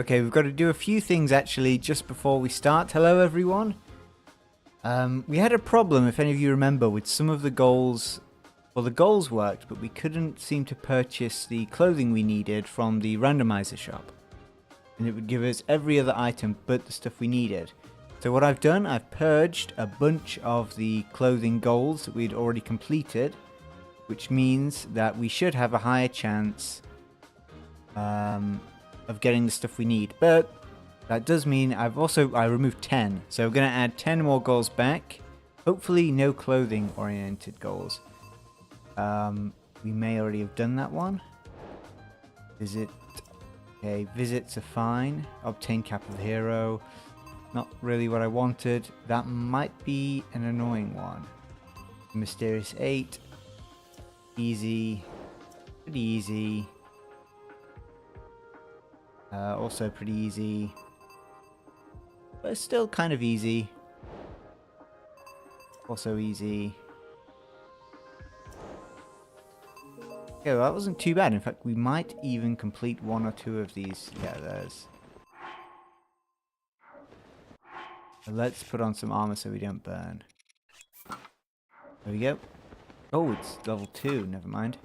Okay, we've got to do a few things actually just before we start. Hello everyone. We had a problem, if any of you remember, with some of the goals. Well, the goals worked, but we couldn't seem to purchase the clothing we needed from the randomizer shop. And it would give us every other item but the stuff we needed. So what I've done, I've purged a bunch of the clothing goals that we'd already completed, which means that we should have a higher chance of getting the stuff we need. But that does mean I removed 10, so we're going to add 10 more goals back. Hopefully no clothing oriented goals. We may already have done that one. Okay, visits are fine. Obtain cap of the hero. Not really what I wanted. That might be an annoying one. Mysterious 8. Easy. Pretty easy. Also pretty easy. But it's still kind of easy. Also easy. Okay, well, that wasn't too bad. In fact, we might even complete one or two of these. Yeah, there's. So let's put on some armor so we don't burn. There we go. Oh, it's level 2. Never mind.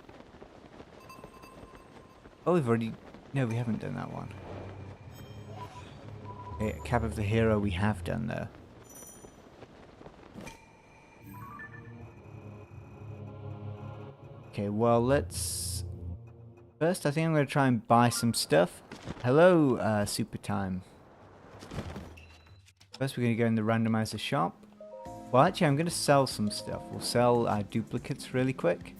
Oh, we've already... No, we haven't done that one. Okay, cap of the hero we have done, though. Okay, well, let's... First, I think I'm going to try and buy some stuff. Hello, Super Time. First, we're going to go in the randomizer shop. Well, actually, I'm going to sell some stuff. We'll sell duplicates really quick.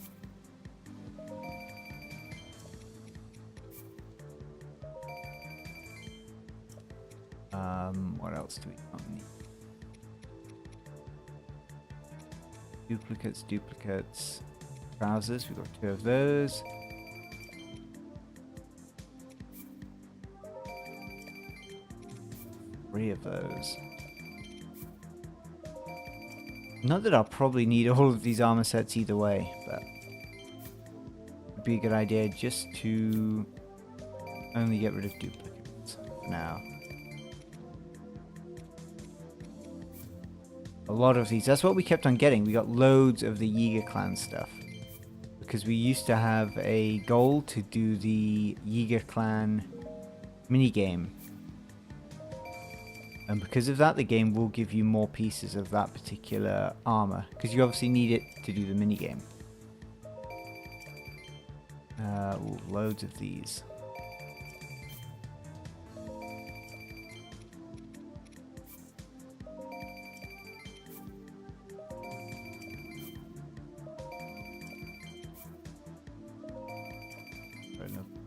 What else do we need? Duplicates. Trousers, we've got 2 of those. Three of those. Not that I'll probably need all of these armor sets either way, but it would be a good idea just to only get rid of duplicates for now. A lot of these. That's what we kept on getting. We got loads of the Yiga clan stuff. Because we used to have a goal to do the Yiga clan minigame. And because of that, the game will give you more pieces of that particular armor. Because you obviously need it to do the minigame. Loads of these.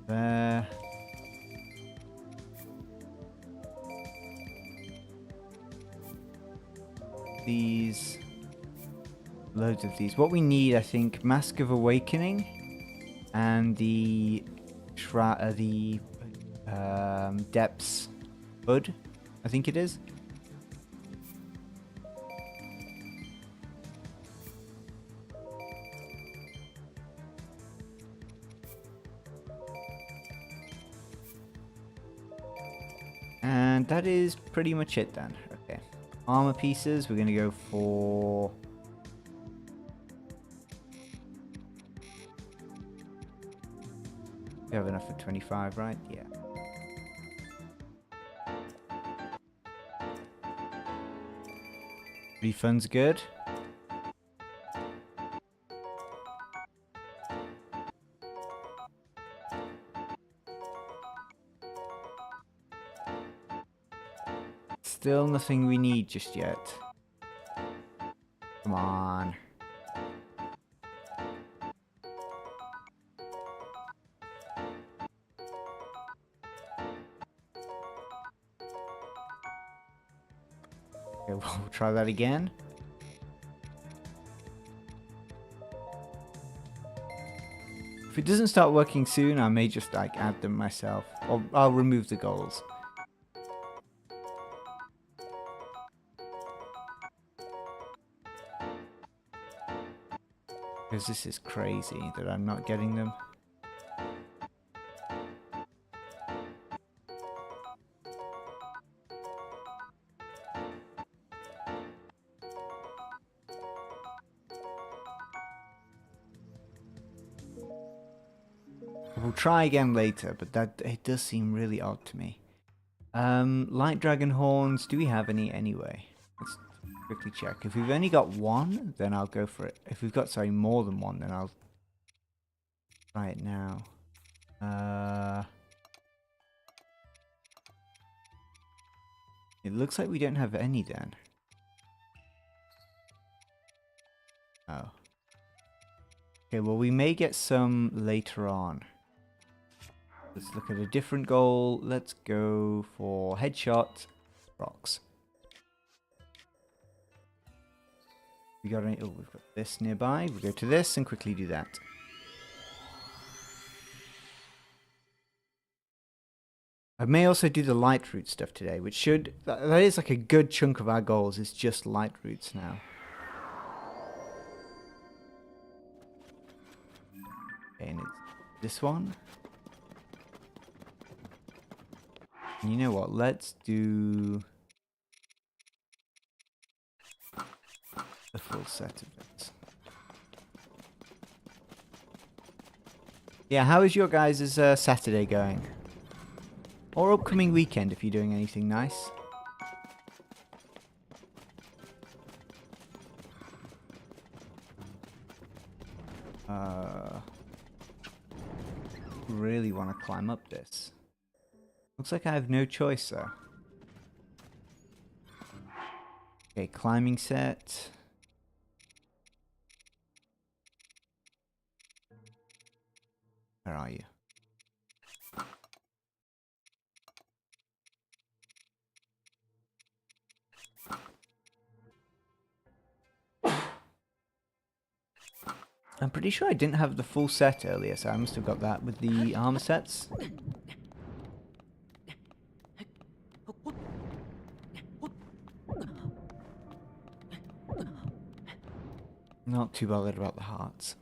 There. These. Loads of these. What we need, I think, Mask of Awakening and the Depths Hood, I think it is. And that is pretty much it then. Okay. Armor pieces, we're going to go for... We have enough for 25, right? Yeah. Refund's good. Still nothing we need just yet. Come on. Okay, we'll try that again. If it doesn't start working soon, I may just like add them myself. Or I'll remove the goals. Because this is crazy that I'm not getting them. We'll try again later, but that it does seem really odd to me. Light dragon horns, do we have any anyway? Let's quickly check. If we've only got one, then I'll go for it. If we've got, sorry, more than one, then I'll try it now. It looks like we don't have any then. Oh. Okay, well we may get some later on. Let's look at a different goal. Let's go for headshot rocks. We got any? Oh, we've got this nearby. We go to this and quickly do that. I may also do the light root stuff today, which should... That is like a good chunk of our goals, is just light roots now. Okay, and it's this one. And you know what? Let's do the full set of it. Yeah, how is your guys' Saturday going? Or upcoming weekend if you're doing anything nice. Really want to climb up this. Looks like I have no choice though. Okay, climbing set. Where are you? I'm pretty sure I didn't have the full set earlier, so I must have got that with the armor sets. Not too bothered about the hearts.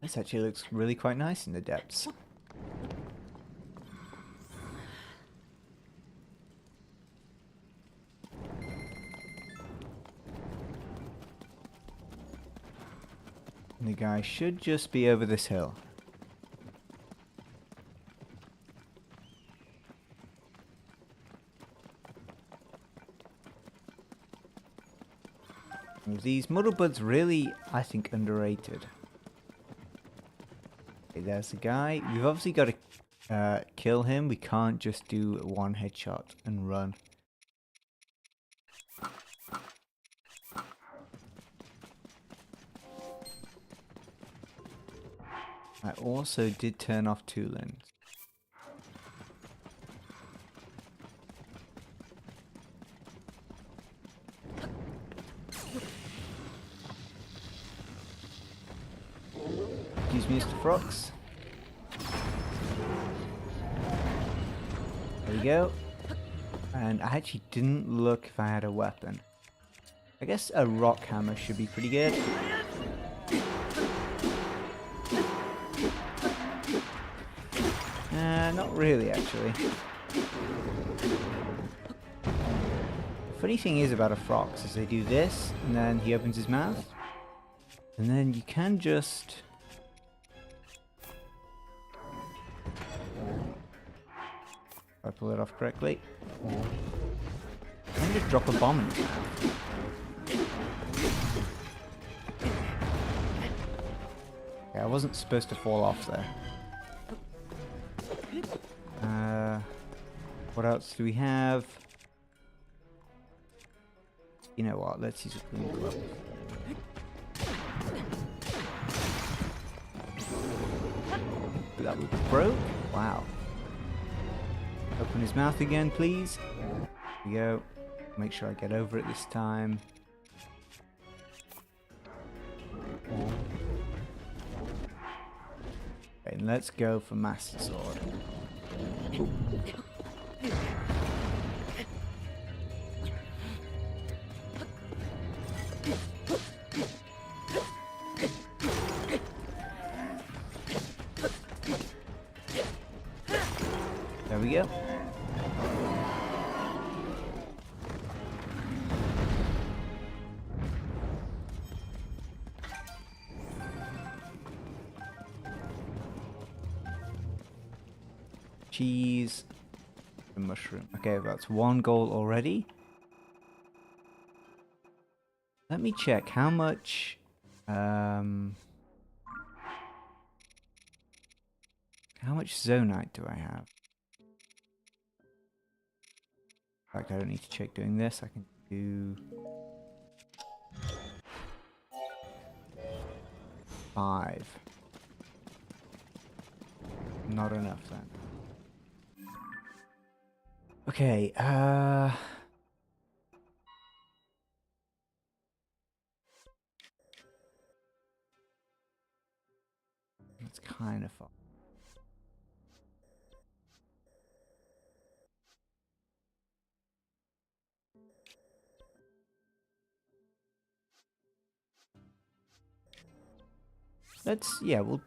This actually looks really quite nice in the depths. And the guy should just be over this hill. These muddlebuds really, I think, underrated. Okay, there's the guy. We've obviously got to kill him. We can't just do one headshot and run. I also did turn off Tulin. Excuse me, Mr. Frox. There we go. And I actually didn't look if I had a weapon. I guess a rock hammer should be pretty good. Not really, actually. The funny thing is about a Frox is they do this, and then he opens his mouth, and then you can just... If I pull it off correctly, you can just drop a bomb in his mouth. Yeah, I wasn't supposed to fall off there. What else do we have? You know what? Let's use a clean club. That was broke. Wow. Open his mouth again, please. There we go. Make sure I get over it this time. Okay, and let's go for Master Sword. Ooh. cheese, a mushroom. Okay, that's one goal already. Let me check how much. How much zonite do I have? In fact, I don't need to check doing this. I can do 5. Not enough then. Okay, that's kind of fun.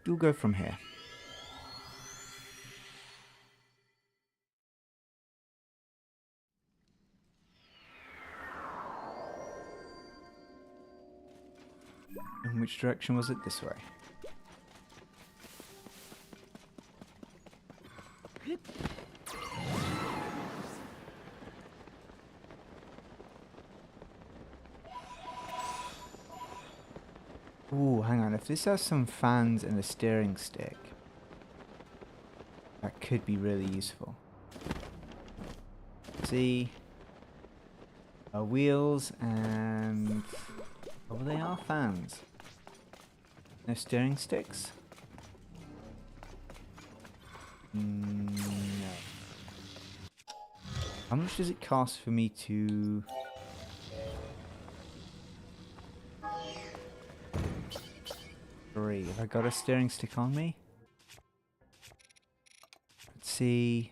We'll go from here. In which direction was it? This way. Ooh, hang on. If this has some fans and a steering stick, that could be really useful. See, wheels and they are fans. No steering sticks? No. How much does it cost for me to... Have I got a steering stick on me? Let's see.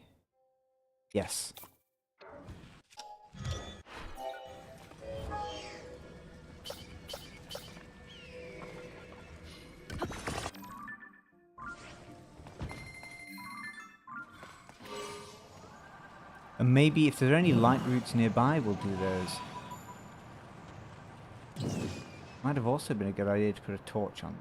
Yes. And maybe if there are any light routes nearby, we'll do those. Might have also been a good idea to put a torch on.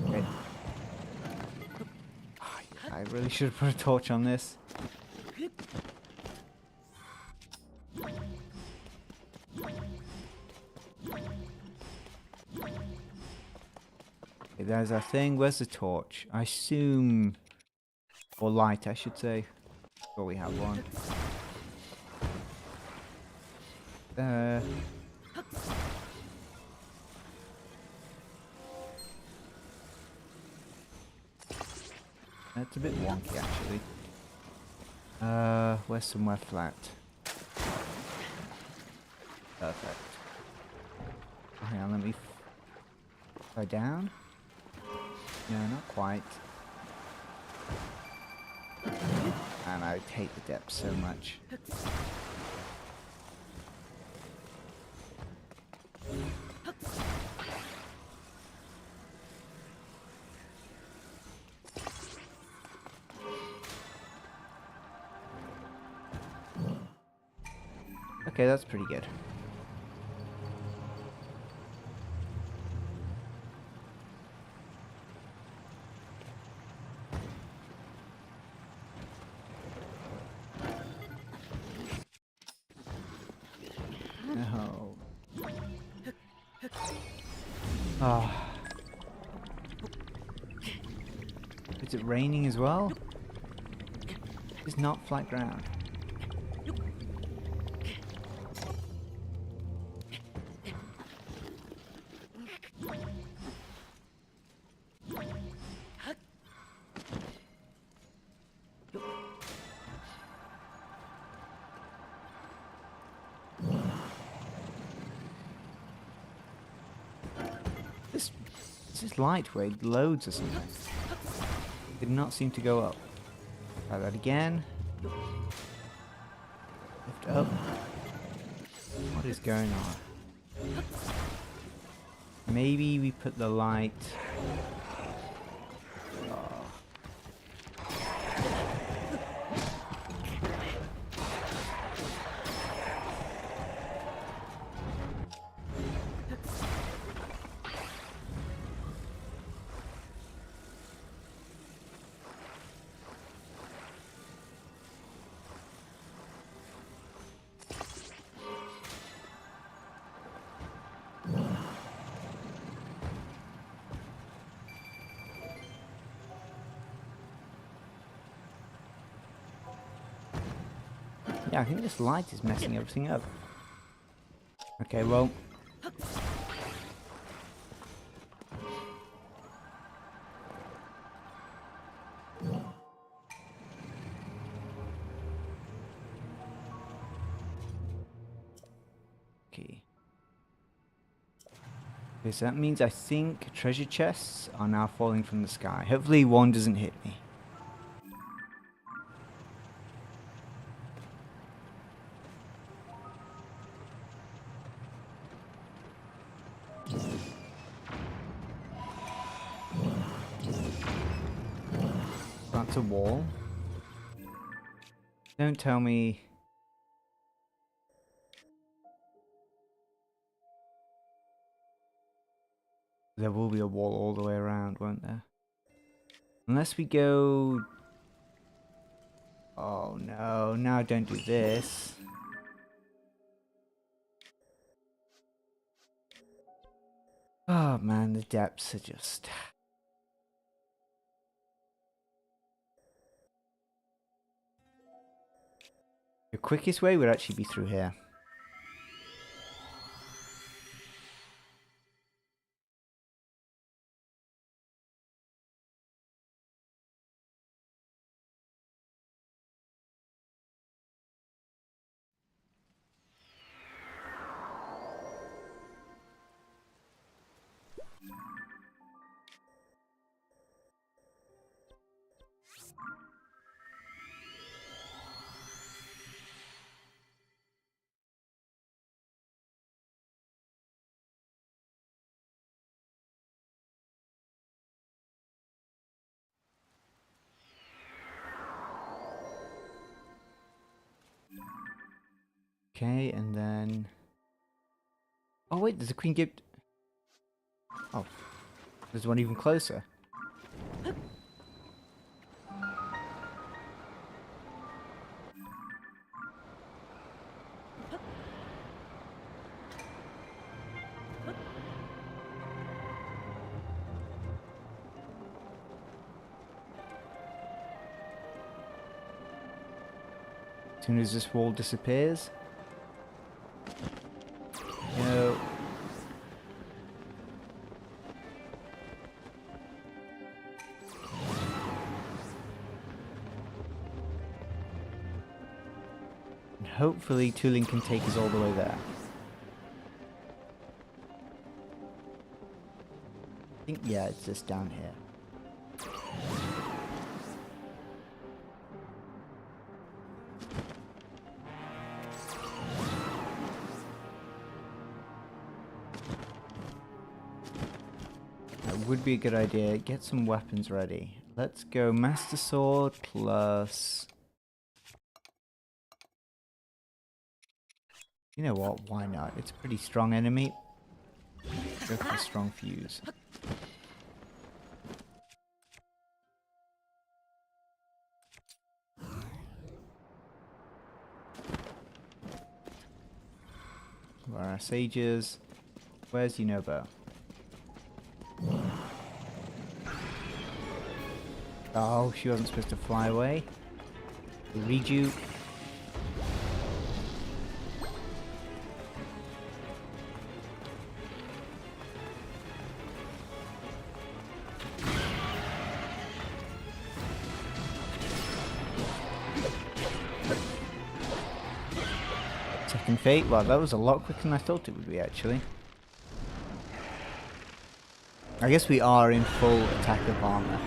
Okay. I really should have put a torch on this. Okay, there's our thing. Where's the torch? I assume... Or light, I should say. Well, we have one. That's a bit wonky, actually. Where's somewhere flat? Perfect. Hang on, let me... Go down? No, not quite. And I hate the depth so much. Okay, that's pretty good. No. Oh. Is it raining as well? It's not flat ground. This is lightweight, loads or something. Did not seem to go up. Try that again. Lift up. What is going on? Maybe we put the light... Oh. Yeah, I think this light is messing everything up. Okay, well. Okay. Okay, so that means I think treasure chests are now falling from the sky. Hopefully one doesn't hit me. That's a wall. Don't tell me... There will be a wall all the way around, won't there? Unless we go... Oh no, now don't do this. Oh man, the depths are just... The quickest way would actually be through here. Okay, and then... Oh wait, there's a queen gift. Oh, there's one even closer. As soon as this wall disappears. No. And hopefully Tooling can take us all the way there. I think, yeah, it's just down here. Would be a good idea. Get some weapons ready. Let's go Master Sword plus... You know what? Why not? It's a pretty strong enemy. Go for the strong fuse. Where are our sages? Where's Yunobo? Oh, she wasn't supposed to fly away. Read you. Second fate. Well, that was a lot quicker than I thought it would be, actually. I guess we are in full attack of armor.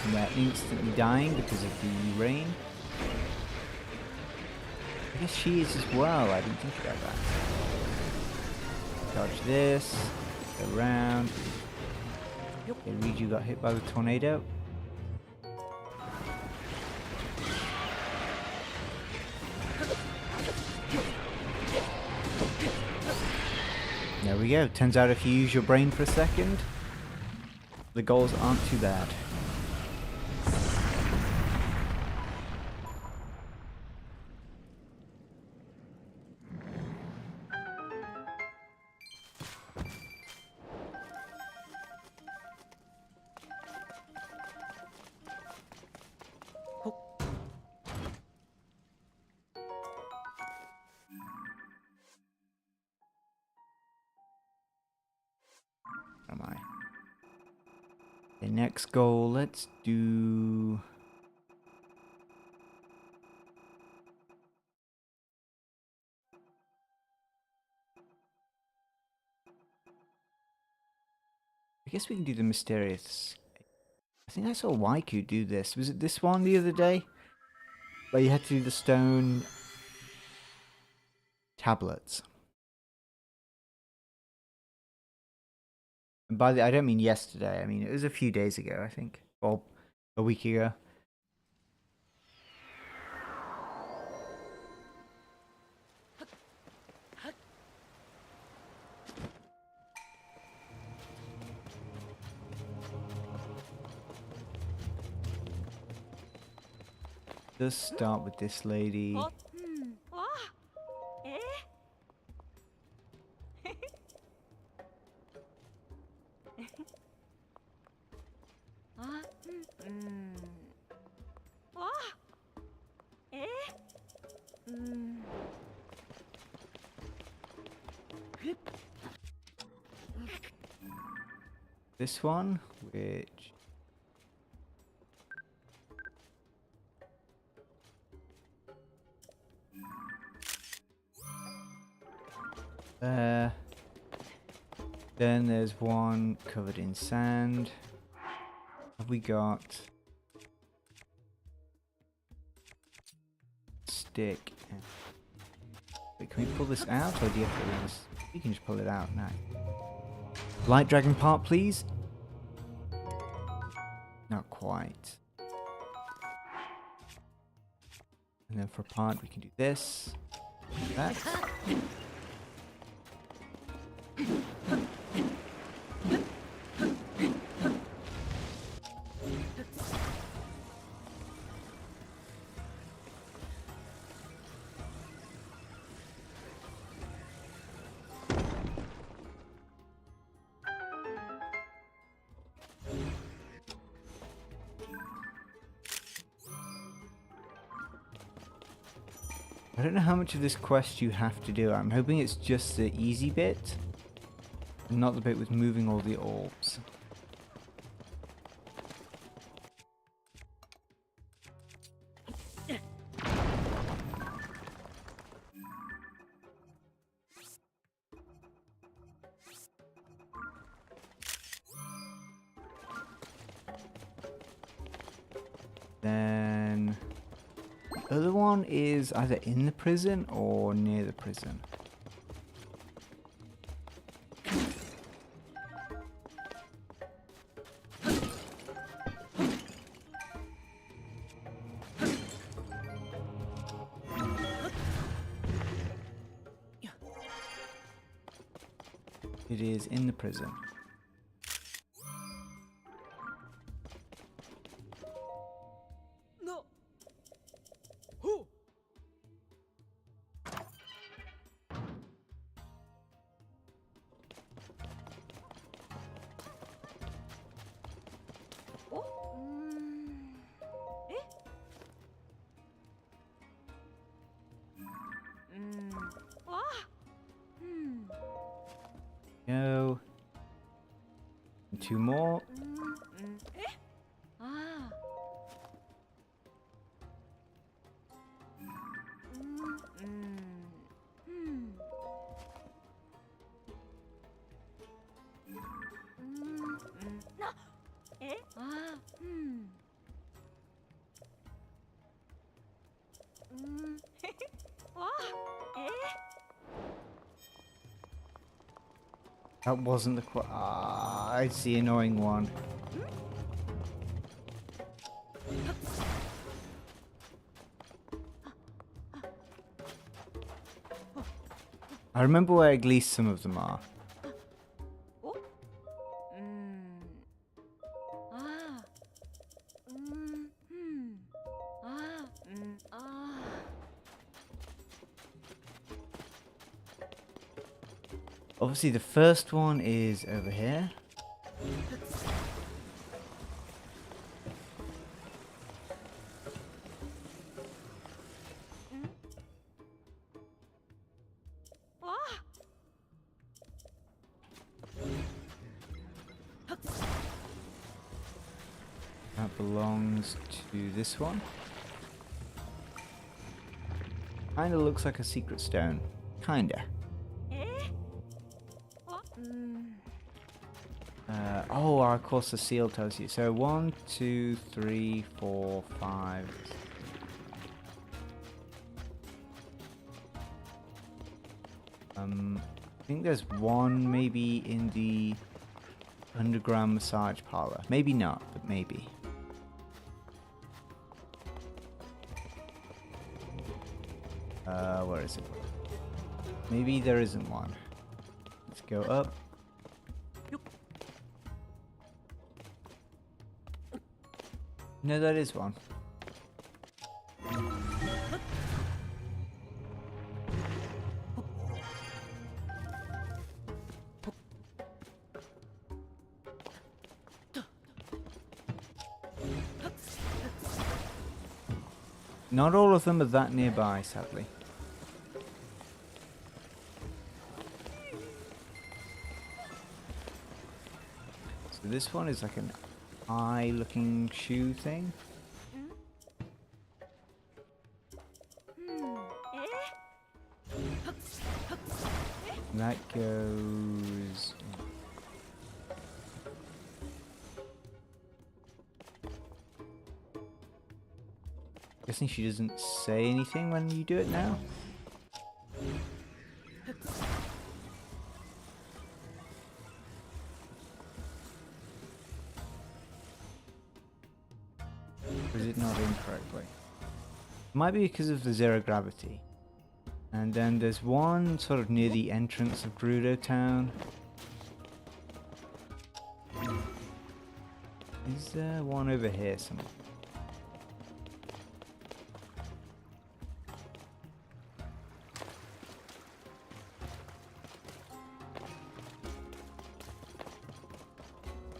And they're instantly dying because of the rain. I guess she is as well. I didn't think about that. Dodge this. Go around. Okay, Riju got hit by the tornado. There we go. Turns out if you use your brain for a second, the goals aren't too bad. next goal. Let's do... I guess we can do the mysterious... I think I saw Waikuteru do this. Was it this one the other day? Where you had to do the stone... tablets. And by the... I don't mean yesterday. I mean, it was a few days ago, I think. Or a week ago. Let's start with this lady. This one, which... Then there's one covered in sand. Have we got... stick? Wait, can we pull this out, or do you have to just... You can just pull it out now. Light dragon part, please. Not quite. And then for a part, we can do this. That. I don't know how much of this quest you have to do. I'm hoping it's just the easy bit, and not the bit with moving all the orbs. Then... the other one is either in the prison or near the prison. It is in the prison. Go. And two more. That wasn't the it's the annoying one. I remember where at least some of them are. Obviously the first one is over here. belongs to this one. Kinda looks like a secret stone. Kinda. Oh, of course the seal tells you. So 1, 2, 3, 4, 5. I think there's one maybe in the underground massage parlor. Maybe not, but maybe. Where is it? Maybe there isn't one. Let's go up. No, that is one. Not all of them are that nearby, sadly. So this one is like an eye-looking shoe thing. And that goes... Guessing she doesn't say anything when you do it now. Or is it not incorrectly? Might be because of the zero gravity. And then there's one sort of near the entrance of Rando town. Is there one over here somewhere?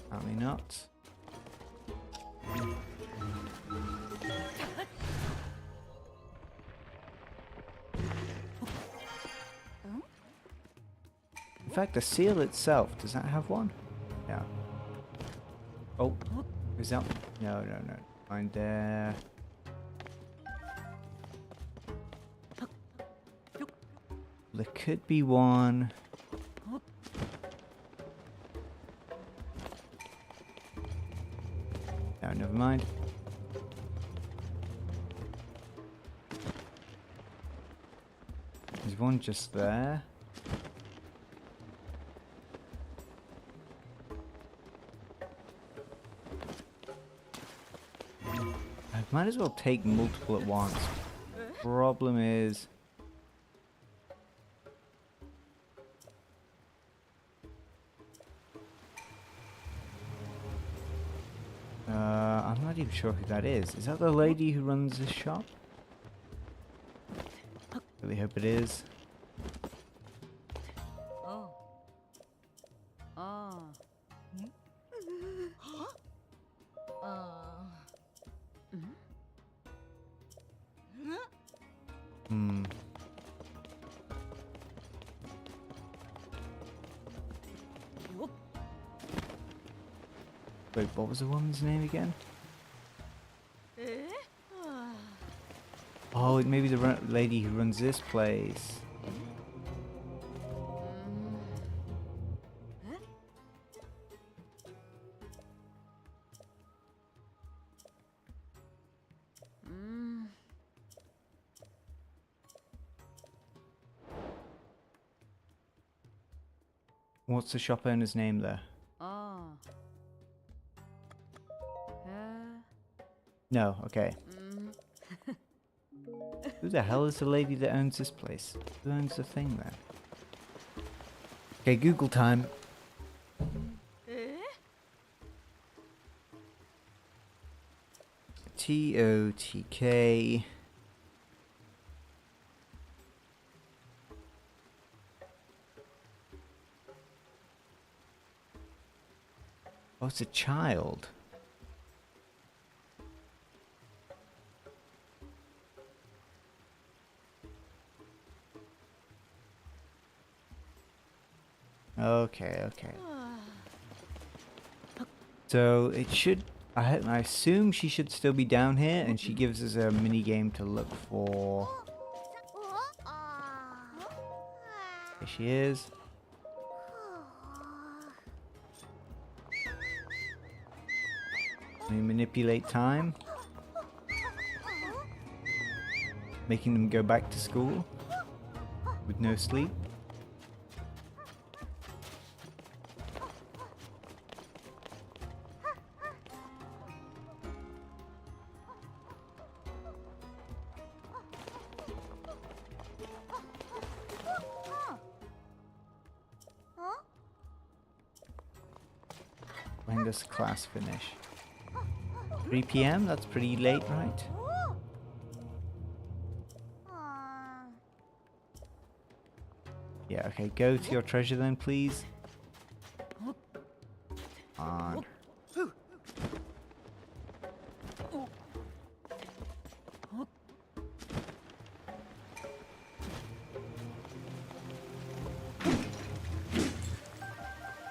Apparently not. In fact, the seal itself, does that have one? Yeah. Oh, is that? No. Find there. There could be one. No, never mind. There's one just there. I might as well take multiple at once. Problem is... I'm not even sure who that is. Is that the lady who runs this shop? Really hope it is. Wait, what was the woman's name again? Oh, it may be the lady who runs this place. What's the shop owner's name there? No, okay. Who the hell is the lady that owns this place? Who owns the thing there? Okay, Google time. T-O-T-K. Oh, it's a child. Okay. So it should... I assume she should still be down here, and she gives us a mini game to look for. There she is. We manipulate time, making them go back to school with no sleep. When does class finish? 3 p.m.? That's pretty late, right? Yeah, okay, go to your treasure then, please. On.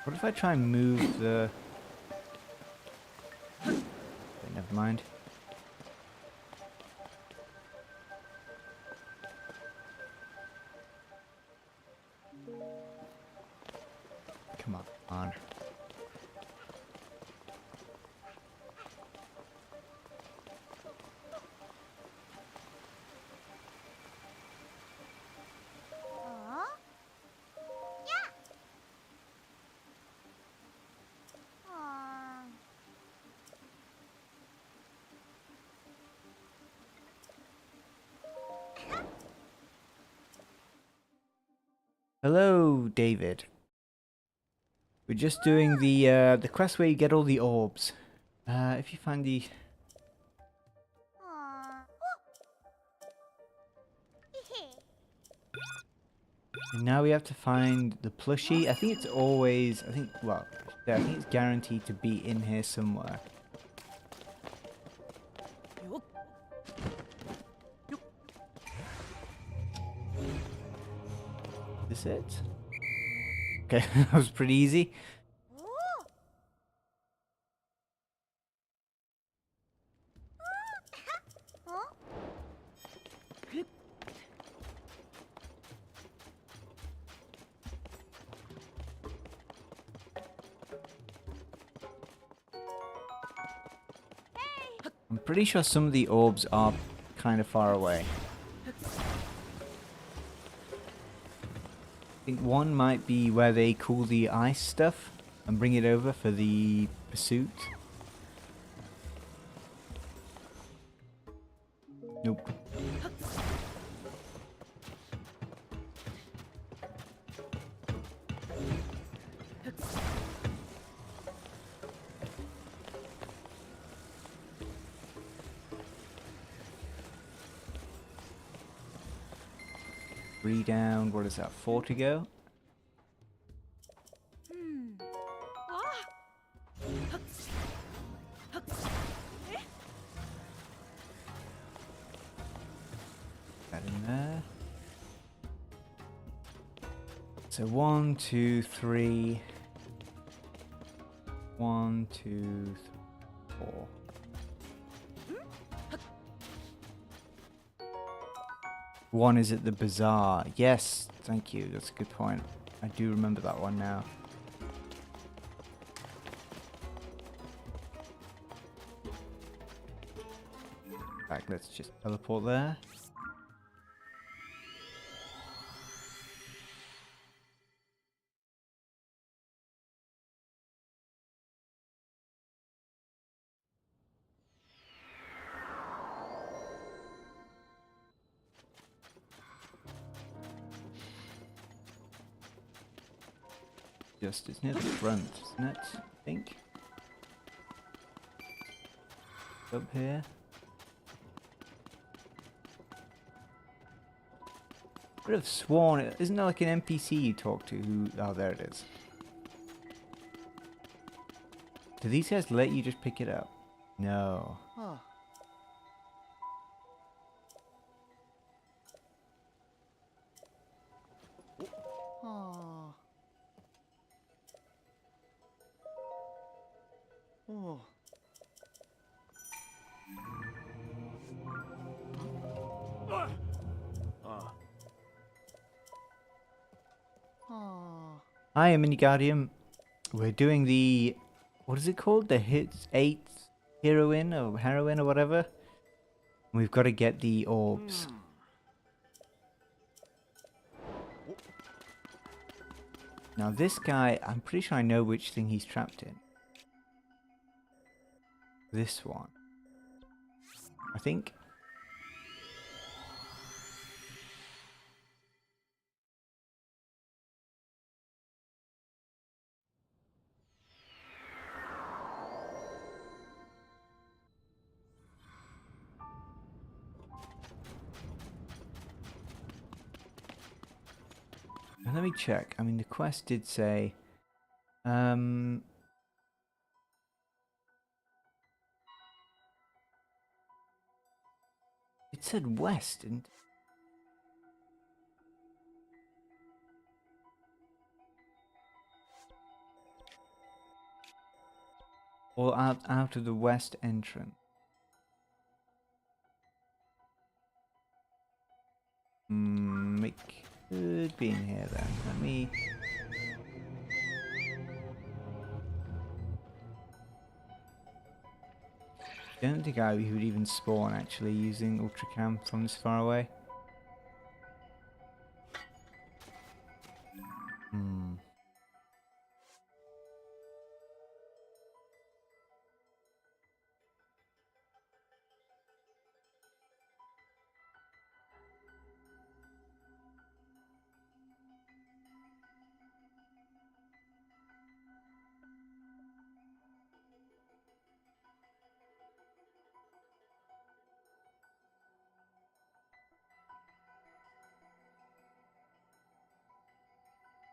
What if I try and move the... Okay, never mind. Come on. Hello, David. We're just doing the quest where you get all the orbs. If you find the... And now we have to find the plushie. I think it's always... well, yeah, I think it's guaranteed to be in here somewhere. Is this it? Okay, that was pretty easy. I'm pretty sure some of the orbs are kind of far away. I think one might be where they cool the ice stuff and bring it over for the pursuit. Nope. Three down, what is that, 4 to go? That in there. So 1, 2, 3. 1, 2, 3, 4. One is at the bazaar. Yes, thank you. That's a good point. I do remember that one now. Back, let's just teleport there. It's near the front, isn't it? I think. Up here. I would have sworn it. Isn't there like an NPC you talk to who... Oh, there it is. Do these guys let you just pick it up? No. Oh. Oh. Oh. Ah. Hi, Mini Guardian. We're doing the... What is it called? The hit 8 heroine or heroine or whatever. We've got to get the orbs. Now this guy, I'm pretty sure I know which thing he's trapped in. This one. I think. And let me check. I mean, the quest did say... It said west, didn't it? Or out of the west entrance. It could be in here then. Let me... I don't think I would even spawn actually using UltraCam from this far away.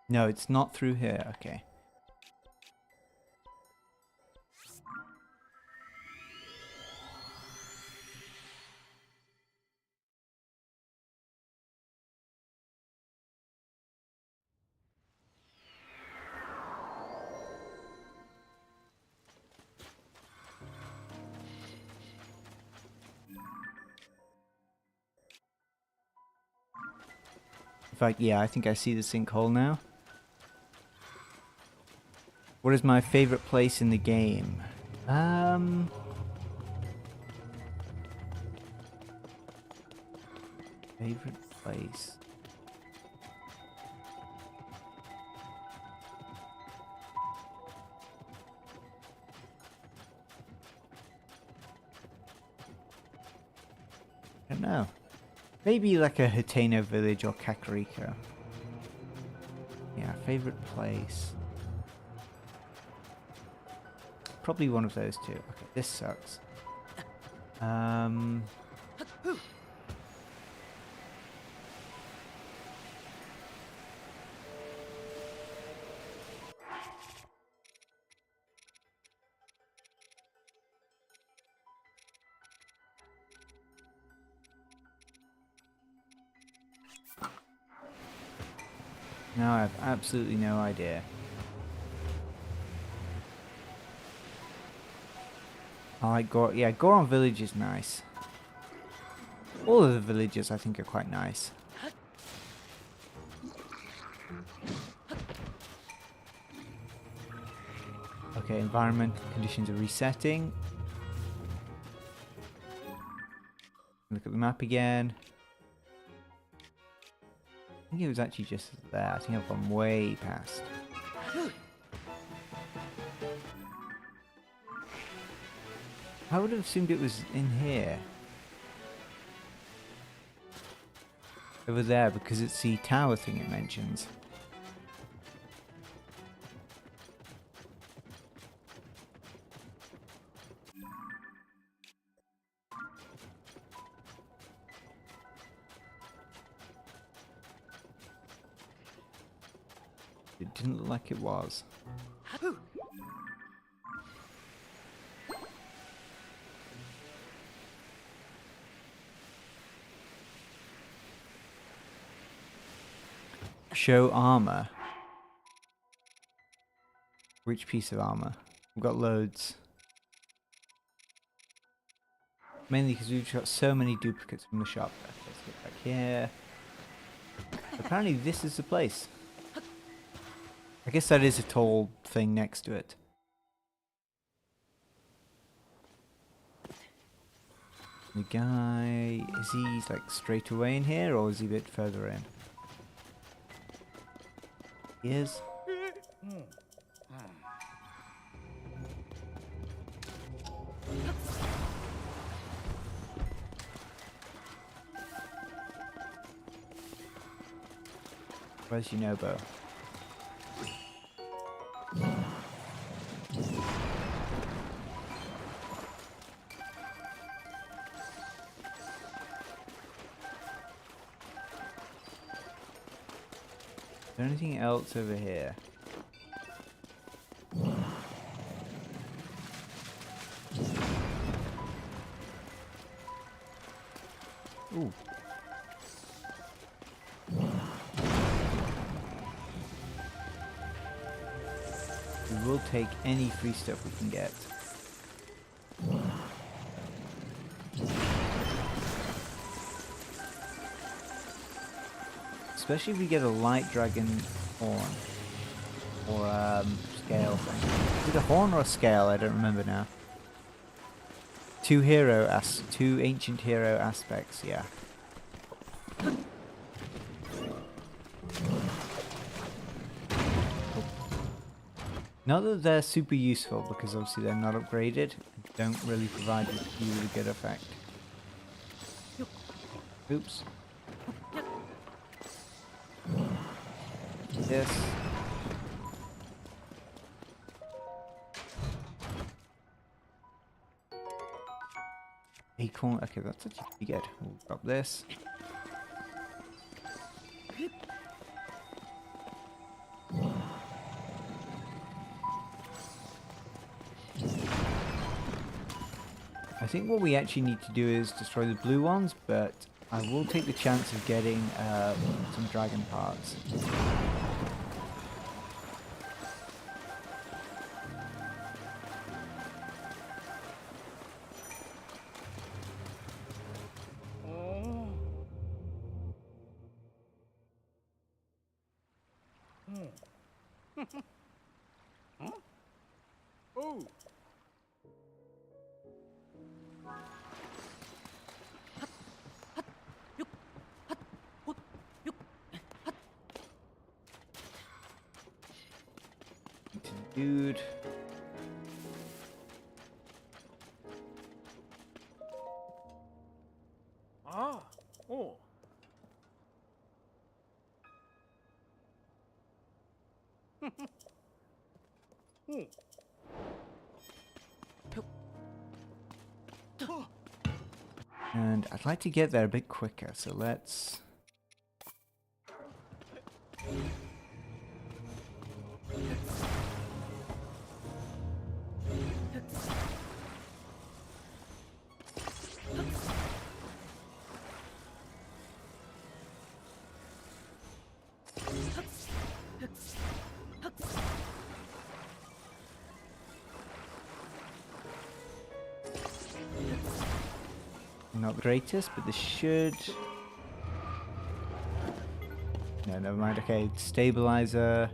No, it's not through here. Okay. In fact, yeah, I think I see the sinkhole now. What is my favorite place in the game? Favorite place. I don't know. Maybe like a Hateno village or Kakariko. Yeah, favorite place. Probably one of those two. Okay, this sucks. Now I have absolutely no idea. I like Gor. Yeah, Goron Village is nice. All of the villages I think are quite nice. Okay, environmental conditions are resetting. Look at the map again. I think it was actually just there. I think I've gone way past. I would have assumed it was in here. Over there, because it's the tower thing it mentions. It didn't look like it was. Show armor. Which piece of armor? We've got loads. Mainly because we've got so many duplicates from the shop. Okay, get back here. Apparently this is the place. I guess that is a tall thing next to it. The guy, is he like straight away in here or is he a bit further in? He is. Where's Yunobo? Is there anything else over here? Ooh. We will take any free stuff we can get. Especially if we get a light dragon horn. Or scale thing. Is it a horn or a scale? I don't remember now. Two ancient hero aspects, yeah. Not that they're super useful, because obviously they're not upgraded, and don't really provide you with a good effect. Oops. Yes. Acorn, okay, that's actually pretty good. We'll drop this. I think what we actually need to do is destroy the blue ones, but I will take the chance of getting some dragon parts. Dude. Oh. And I'd like to get there a bit quicker, so let's... Not the greatest, but this should... No, never mind. Okay, stabilizer.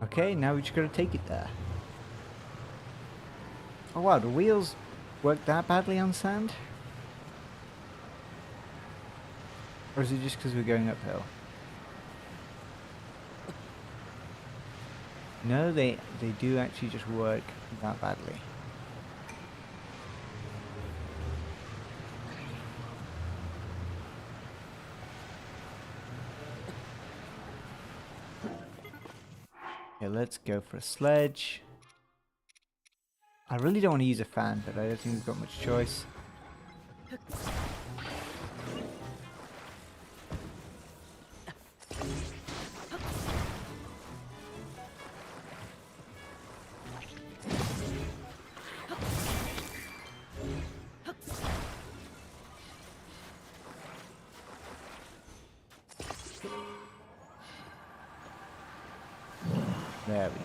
Okay, now we just gotta take it there. Oh wow, the wheels work that badly on sand? Or is it just because we're going uphill? No, they do actually just work that badly. Okay, let's go for a sledge. I really don't want to use a fan, but I don't think we've got much choice. There we go.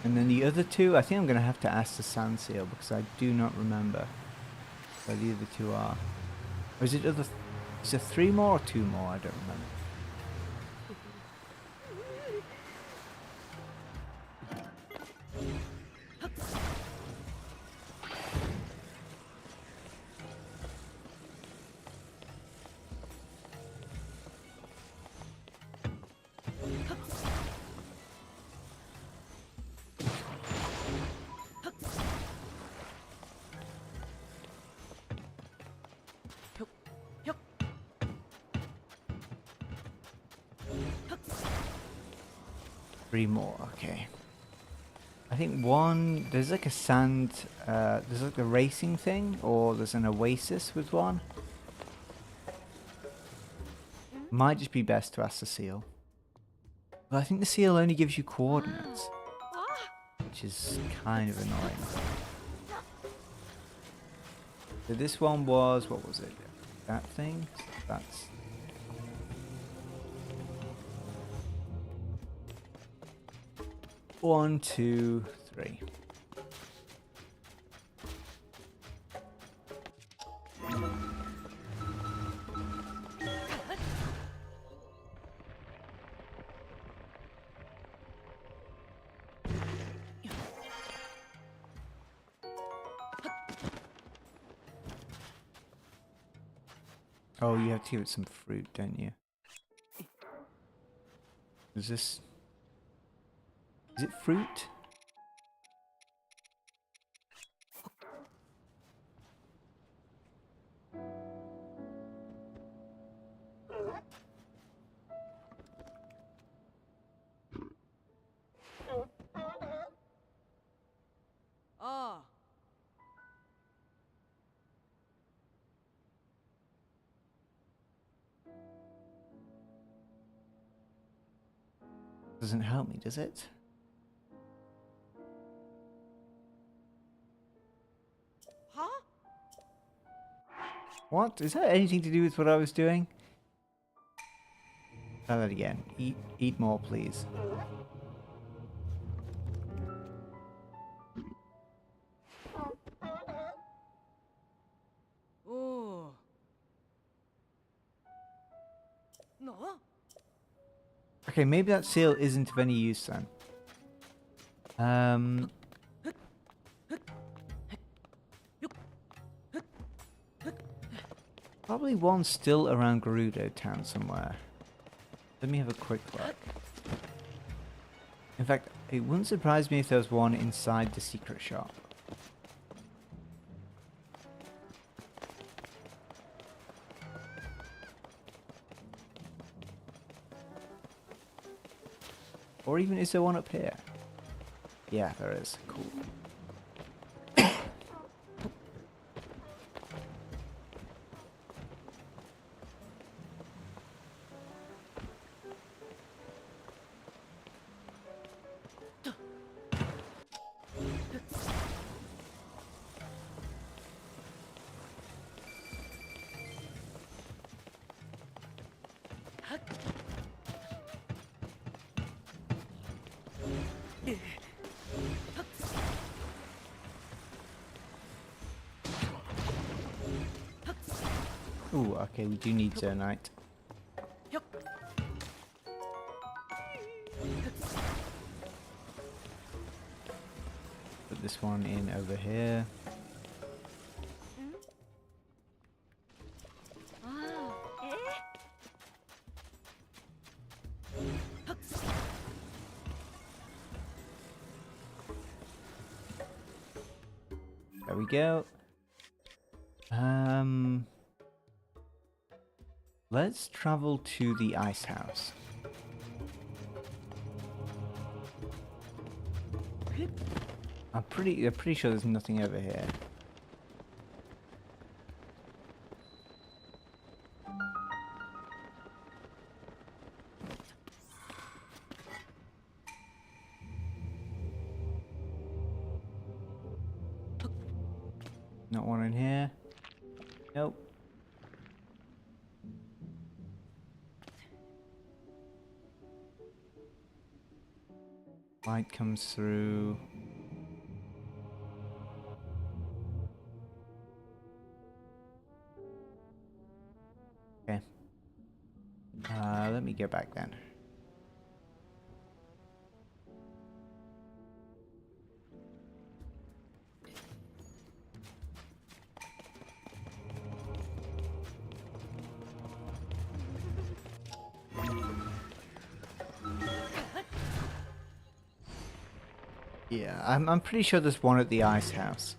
And then the other two, I think I'm going to have to ask the sand seal because I do not remember where the other two are. Or is it is there 3 more or 2 more? I don't remember. Three more, okay. I think one, there's like a sand, there's like a racing thing, or there's an oasis with one. Might just be best to ask the seal. But I think the seal only gives you coordinates, which is kind of annoying. So this one was, what was it? That thing? That's... 1, 2, 3. Oh, you have to give it some fruit, don't you? Is this... Is it fruit? Ah. Doesn't help me, does it? Huh? What? Is that anything to do with what I was doing? Try that again. Eat more, please. Oh. No. Okay, maybe that seal isn't of any use then. Probably one still around Gerudo Town somewhere. Let me have a quick look. In fact, it wouldn't surprise me if there was one inside the secret shop. Or even, is there one up here? Yeah, there is. Cool. Ooh, okay, we do need Zonite. Put this one in over here. we go. Let's travel to the ice house. I'm pretty sure there's nothing over here. Not one in here. Nope. Light comes through. Okay. Let me get back then. Yeah, I'm pretty sure there's one at the ice house.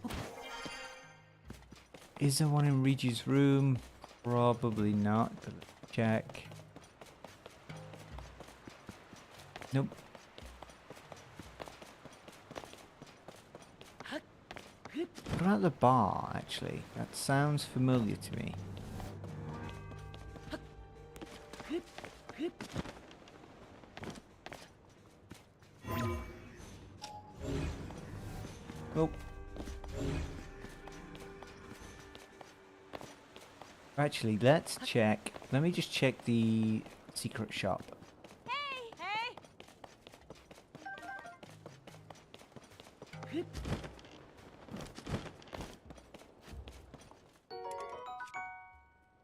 Is there one in Regi's room? Probably not, but let's check. Nope. What about the bar, actually? That sounds familiar to me. Oh. Actually, let's check. Let me just check the secret shop. Hey! Hey!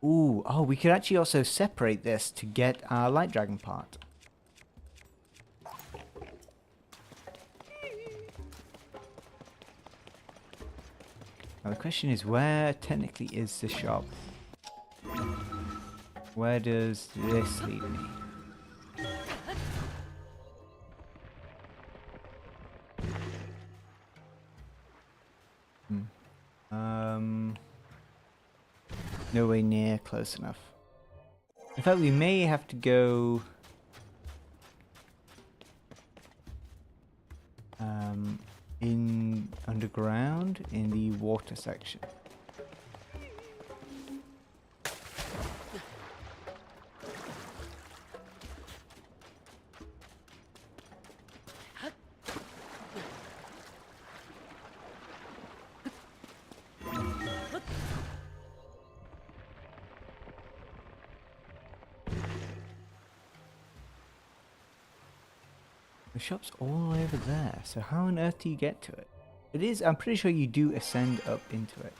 Ooh, oh, we could actually also separate this to get our light dragon part. Now the question is, where technically is the shop? Where does this lead me? Nowhere near close enough. In fact, we may have to go in underground in the water section. The shop's all the way over there, so how on earth do you get to it? It is, I'm pretty sure you do ascend up into it.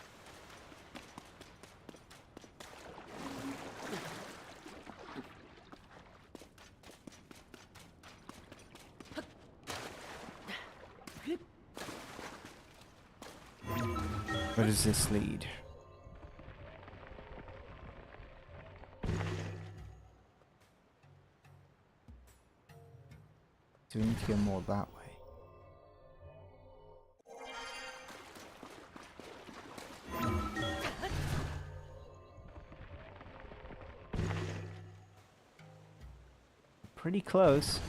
Where does this lead? So we need to go more that way. Pretty close.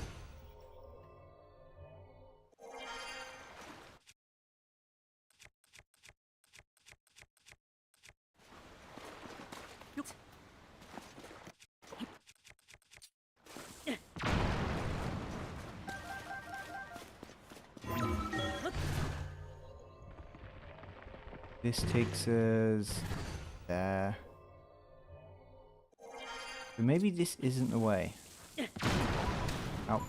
This takes us there. But maybe this isn't the way. Oh.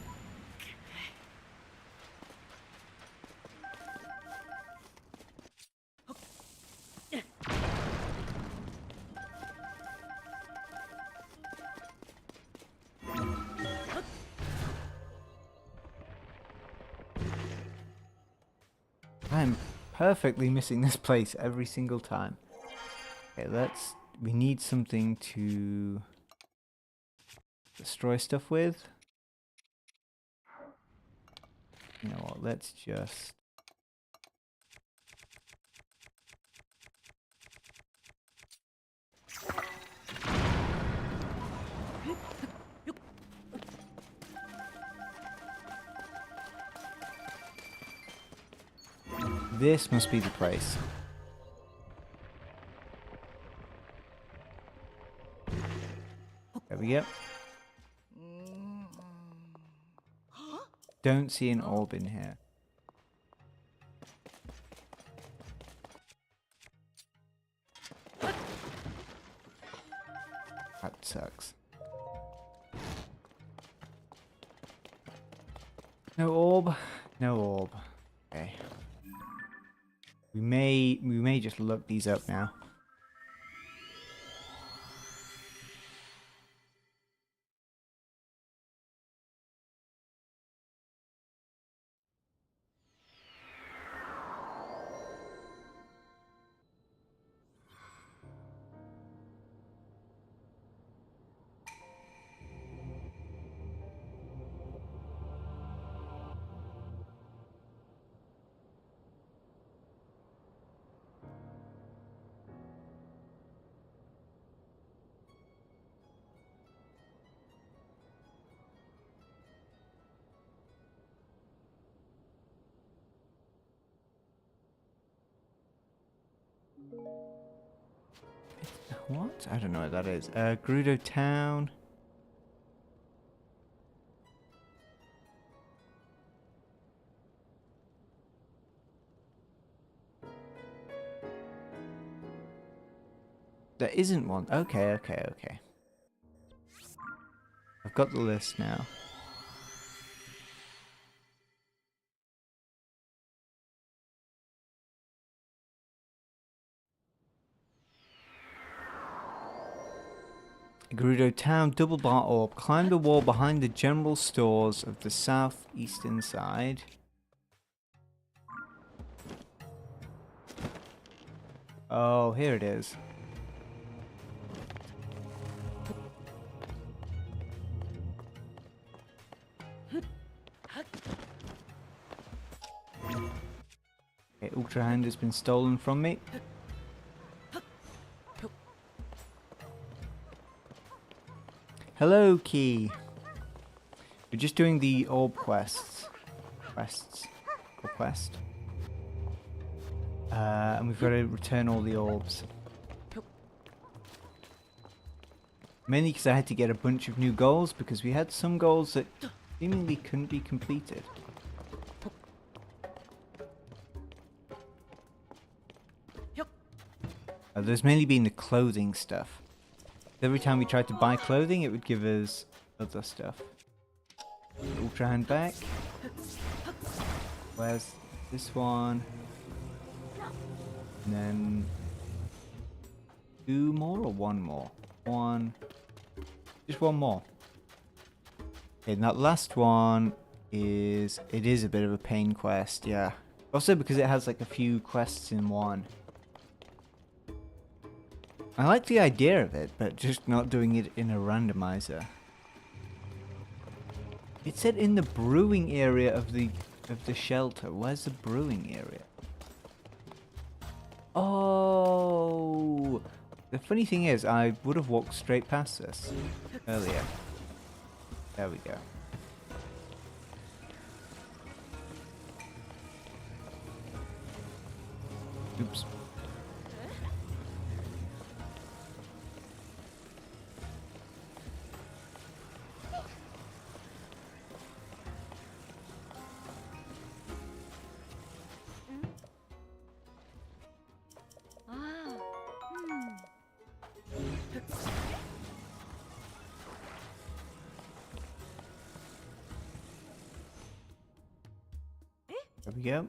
I'm perfectly missing this place every single time. Okay, we need something to destroy stuff with. You know what, let's just... This must be the place. There we go. Don't see an orb in here. That sucks. No orb. No orb. Okay. We may just look these up now. What? I don't know what that is. Gerudo Town. There isn't one. Okay, okay, okay. I've got the list now. Gerudo Town, double bar orb. Climb the wall behind the general stores of the southeastern side. Oh, here it is. Okay, Ultra Hand has been stolen from me. Hello, Key. We're just doing the orb quests. Quest. And we've got to return all the orbs. Mainly because I had to get a bunch of new goals, because we had some goals that seemingly couldn't be completed. There's mainly been the clothing stuff. Every time we tried to buy clothing, it would give us other stuff. Ultra Hand back. Where's this one? And then 2 more or 1 more? Just 1 more. Okay, and that last one is a bit of a pain quest, yeah. Also because it has like a few quests in one. I like the idea of it, but just not doing it in a randomizer. It said in the brewing area of the shelter. Where's the brewing area? Oh, the funny thing is, I would have walked straight past this earlier. There we go. Oops. There we go.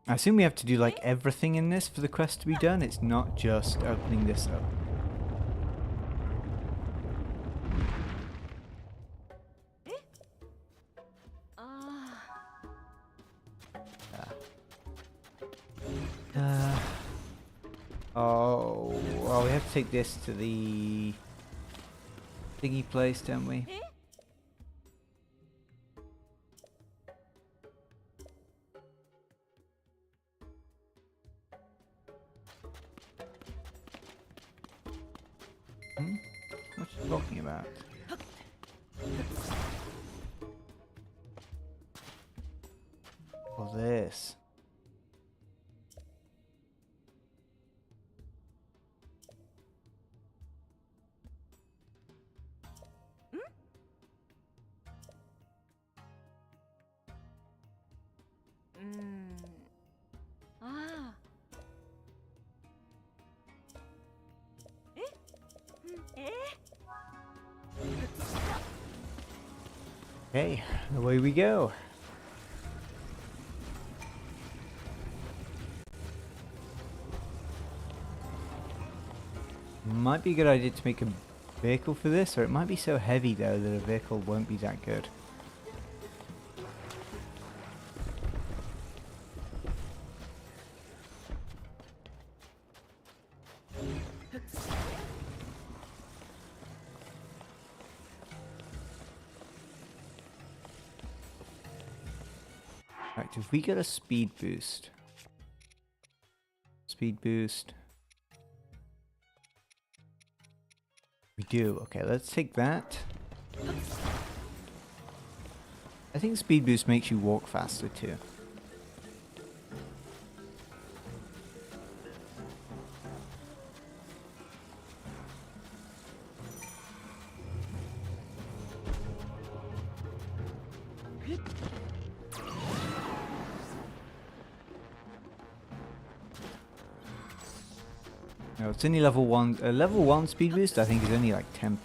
I assume we have to do like everything in this for the quest to be done. It's not just opening this up. Oh, well, we have to take this to the thingy place, don't we? What are you talking about? Okay, away we go. Might be a good idea to make a vehicle for this, or it might be so heavy though that a vehicle won't be that good. Right, if we get a speed boost. Speed boost. We do. Okay, let's take that. I think speed boost makes you walk faster too. No, it's only level 1. Level 1 speed boost I think is only like 10%.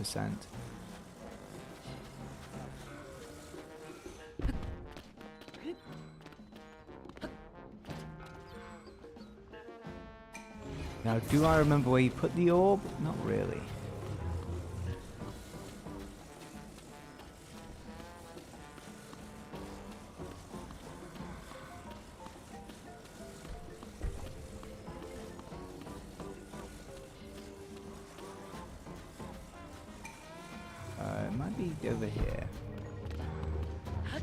Now, do I remember where you put the orb? Not really. It might be over here. I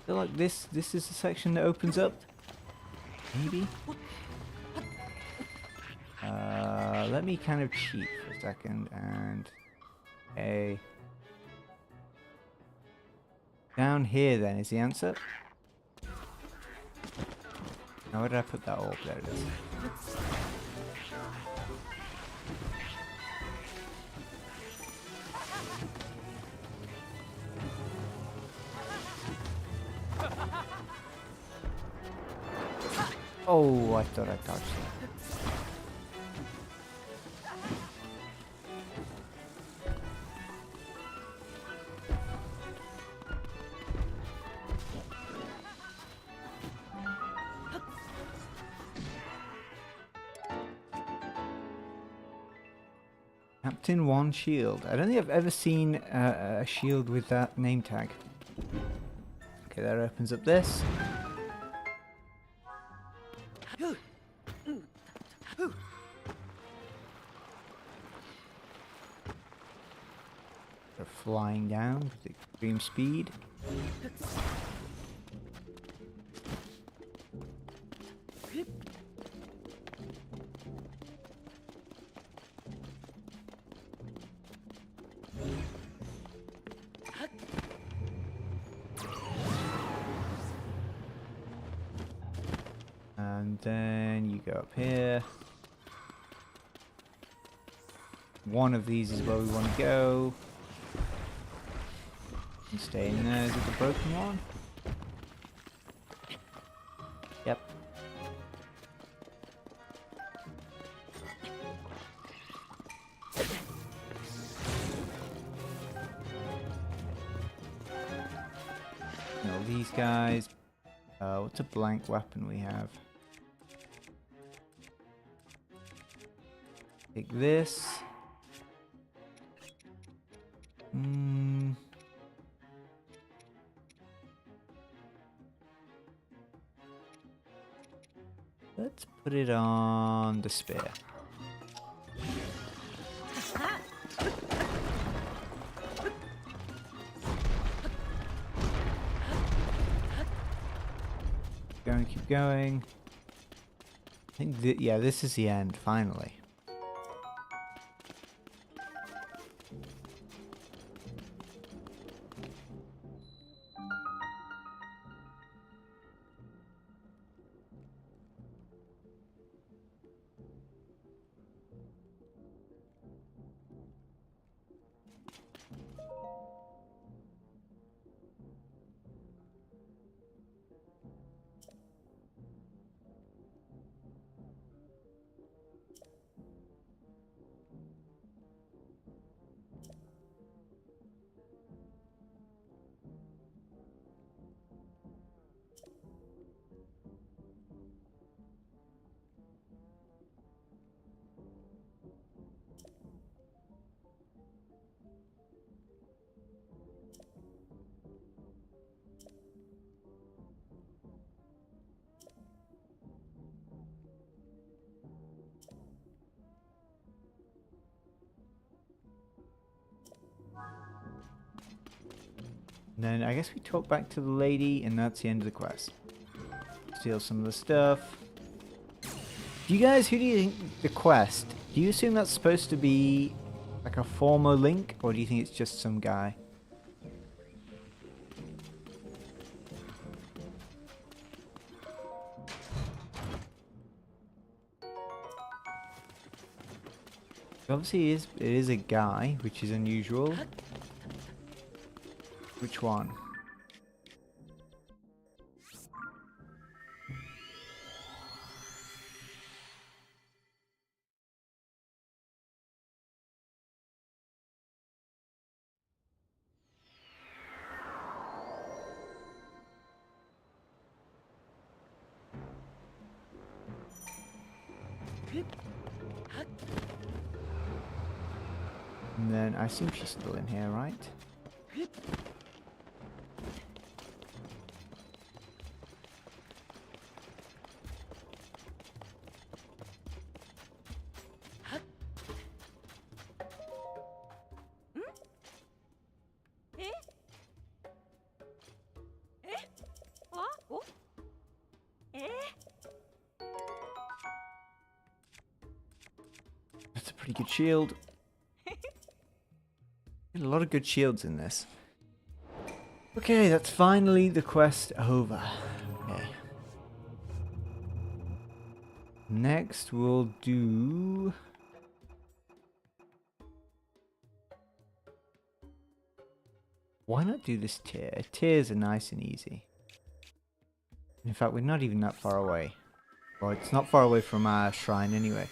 feel like this is the section that opens up. Maybe? Let me kind of cheat for a second and down here then is the answer. Now where did I put that orb? There it is. Oh, I thought I touched that. Captain 1 shield. I don't think I've ever seen a shield with that name tag. Okay, that opens up this. They're flying down with extreme speed. And then you go up here. One of these is where we want to go. And stay in there. Is it the broken one? Yep. No, these guys. What's a blank weapon we have? Take this. Let's put it on the spear. Keep going. I think yeah, this is the end, finally. And then I guess we talk back to the lady, and that's the end of the quest. Steal some of the stuff. Do you guys, who do you think the quest, do you assume that's supposed to be like a former Link, or do you think it's just some guy? Obviously it is a guy, which is unusual. Which one? And then I assume she's still in here, right? Eh? Eh? Ah? Oh? Eh? That's a pretty good shield. A lot of good shields in this. Okay, that's finally the quest over. Okay. Next we'll do... Why not do this tier? Tiers are nice and easy. In fact, we're not even that far away. Well, it's not far away from our shrine anyway.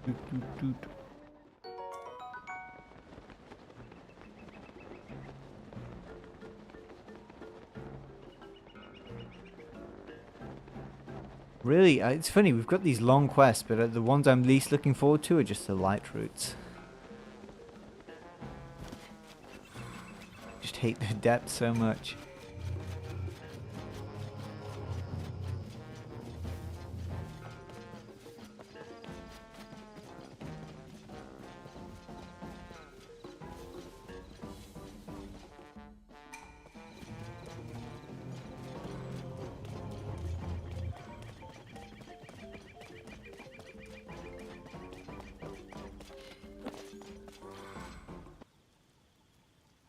Doot, doot, doot. Really, it's funny, we've got these long quests, but the ones I'm least looking forward to are just the light routes. Just hate the depth so much.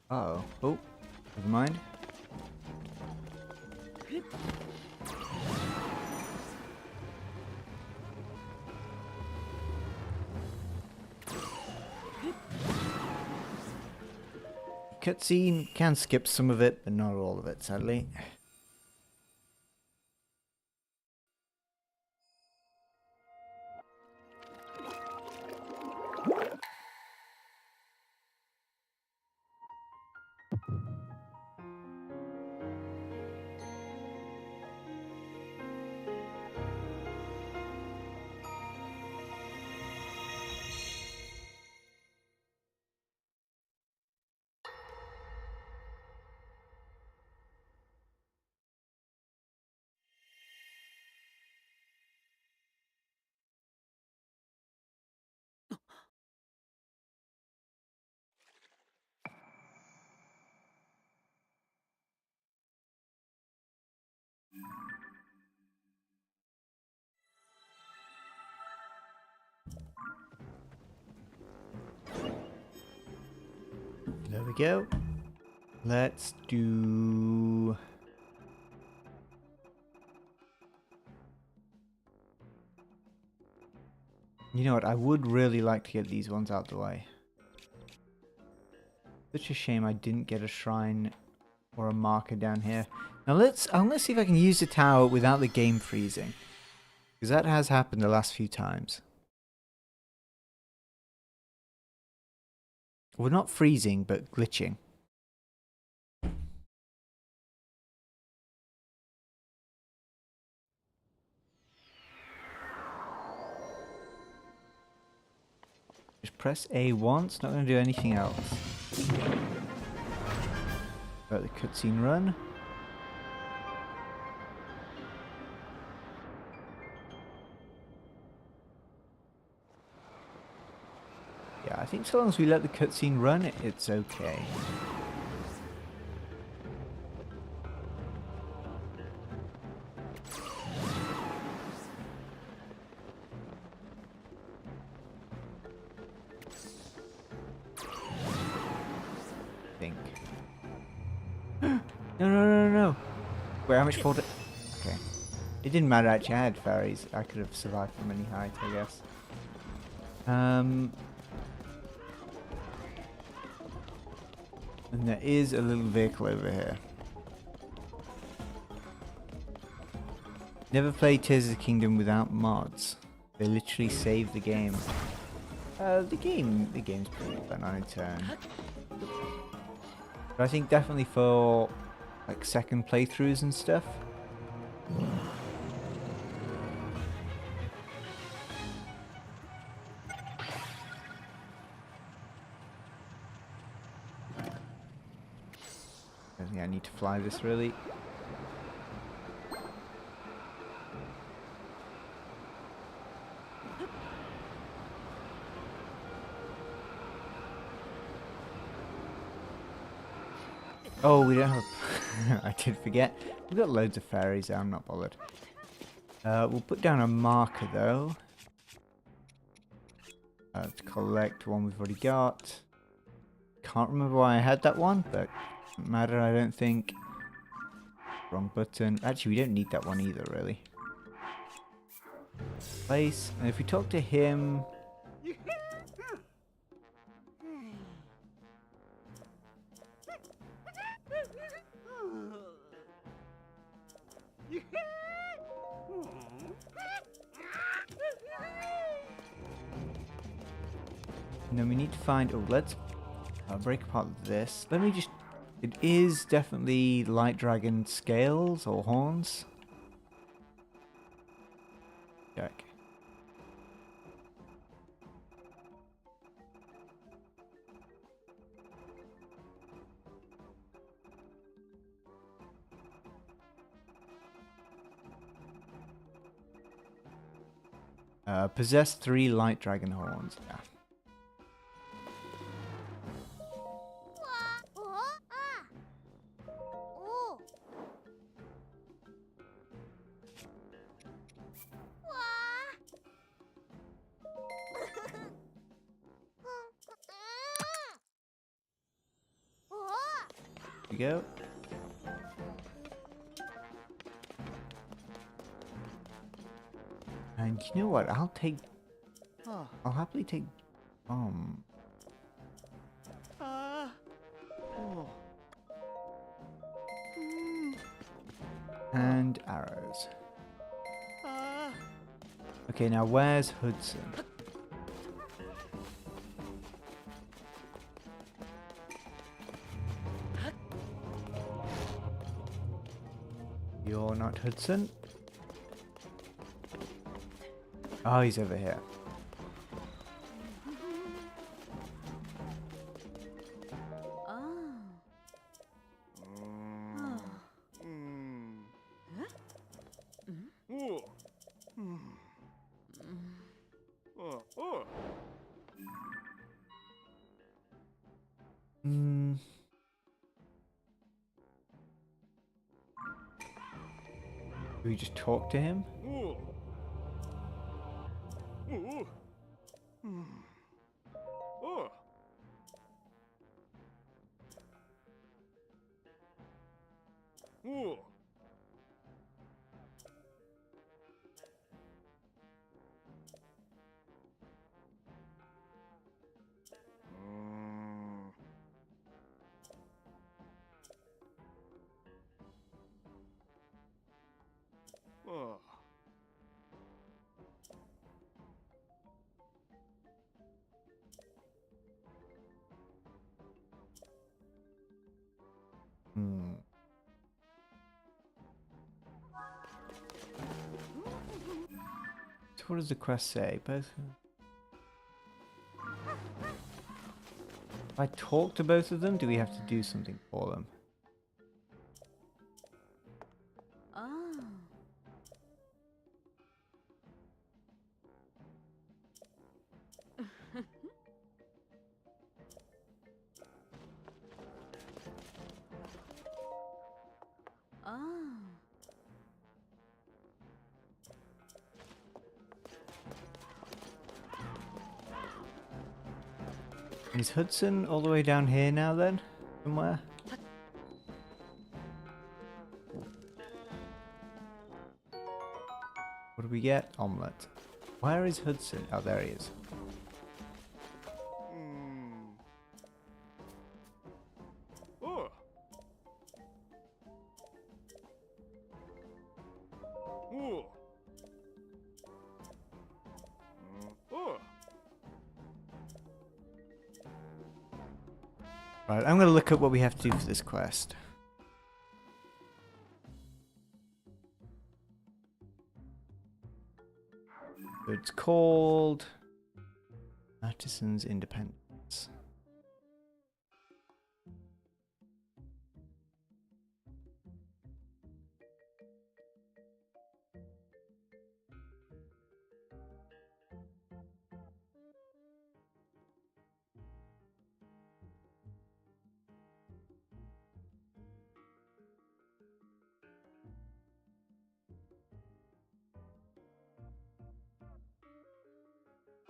Uh-oh. Oh, never mind. Cutscene can skip some of it, but not all of it, sadly. There we go. Let's do... You know what, I would really like to get these ones out the way. Such a shame I didn't get a shrine or a marker down here. Now I'm gonna see if I can use the tower without the game freezing. Because that has happened the last few times. Well, not freezing, but glitching. Just press A once, not going to do anything else. Let the cutscene run. Yeah, I think so long as we let the cutscene run, it's okay. No. Wait, how much for it? Okay. It didn't matter actually, I had fairies. I could have survived from any height, I guess. And there is a little vehicle over here. Never play Tears of the Kingdom without mods. They literally save the game. The game's pretty fun on its own. But I think definitely for like second playthroughs and stuff. I don't think I need to fly this really. Oh, we don't have I did forget. We've got loads of fairies there, I'm not bothered. We'll put down a marker though. To collect one we've already got. Can't remember why I had that one, but doesn't matter, I don't think. Wrong button. Actually, we don't need that one either, really. Place. And if we talk to him... And then we need to find... Oh, let's break apart this. Let me just... It is definitely light dragon scales or horns. Check. Possess 3 light dragon horns. Yeah. Here we go. And you know what? I'll happily take bomb. And arrows. Okay, now where's Hudson? You're not Hudson? Oh, he's over here. Do we just talk to him? So what does the quest say? Both. If I talk to both of them, do we have to do something for them? Oh. Oh. Is Hudson all the way down here now then? Somewhere? What do we get? Omelette. Where is Hudson? Oh, there he is. Oh. Oh. Oh. Right, I'm going to look up what we have to do for this quest. So it's called Artisan's Independence.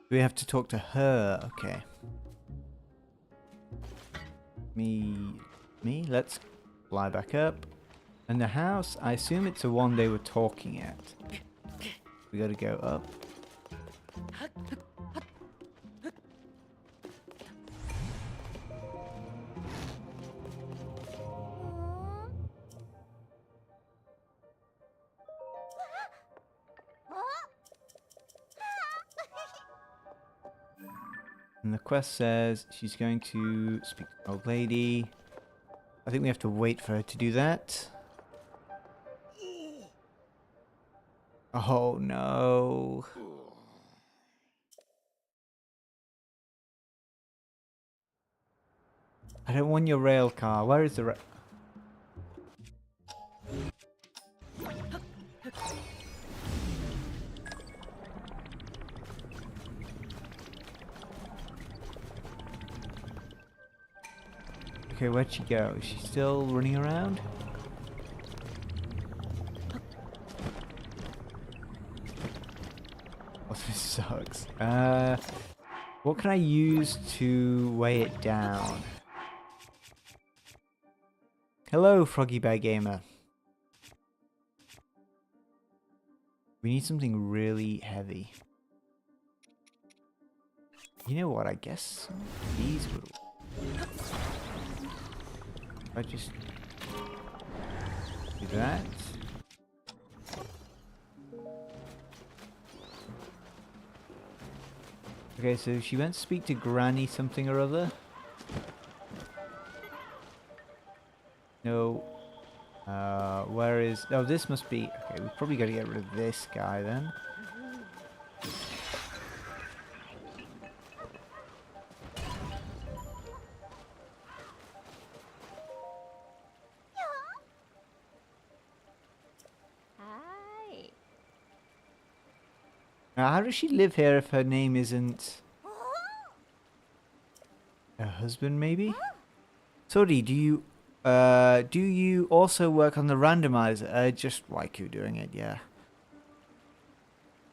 We have to talk to her. Okay. Me. Let's fly back up. And the house, I assume it's the one they were talking at. We gotta go up. And the quest says she's going to speak to an old lady. I think we have to wait for her to do that. Oh no. I don't want your rail car. Where is the rail? Okay, where'd she go? Is she still running around? Oh, this sucks. What can I use to weigh it down? Hello, Froggy Bear Gamer. We need something really heavy. You know what? I guess these would. I just do that. Okay, so she went to speak to Granny something or other. No. Where is... Oh, this must be... Okay, we've probably got to get rid of this guy then. Hi. Now, how does she live here if her name isn't... Her husband, maybe? Sodi, do you also work on the randomizer? Just Waiku doing it, yeah.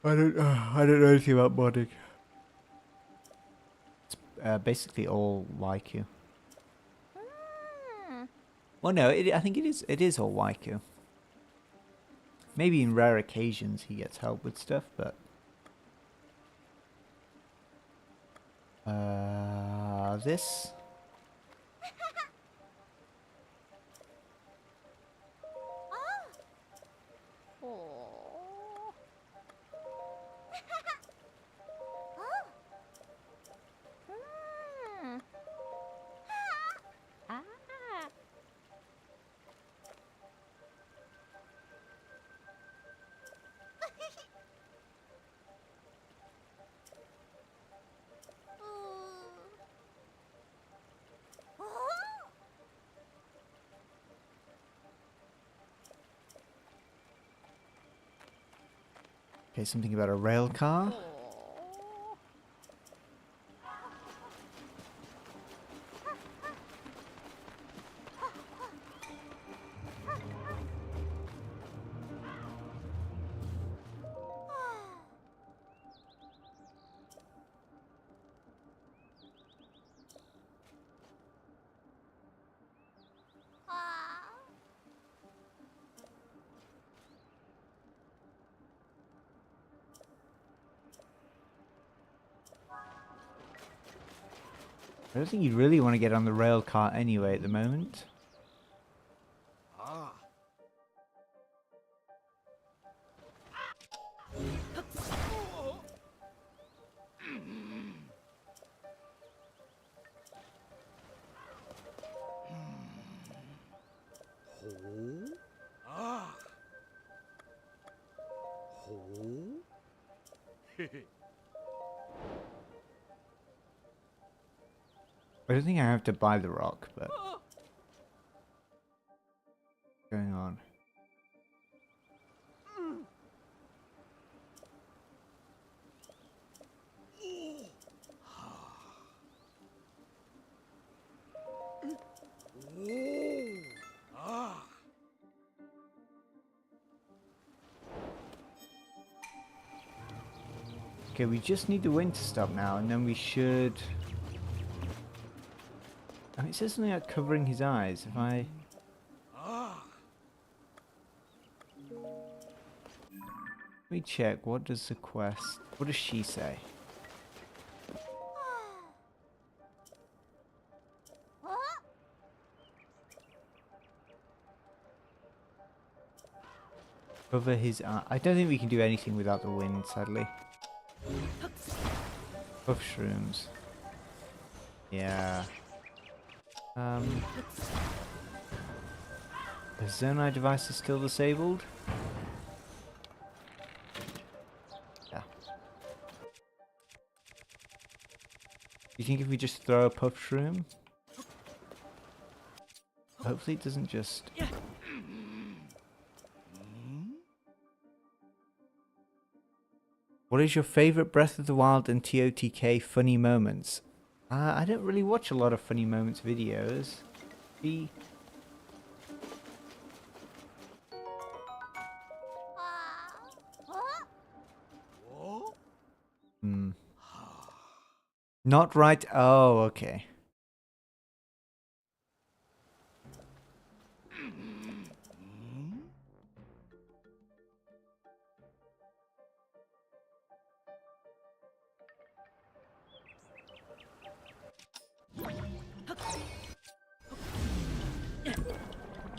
I don't know anything about modding. It's basically all Waiku. Well, no, I think it is all Waiku. Maybe in rare occasions he gets help with stuff, but... this? Oh. Ah. Okay, something about a rail car. I don't think you'd really want to get on the rail car anyway at the moment. Ah. Ho. Ah. Ho. I don't think I have to buy the rock, but... What's going on? Ah. Okay, we just need the wind to stop now, and then we should... Oh, it says something like covering his eyes. If I... Ah. Let me check. What does the quest... What does she say? Cover his eye. I don't think we can do anything without the wind, sadly. Puff shrooms. Yeah. The Zonai device is still disabled? Yeah. Do you think if we just throw a puff shroom? Hopefully it doesn't just... What is your favorite Breath of the Wild and TOTK funny moments? I don't really watch a lot of funny moments videos. The... Oh. Hmm. Not right. Oh, okay.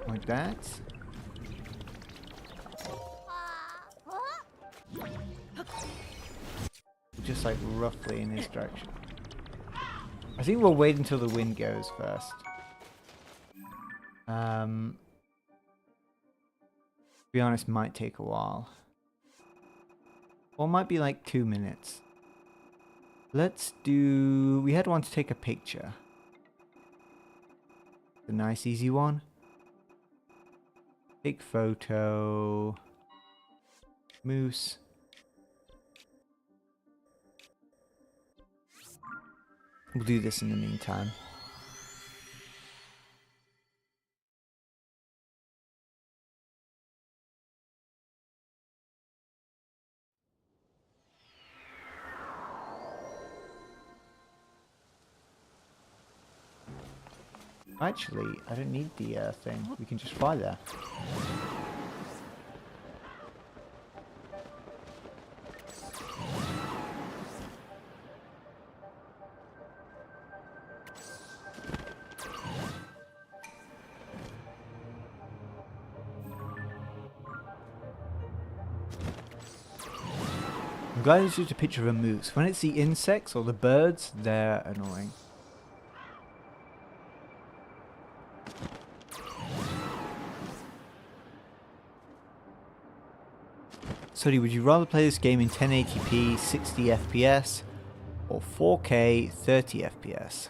Like that. Just like roughly in his direction. I think we'll wait until the wind goes first. To be honest, might take a while. Or might be like 2 minutes. Let's do... We had one to take a picture. The nice easy one. Take photo. Moose. We'll do this in the meantime. Actually, I don't need the thing. We can just fly there. I'm glad it's just a picture of a moose. When it's the insects or the birds, they're annoying. Sorry, would you rather play this game in 1080p 60 FPS or 4K 30 FPS?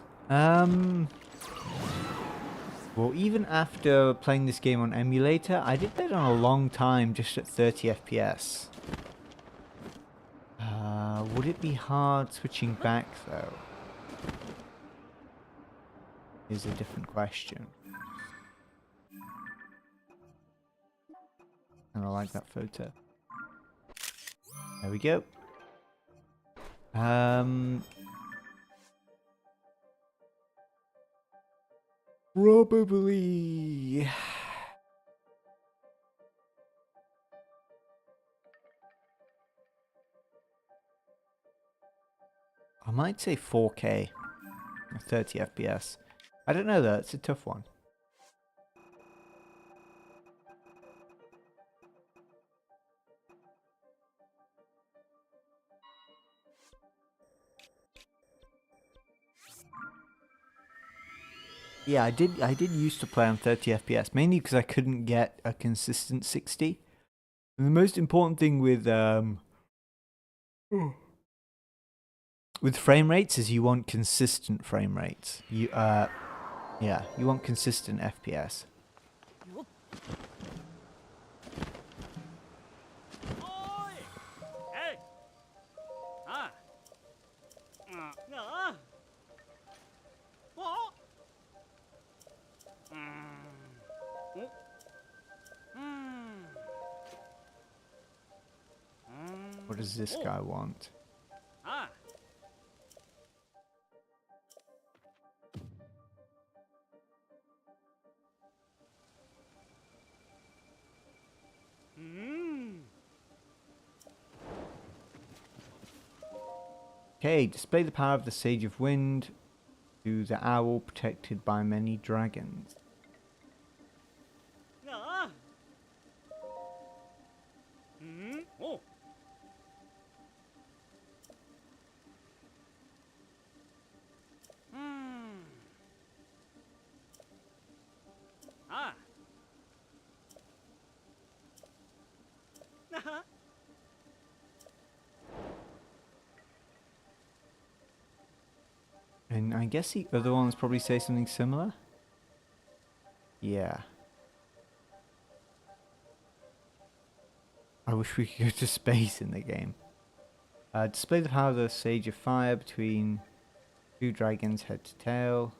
Well, even after playing this game on emulator, I did play it on a long time just at 30 FPS. Would it be hard switching back though? Is a different question. And I like that photo. There we go. Probably. I might say 4K, 30 FPS. I don't know though, it's a tough one. Yeah, I did used to play on 30 FPS, mainly because I couldn't get a consistent 60. And the most important thing with frame rates is you want consistent frame rates. Yeah, you want consistent FPS. Oi! Hey! Ah! Ngỡ! Ủa? Ủa? What does this guy want? Ah! Okay, display the power of the Sage of Wind to the owl protected by many dragons. Ngỡ! Ồ! Ah! And I guess the other ones probably say something similar. Yeah. I wish we could go to space in the game. Display the power of the Sage of Fire between two dragons head to tail.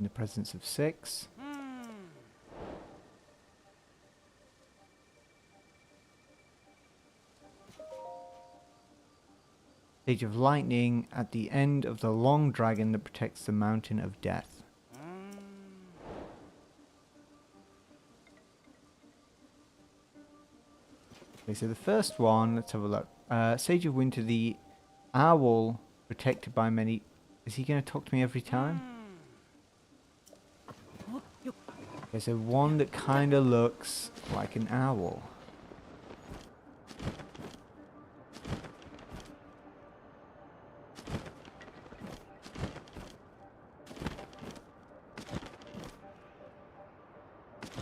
In the presence of 6. Sage of Lightning at the end of the long dragon that protects the Mountain of Death. Okay, so the first one, let's have a look. Sage of Winter, the owl protected by many... Is he going to talk to me every time? Okay, so one that kind of looks like an owl.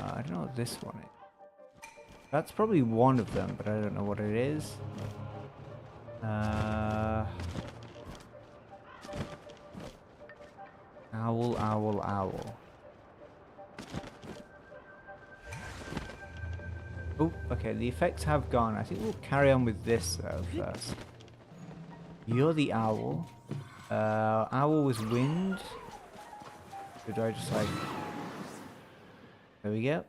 I don't know what this one is. That's probably one of them, but I don't know what it is. Owl, owl, owl. Oh, okay, the effects have gone. I think we'll carry on with this though first. You're the owl. Owl was wind. So do I just like... There we go.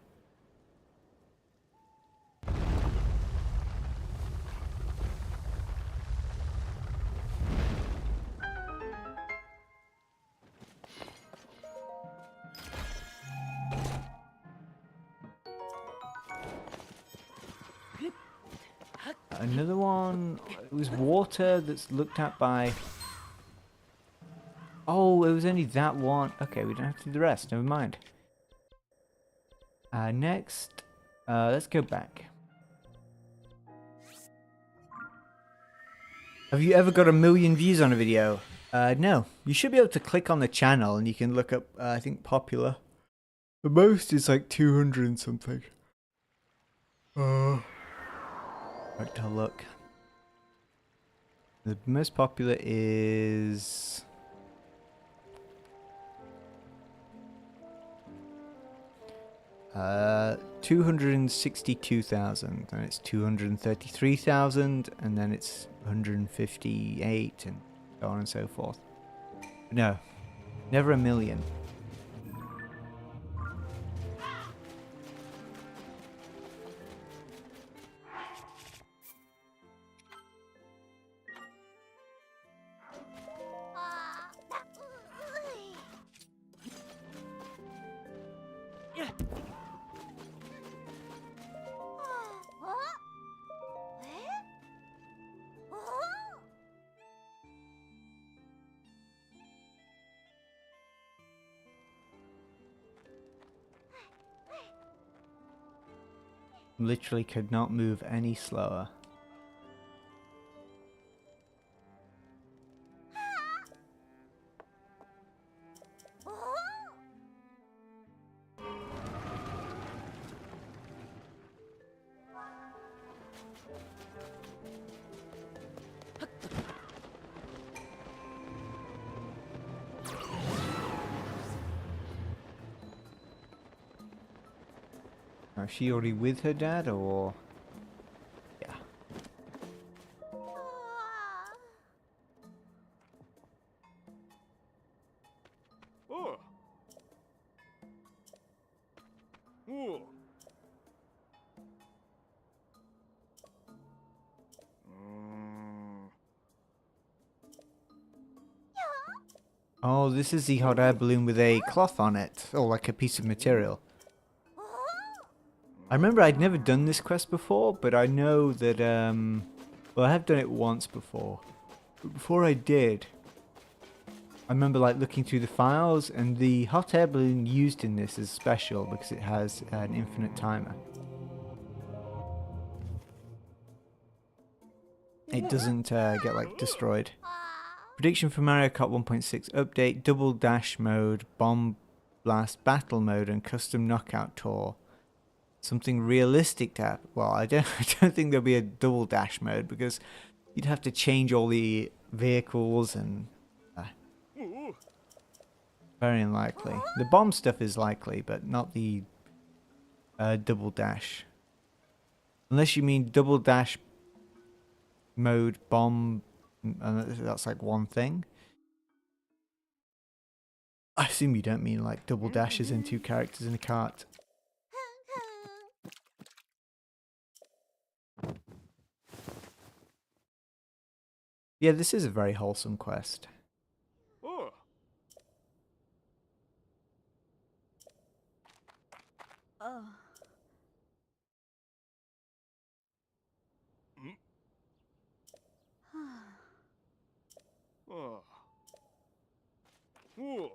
Another one, it was water that's looked at by... Oh, it was only that one. Okay, we don't have to do the rest, never mind. Next, let's go back. Have you ever got 1 million views on a video? No. You should be able to click on the channel and you can look up, I think, popular. The most is like 200 and something. Right to look. The most popular is 262,000, then it's 233,000, and then it's 158, and so on and so forth. No, never a million. Literally could not move any slower. Is she already with her dad, or...? Yeah. Oh. Oh. Oh, this is the hot air balloon with a cloth on it, or like a piece of material. I remember I'd never done this quest before, but I know that, well, I have done it once before. But before I did, I remember like looking through the files, and the hot air balloon used in this is special because it has an infinite timer. It doesn't get like destroyed. Prediction for Mario Kart 1.6 update: double dash mode, bomb blast battle mode, and custom knockout tour. Something realistic to happen. Well, I don't think there'll be a double dash mode because you'd have to change all the vehicles and very unlikely. The bomb stuff is likely, but not the double dash. Unless you mean double dash mode bomb, that's like one thing. I assume you don't mean like double dashes and two characters in a cart. Yeah, this is a very wholesome quest. Oh. Oh. Oh. Oh.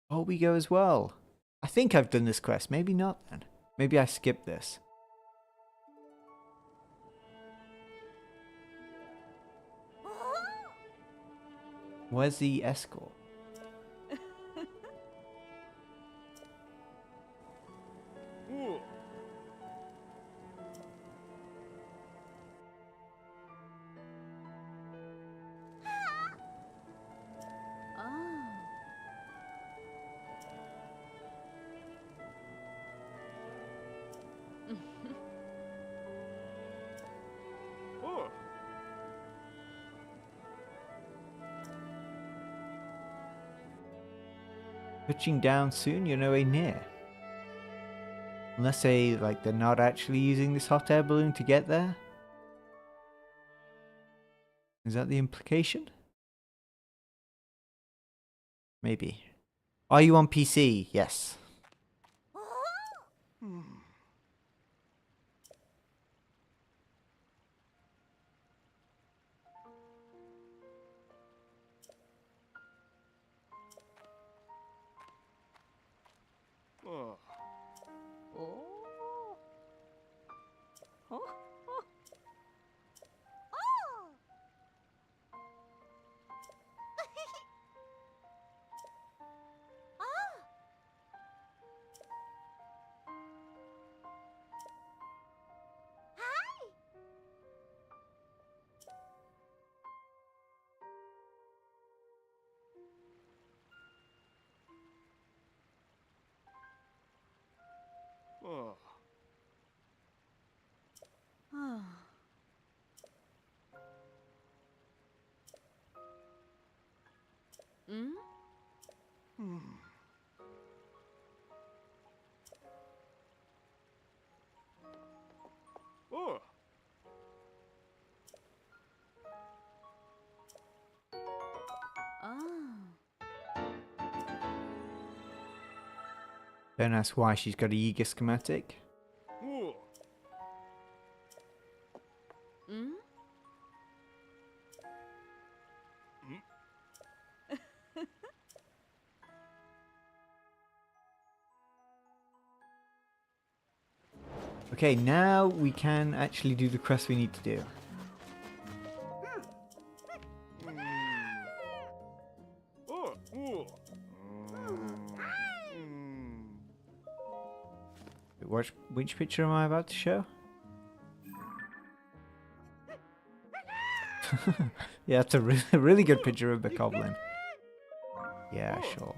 Oh, we go as well. I think I've done this quest. Maybe not then. Maybe I skipped this. Where's the escort? Oh. Oh. Touching down soon, you're nowhere near. Unless they're not actually using this hot air balloon to get there? Is that the implication? Maybe. Are you on PC? Yes. Oh. Oh. Oh. Oh. Ah. Don't ask why she's got a Yiga schematic. Oh. Hmm? Okay, now we can actually do the quest we need to do. Oh. Oh. Which picture am I about to show? Yeah, it's a really good picture of Bokoblin. Yeah, sure.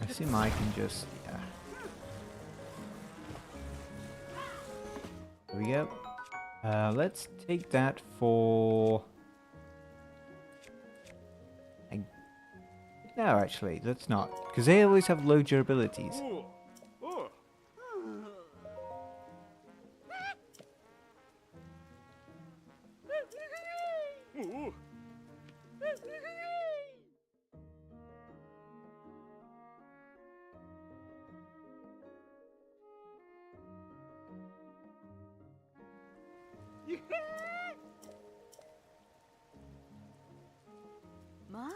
I assume I can just... yeah. There we go. Let's take that for... No, actually, let's not. Because they always have low durabilities. Ma.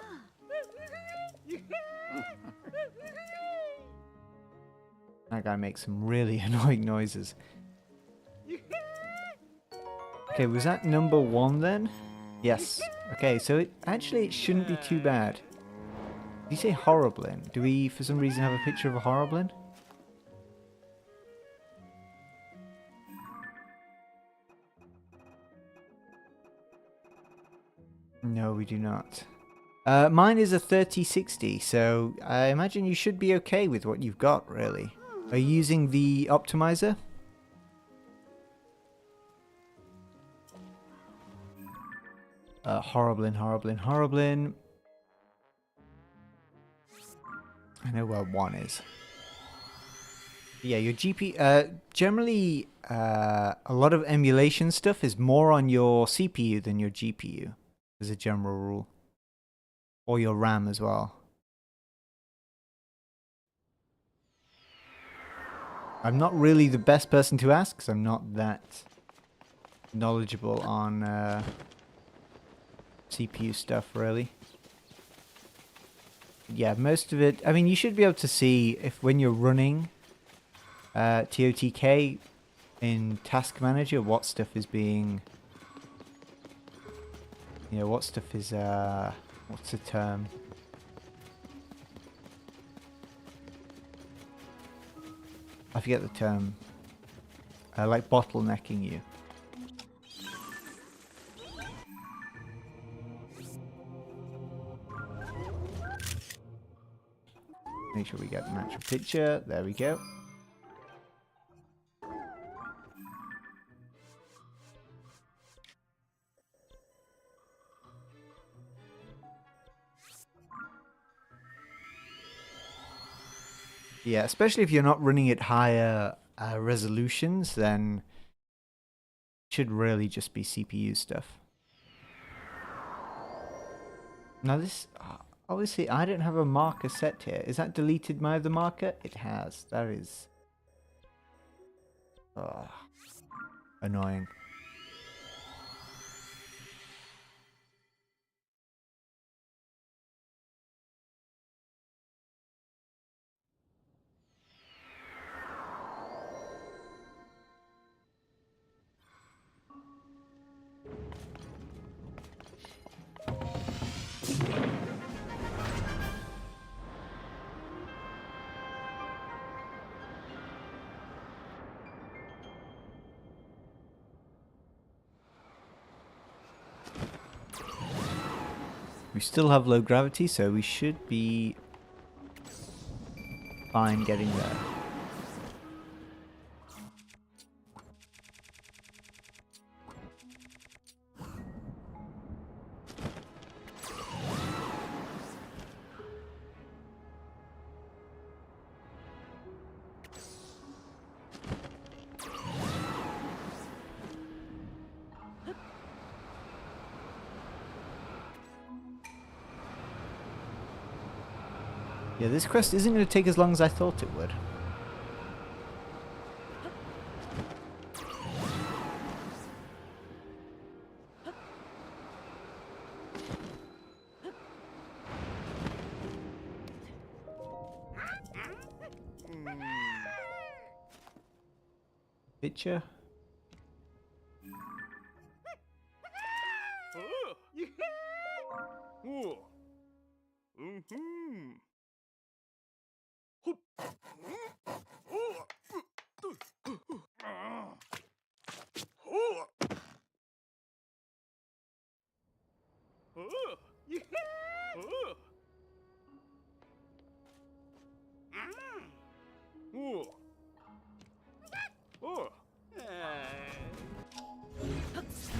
That guy makes some really annoying noises. Okay, was that number 1 then? Yes. Okay, so it shouldn't be too bad. Did you say Horriblin? Do we, for some reason, have a picture of a Horriblin? No, we do not. Mine is a 3060, so I imagine you should be okay with what you've got, really. Are you using the optimizer? Horriblin, Horriblin, Horriblin. I know where 1 is. Yeah, your GPU... generally, a lot of emulation stuff is more on your CPU than your GPU, as a general rule. Or your RAM as well. I'm not really the best person to ask, because I'm not that knowledgeable on CPU stuff, really. Yeah, most of it... I mean, you should be able to see if when you're running TOTK in Task Manager, what stuff is being... You know, what stuff is... what's the term? I forget the term. Like bottlenecking you. Make sure we get an actual picture. There we go. Yeah, especially if you're not running at higher resolutions, then it should really just be CPU stuff. Now this, obviously I don't have a marker set here. Is that deleted my other marker? It has. That is annoying. We still have low gravity, so we should be fine getting there. Yeah, this quest isn't going to take as long as I thought it would. Picture?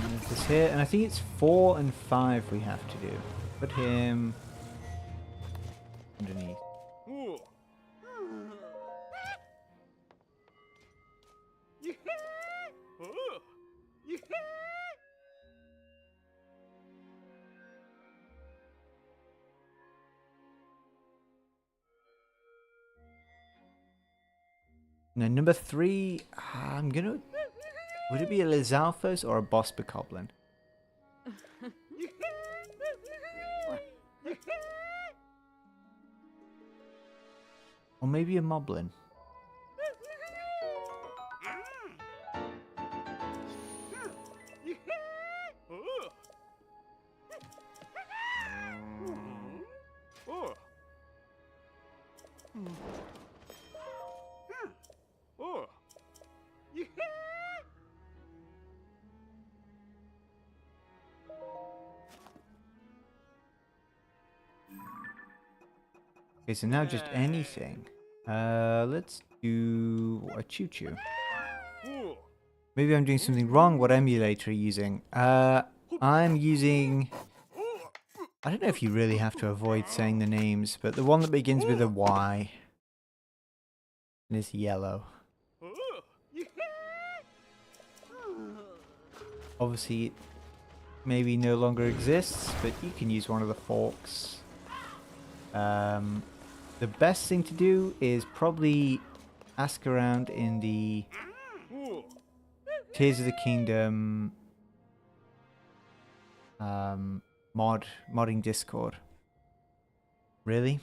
And there's this here, and I think it's 4 and 5 we have to do. Put him underneath. Now, number 3, I'm gonna... Would it be a Lizalfos or a Bospicoblin? Or maybe a Moblin? Okay, so now just anything. Let's do a choo-choo. Maybe I'm doing something wrong. What emulator are you using? I'm using... I don't know if you really have to avoid saying the names, but the one that begins with a Y. And is yellow. Obviously, it maybe no longer exists, but you can use one of the forks. The best thing to do is probably ask around in the Tears of the Kingdom modding Discord. Really?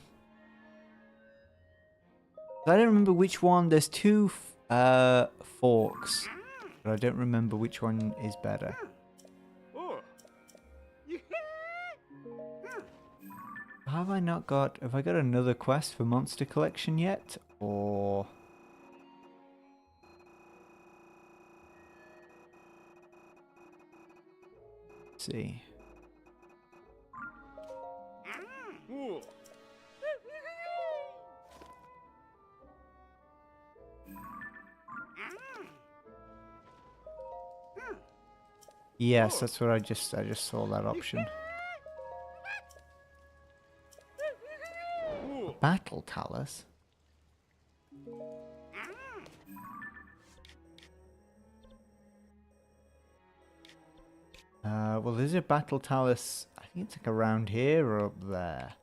I don't remember which one. There's 2 forks, but I don't remember which one is better. Have I not got... Have I got another quest for Monster Collection yet? Or... Let's see. Yes, that's what I just saw that option. Battle Talus? Well, there's a Battle Talus. I think it's like around here or up there.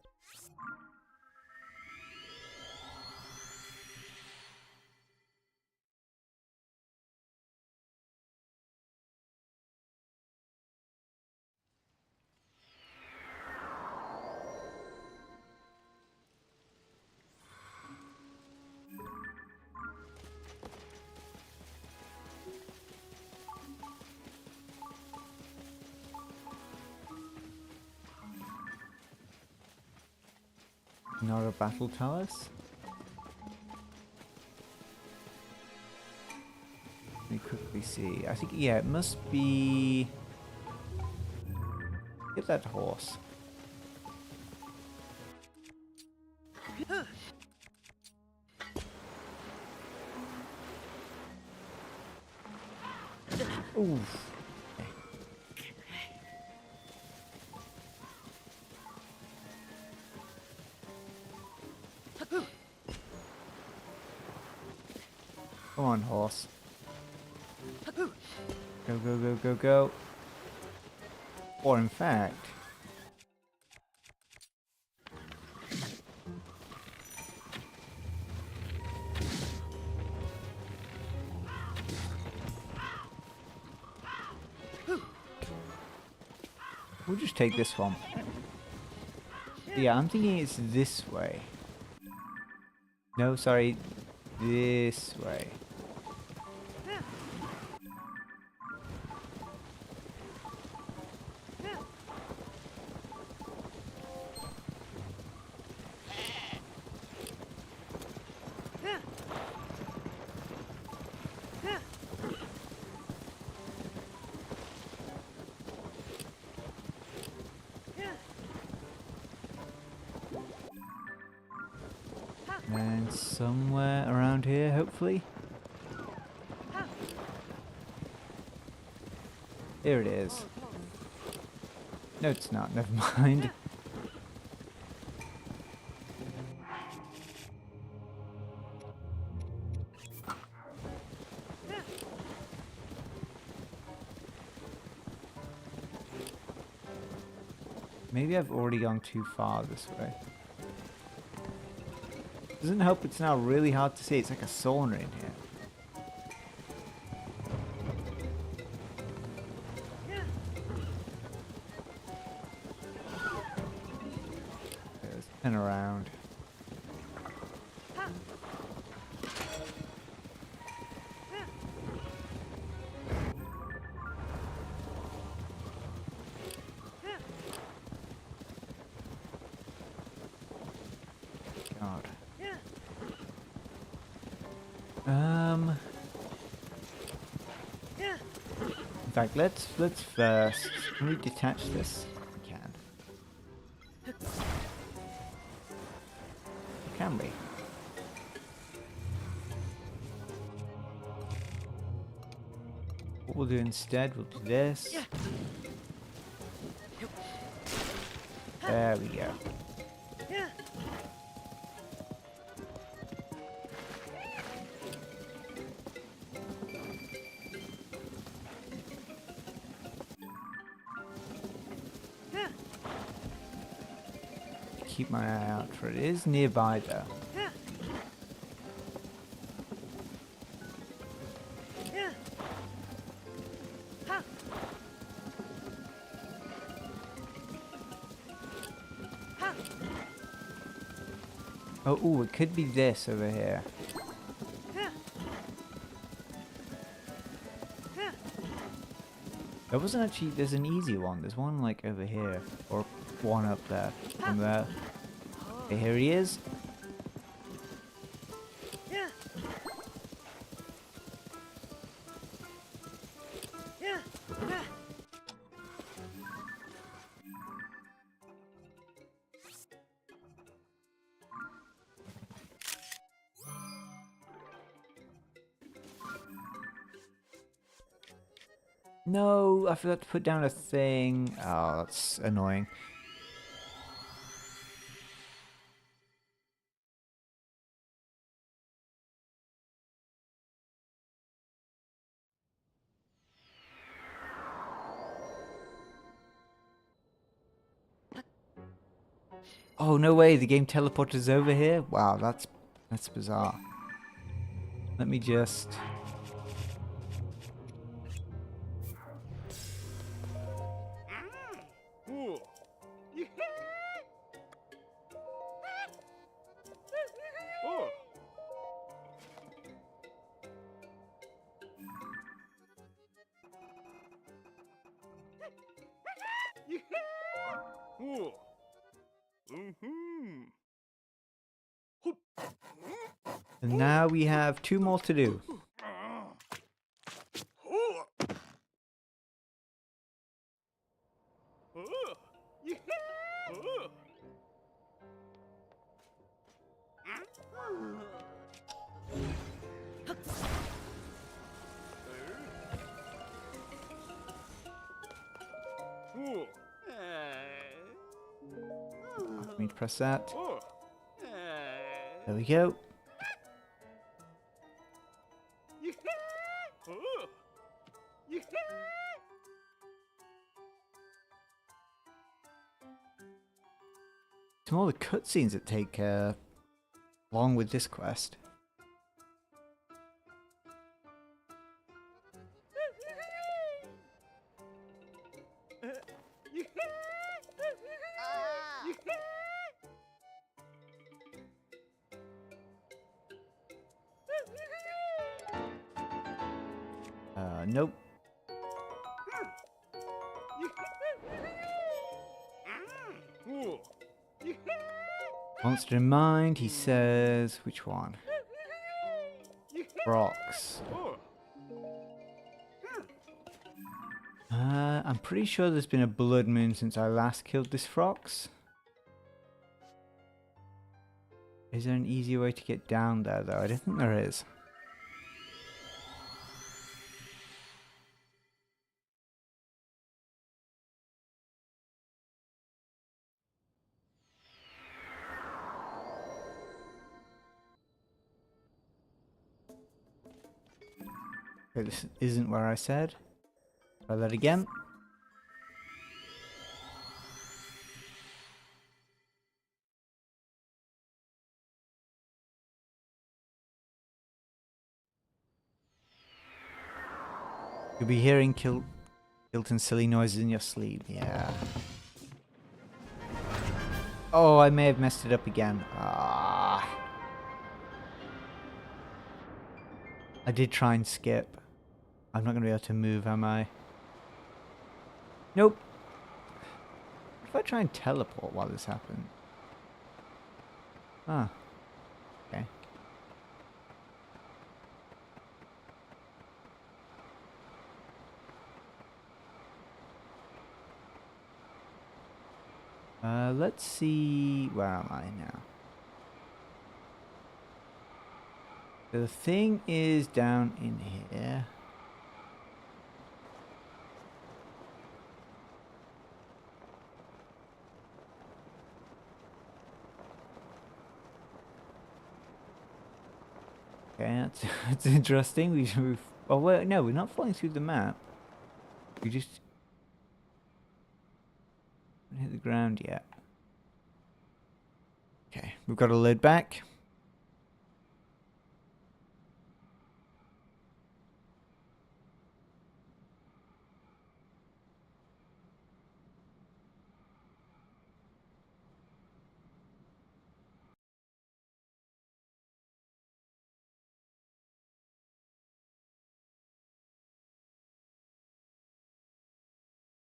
Not a Battle Talus. Let me quickly see. I think, yeah, it must be... Get that horse. Oof. Come on, horse. Go, go, go, go, go. Or in fact... we'll just take this one. Yeah, I'm thinking it's this way. No, sorry. This way. And somewhere around here, hopefully. Here it is. No, it's not. Never mind. Maybe I've already gone too far this way. Doesn't help it's now really hard to see. It's like a sauna in here. Let's turn around. God. In fact, let's first. Can we detach this? We can. Can we? What we'll do instead, we'll do this. There we go. Keep my eye out for it. It is nearby though. Oh, ooh, it could be this over here. There wasn't actually, there's an easy one. There's one like over here, or one up there, from there. Okay, here he is. No, I forgot to put down a thing. Oh, that's annoying. Oh, no way, the game teleported us over here? Wow, that's bizarre. Let me just... Ooh. Oh. Ooh. Mm-hmm. And now we have 2 more to do. Ooh. I need to press that. Oh. There we go. Oh. Some more the cutscenes that take long with this quest. Nope. Ooh. Monster in mind, he says. Which one? Rocks. Oh. I'm pretty sure there's been a blood moon since I last killed this Frox. Is there an easier way to get down there though? I don't think there is. Okay, this isn't where I said. Try that again. You'll be hearing Kilton silly noises in your sleep. Yeah. Oh, I may have messed it up again. Ah. I did try and skip. I'm not going to be able to move, am I? Nope. If I try and teleport while this happens. Ah. Okay. Let's see. Where am I now? The thing is down in here. Okay, that's interesting. We've oh wait, no, we're not flying through the map. We just haven't hit the ground yet. Okay, we've got to load back.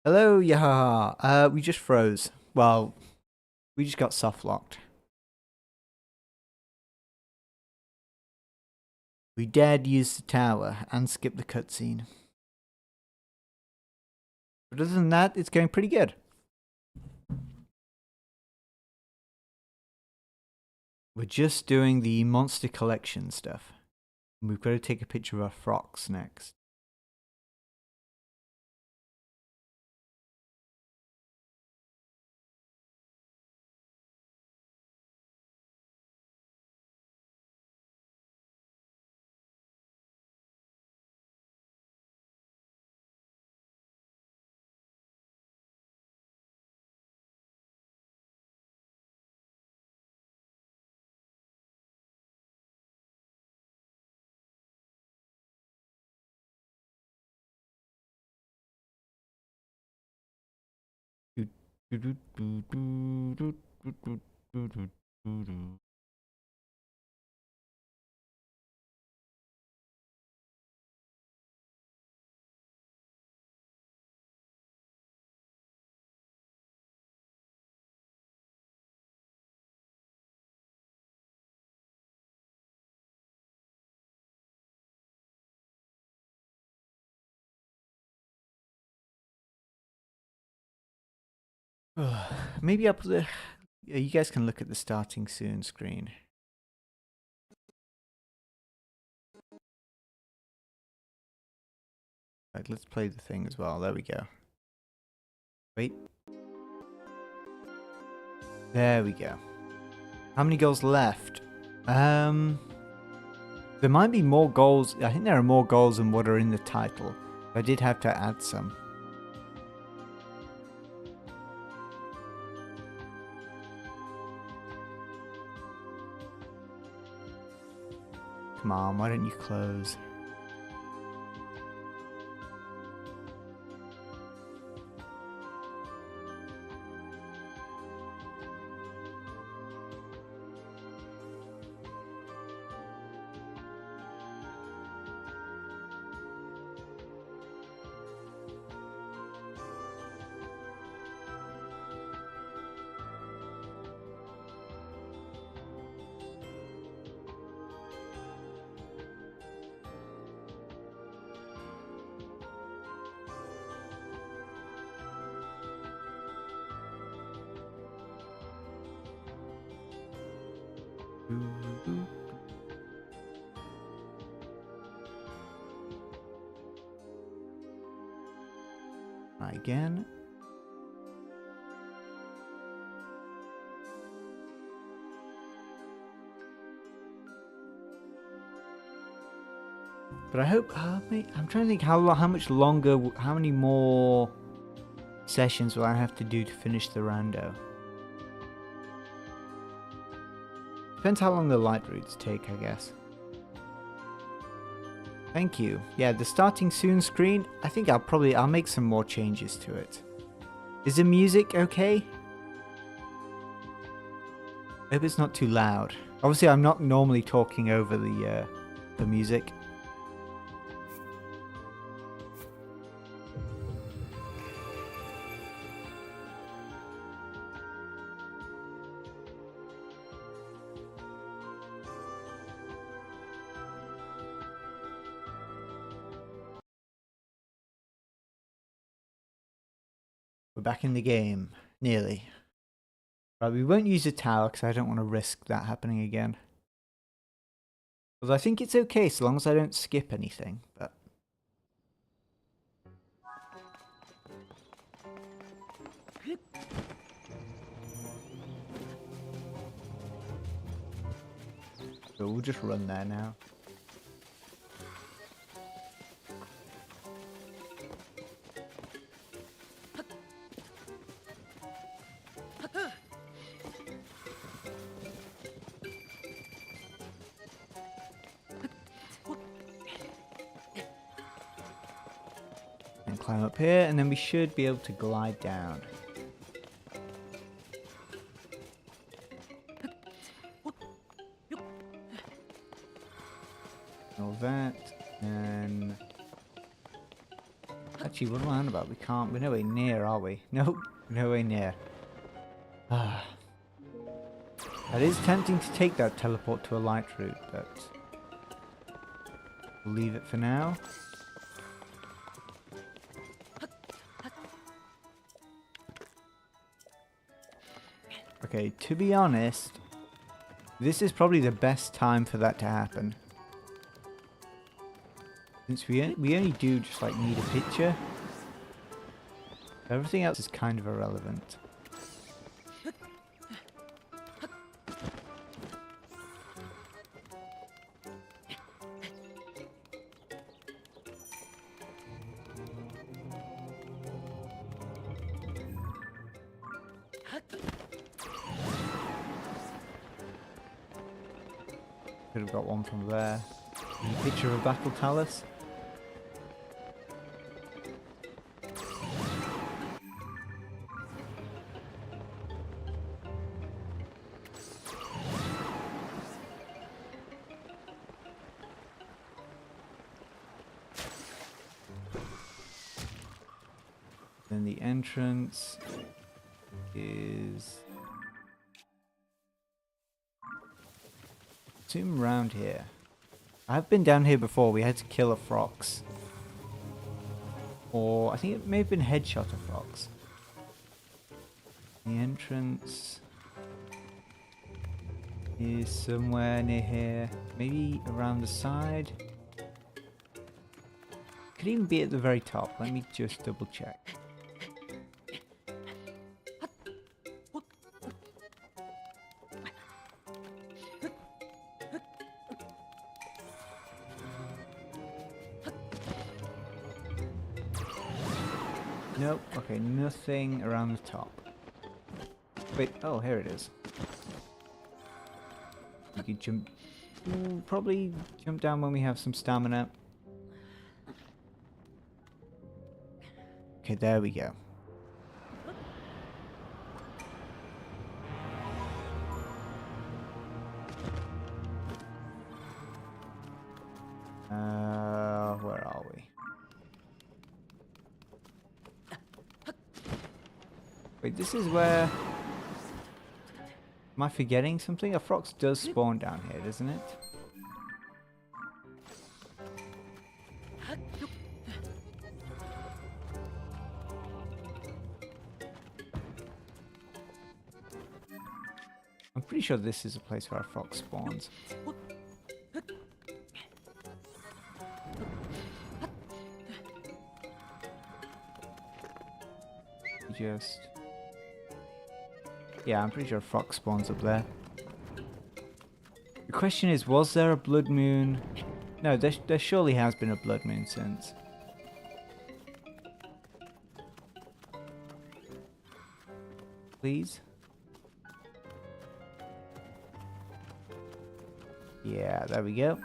Hello, Yahaha. We just froze. Well, we just got soft locked. We dared use the tower and skip the cutscene. But other than that, it's going pretty good. We're just doing the monster collection stuff. We've got to take a picture of our frocks next. Maybe up the. You guys can look at the starting soon screen. Right, let's play the thing as well. There we go. Wait. There we go. How many goals left? There might be more goals. I think there are more goals than what are in the title. I did have to add some. Come on, why don't you close? Try again. But I hope. I'm trying to think how much longer, how many more sessions will I have to do to finish the rando? Depends how long the light routes take, I guess. Thank you. Yeah, the starting soon screen, I think I'll make some more changes to it. Is the music okay? I hope it's not too loud. Obviously, I'm not normally talking over the music. We're back in the game. Nearly. Right, we won't use a tower because I don't want to risk that happening again. Although I think it's okay so long as I don't skip anything, but... So we'll just run there now. And climb up here, and then we should be able to glide down. All that, and... Actually, what am I on about? We're nowhere near, are we? Nope, nowhere near. Ah. That is tempting to take that teleport to a light route, but... we'll leave it for now. Okay, to be honest, this is probably the best time for that to happen. Since we only do just like need a picture. Everything else is kind of irrelevant. Could have got one from there. A picture of a battle talus. Then the entrance is... zoom around here. I've been down here before. We had to kill a frox. Or I think it may have been headshot a frox. The entrance is somewhere near here. Maybe around the side. Could even be at the very top. Let me just double check. Nope. Okay, nothing around the top. Wait, oh, here it is. You could jump... probably jump down when we have some stamina. Okay, there we go. Where are we? Wait, this is where... Am I forgetting something? A frox does spawn down here, doesn't it? I'm pretty sure this is a place where a frox spawns. Just... Yeah, I'm pretty sure a frox spawns up there. The question is, was there a blood moon? No, there surely has been a blood moon since. Please? Yeah, there we go.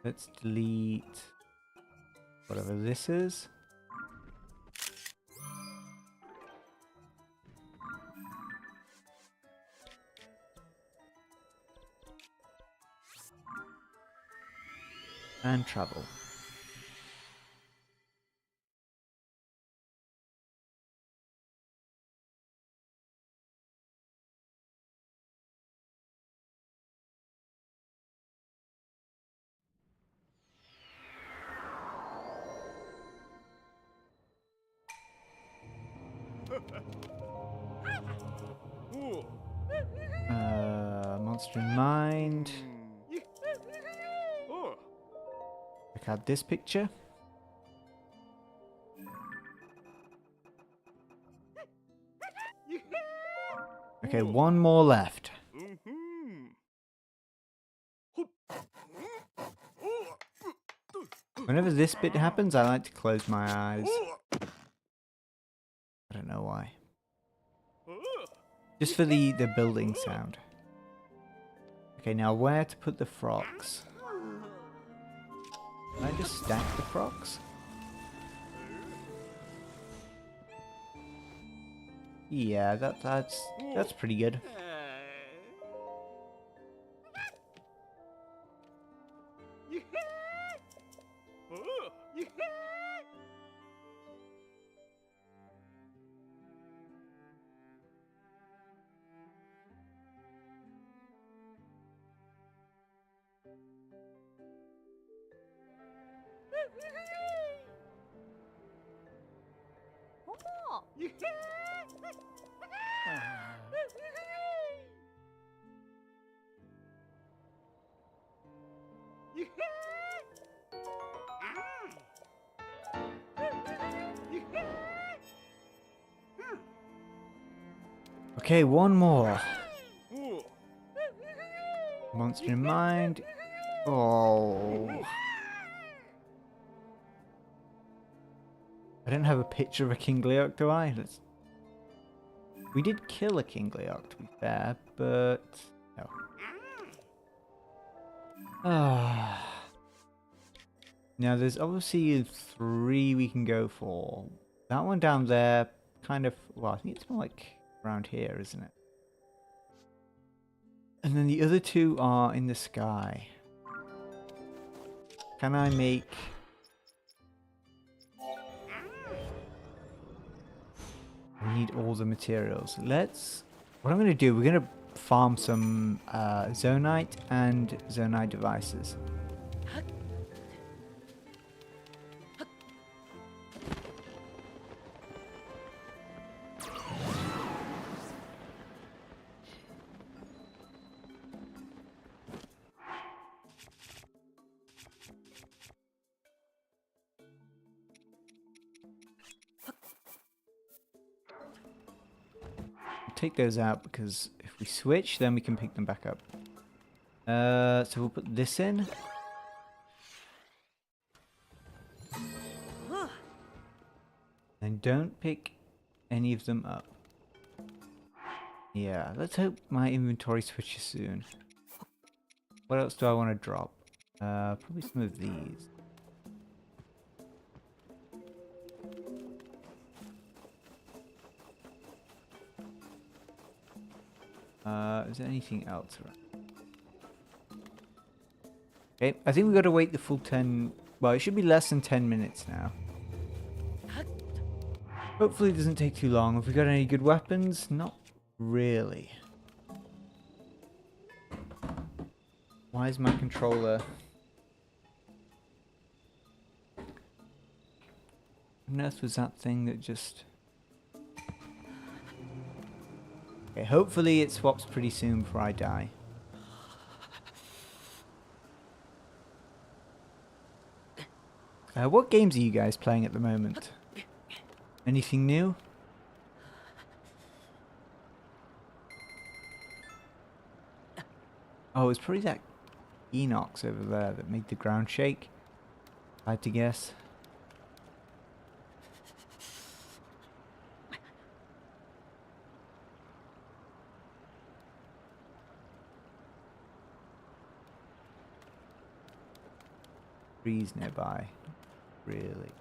Let's delete whatever this is. And travel. Ooh. Monster in mind. Oh. Check out this picture. Okay, one more left. Whenever this bit happens, I like to close my eyes. I don't know why. Just for the building sound. Okay, now where to put the frogs? Can I just stack the frogs? Yeah, that's pretty good. Okay, one more. Monster in mind. Oh. I don't have a picture of a King Leok, do I? We did kill a King Leok, to be fair, but no. Now there's obviously 3 we can go for. That one down there, kind of, well, I think it's more like around here, isn't it? And then the other 2 are in the sky. Can I make... We need all the materials. What I'm going to do, we're going to farm some Zonite and Zonite devices. Take those out because if we switch, then we can pick them back up. So we'll put this in. don't pick any of them up. Yeah, let's hope my inventory switches soon. What else do I want to drop? Probably some of these. Is there anything else around? Okay, I think we've got to wait the full 10... Well, it should be less than 10 minutes now. Hopefully it doesn't take too long. Have we got any good weapons? Not really. Why is my controller... What on earth was that thing that just... Okay, hopefully it swaps pretty soon before I die. What games are you guys playing at the moment? Anything new? Oh, it's probably that Enox over there that made the ground shake. I had to guess. Trees nearby. Really?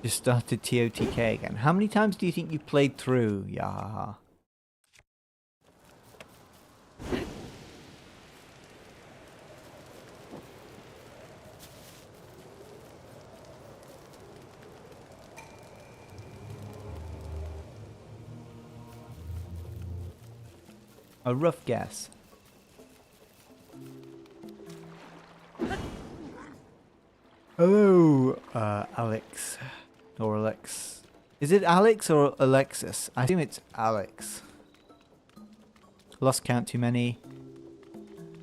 Just started TOTK again. How many times do you think you played through Yahaha? A rough guess. Hello, Alex. Or Alex. Is it Alex or Alexis? I assume it's Alex. Lost count too many.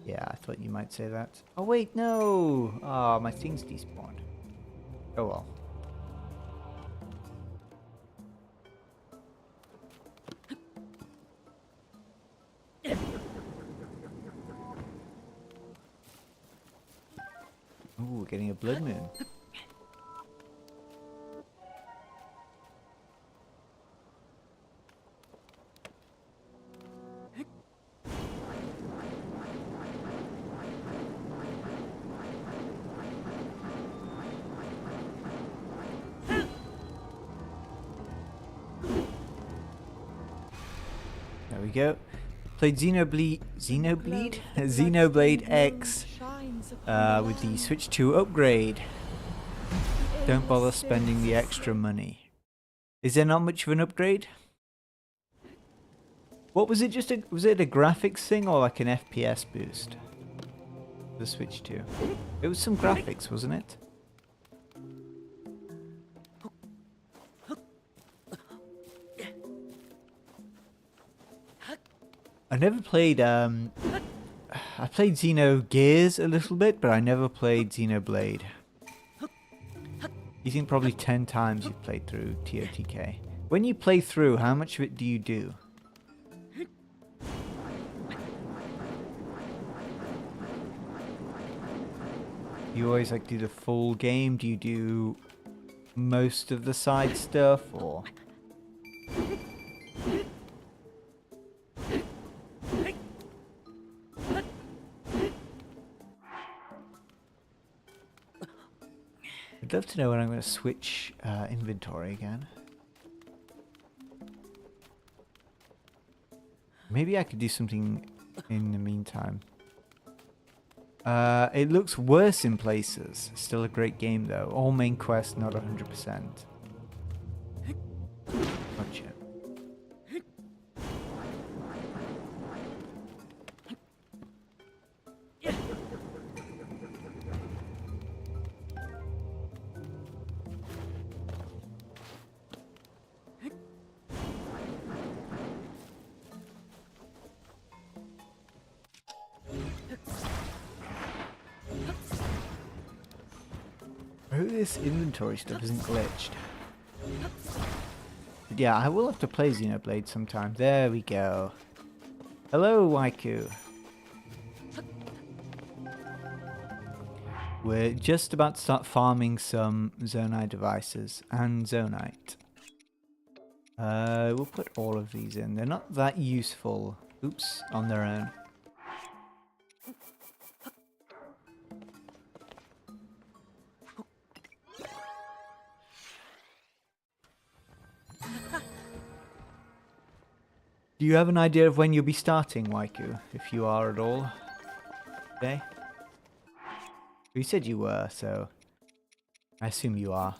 Yeah, I thought you might say that. Oh wait, no! Ah, my thing's despawned. Oh well. Ooh, we're getting a blood moon. There we go. Played Xenoblade X with the Switch 2 upgrade. Don't bother spending the extra money. Is there not much of an upgrade? What was it? Was it a graphics thing or like an FPS boost? The Switch 2. It was some graphics, wasn't it? I never played, I played Xenogears a little bit, but I never played Xenoblade. You think probably 10 times you've played through TOTK. When you play through, how much of it do you do? You always like do the full game? Do you do most of the side stuff, or...? I'd love to know when I'm going to switch inventory again. Maybe I could do something in the meantime. It looks worse in places. Still a great game though. All main quests not 100%. Gotcha. I hope this inventory stuff isn't glitched. But yeah, I will have to play Xenoblade sometime. There we go. Hello, Waiku. We're just about to start farming some Zonite devices and Zonite. We'll put all of these in. They're not that useful, oops, on their own. Do you have an idea of when you'll be starting, Waiku, if you are at all? Okay. You said you were, so I assume you are.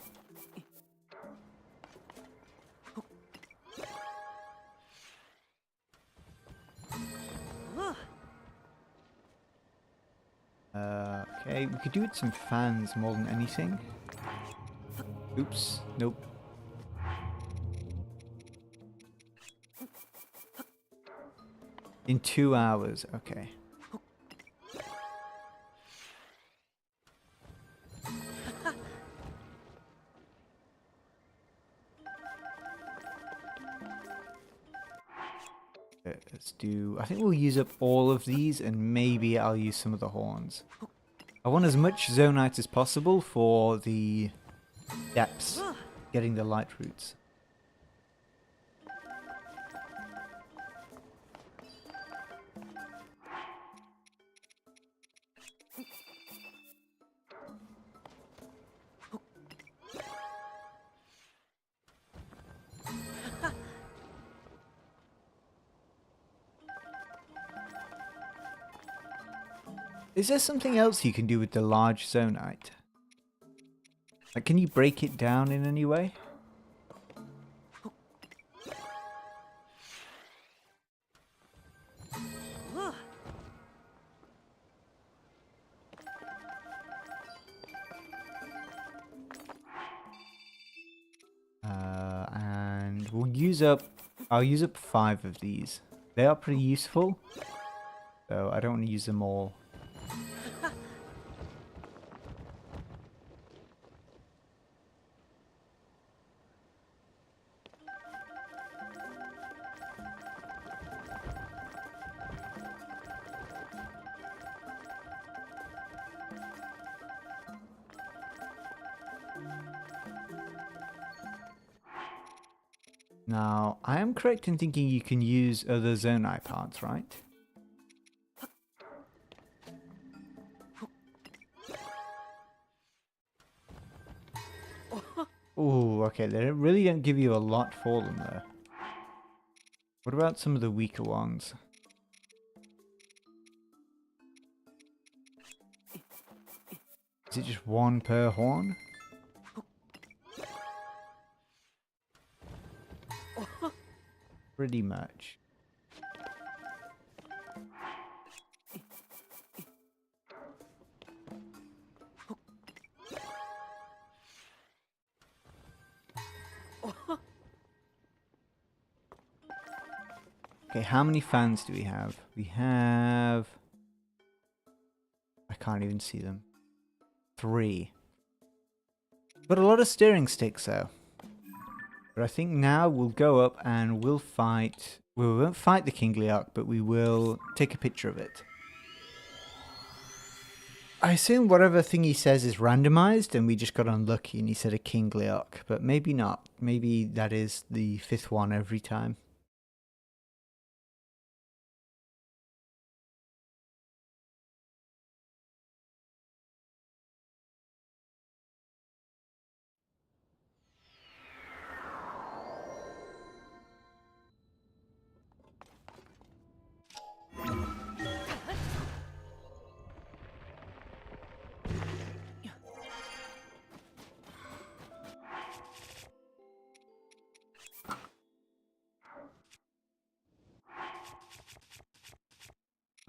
Okay, we could do with some fans more than anything. Oops, nope. In 2 hours, okay. Let's do, I think we'll use up all of these and maybe I'll use some of the horns. I want as much Zonite as possible for the depths, getting the light roots. Is there something else you can do with the large Zonite? Like, can you break it down in any way? And we'll use up, I'll use up 5 of these. They are pretty useful, so I don't want to use them all. Now, I am correct in thinking you can use other Zonite parts, right? Ooh, okay, they really don't give you a lot for them though. What about some of the weaker ones? Is it just 1 per horn? Pretty much. Okay, how many fans do we have? We have... I can't even see them. 3. But a lot of steering sticks though. But I think now we'll go up and we'll fight... We won't fight the King Leok, but we will take a picture of it. I assume whatever thing he says is randomized and we just got unlucky and he said a King Leok. But maybe not. Maybe that is the 5th one every time.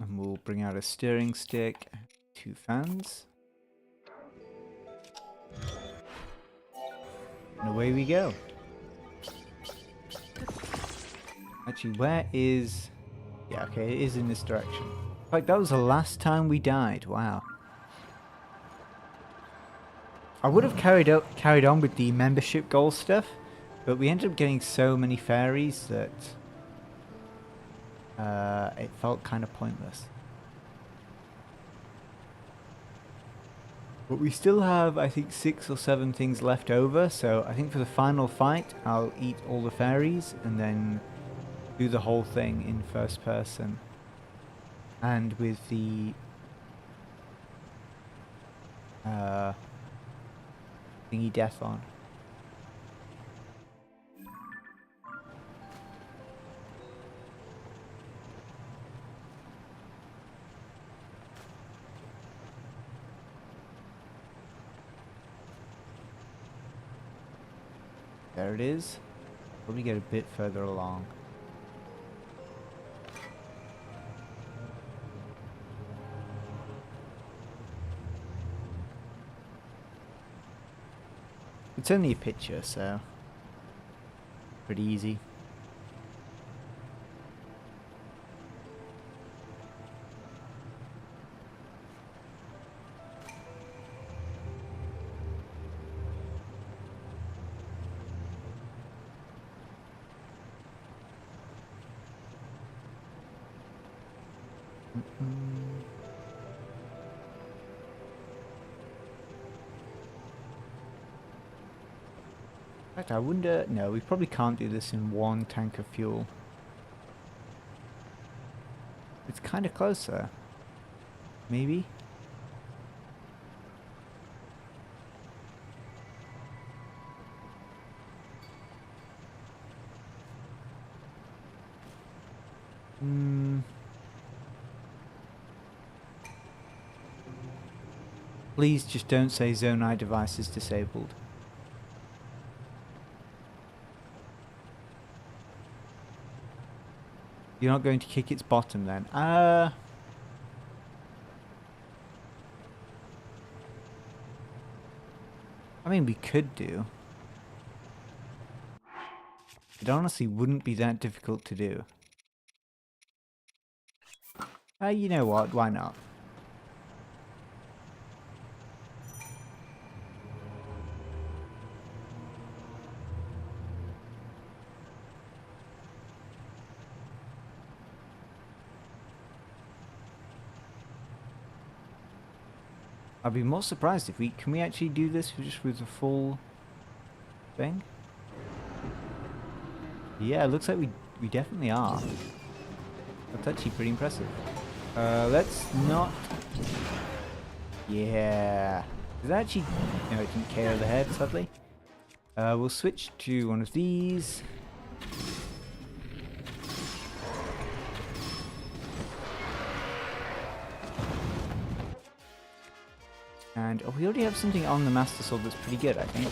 And we'll bring out a steering stick, 2 fans. And away we go. Actually, where is... Yeah, okay, it is in this direction. In fact, that was the last time we died. Wow. I would have carried on with the membership goal stuff, but we ended up getting so many fairies that it felt kind of pointless. But we still have, I think, 6 or 7 things left over, so I think for the final fight, I'll eat all the fairies and then do the whole thing in first person. And with the thingy death on. There it is. Probably get a bit further along. It's only a picture, so pretty easy. In fact, I wonder... No, we probably can't do this in one tank of fuel. It's kind of closer. Maybe? Please just don't say Zone I device is disabled. You're not going to kick its bottom then? I mean, we could do. It honestly wouldn't be that difficult to do. You know what? Why not? I'd be more surprised if can we actually do this just with the full thing? Yeah, it looks like we definitely are. That's actually pretty impressive. Let's not... Yeah. Does that actually... No, it didn't KO the head, sadly. We'll switch to one of these. And we already have something on the Master Sword that's pretty good, I think.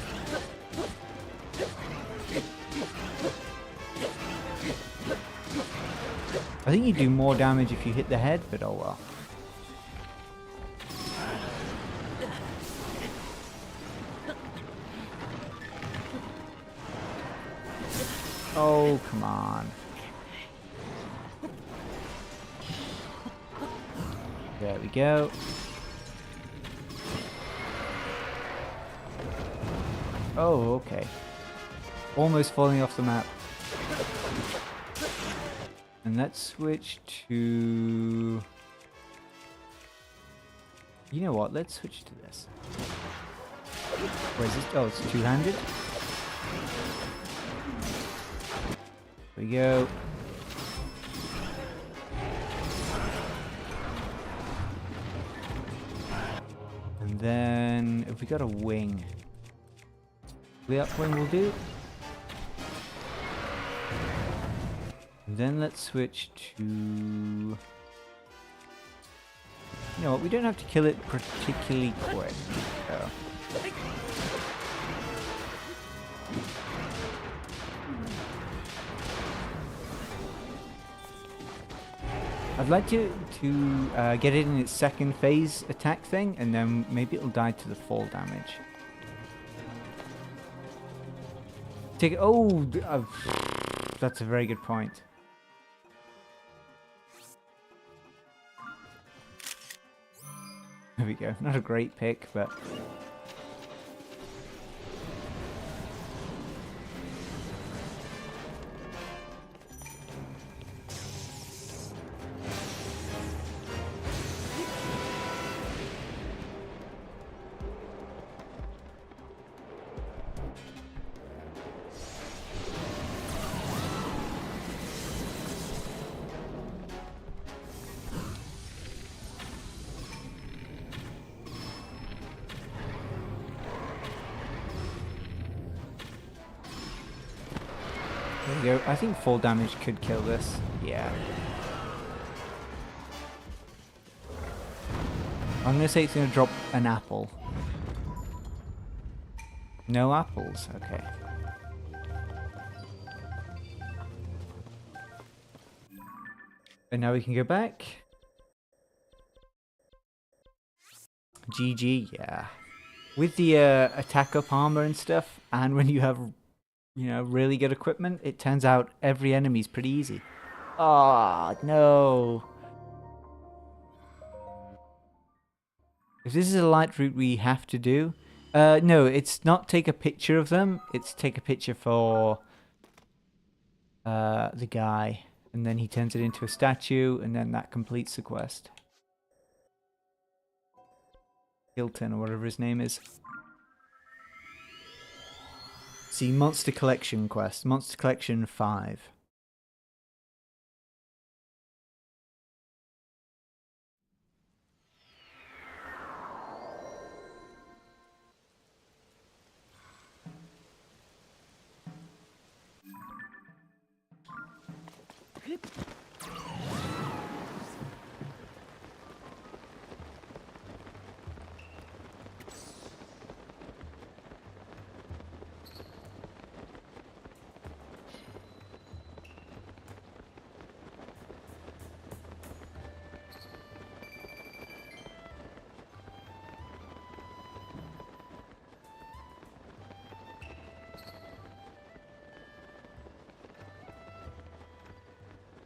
I think you do more damage if you hit the head, but oh well. Oh, come on. There we go. Oh, okay. Almost falling off the map. And let's switch to... You know what? Let's switch to this. Where's this? Oh, it's two-handed. There we go. And then, if we got a wing... The up wing will do. And then let's switch to... You know what, we don't have to kill it particularly quick. So. I'd like to get it in its second phase attack thing, and then maybe it'll die to the fall damage. Take it. Oh, that's a very good point. There we go. Not a great pick, but... There we go. I think fall damage could kill this. Yeah. I'm gonna say it's gonna drop an apple. No apples? Okay. And now we can go back. GG, yeah. With the attack up armor and stuff, and when you have, you know, really good equipment, it turns out every enemy's pretty easy. Ah, no. If this is a light route we have to do, no, it's not take a picture of them, it's take a picture for the guy, and then he turns it into a statue, and then that completes the quest. Hilton, or whatever his name is. See, Monster Collection quest, Monster Collection 5.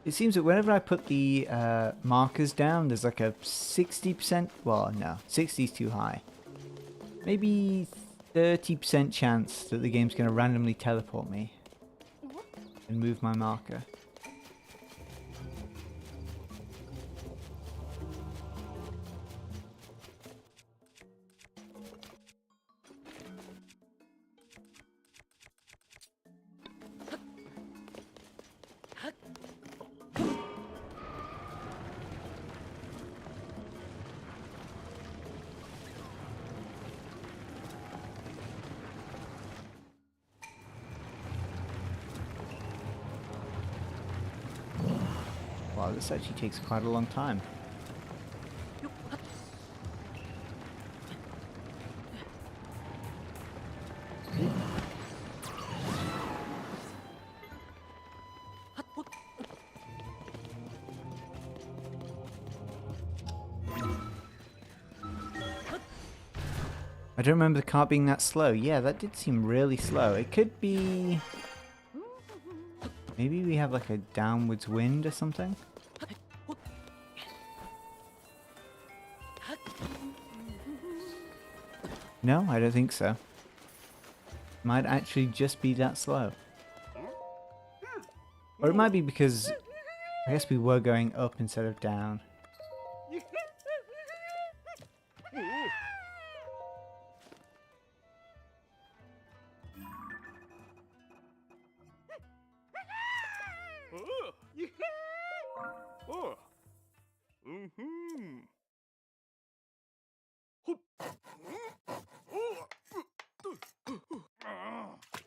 It seems that whenever I put the markers down, there's like a 60%, well, no, 60 is too high. Maybe 30% chance that the game's going to randomly teleport me and move my marker. Wow, this actually takes quite a long time. I don't remember the cart being that slow. Yeah, that did seem really slow. It could be... maybe we have like a downwards wind or something? No, I don't think so. Might actually just be that slow. Or it might be because I guess we were going up instead of down.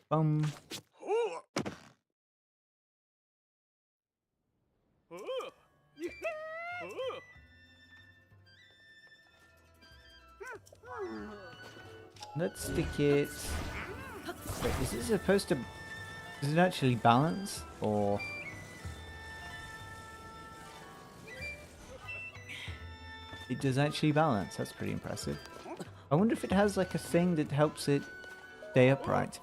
Bum. Let's stick it... wait, is it supposed to... does it actually balance? Or... it does actually balance. That's pretty impressive. I wonder if it has like a thing that helps it stay upright.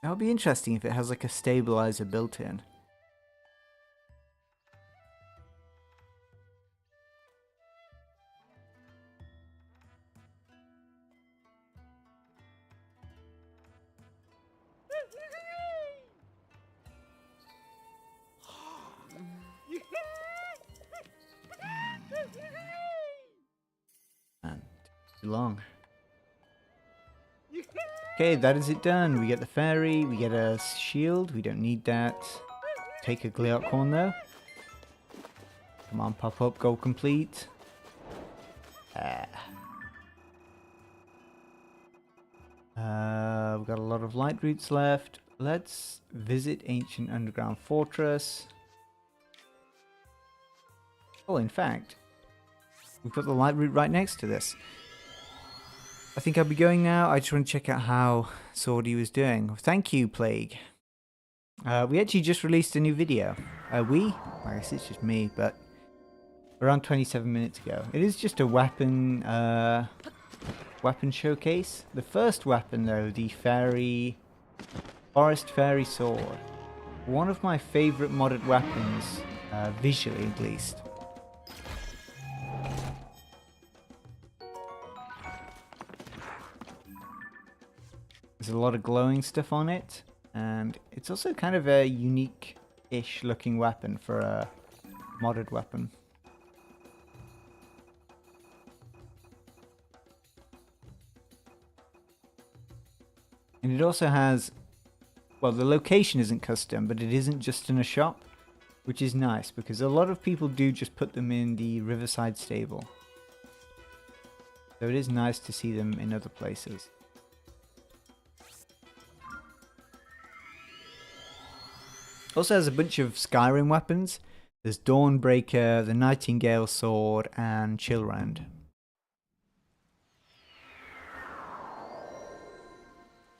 That would be interesting if it has like a stabilizer built in. Man, too long. Okay, that is it done. We get the fairy, we get a shield, we don't need that. take a Gliok horn though. Come on, pop up, goal complete. We've got a lot of light routes left. Let's visit ancient underground fortress. Oh, in fact, we've got the light route right next to this. I think I'll be going now. I just want to check out how Swordy was doing. Thank you, Plague. We actually just released a new video. I guess it's just me, but around 27 minutes ago. It is just a weapon showcase. The first weapon though, the Forest Fairy Sword. One of my favourite modded weapons, visually at least. There's a lot of glowing stuff on it, and it's also kind of a unique-ish looking weapon for a modded weapon. And it also has, well, the location isn't custom, but it isn't just in a shop, which is nice because a lot of people do just put them in the Riverside stable. So it is nice to see them in other places. Also has a bunch of Skyrim weapons. There's Dawnbreaker, the Nightingale Sword, and Chillrand.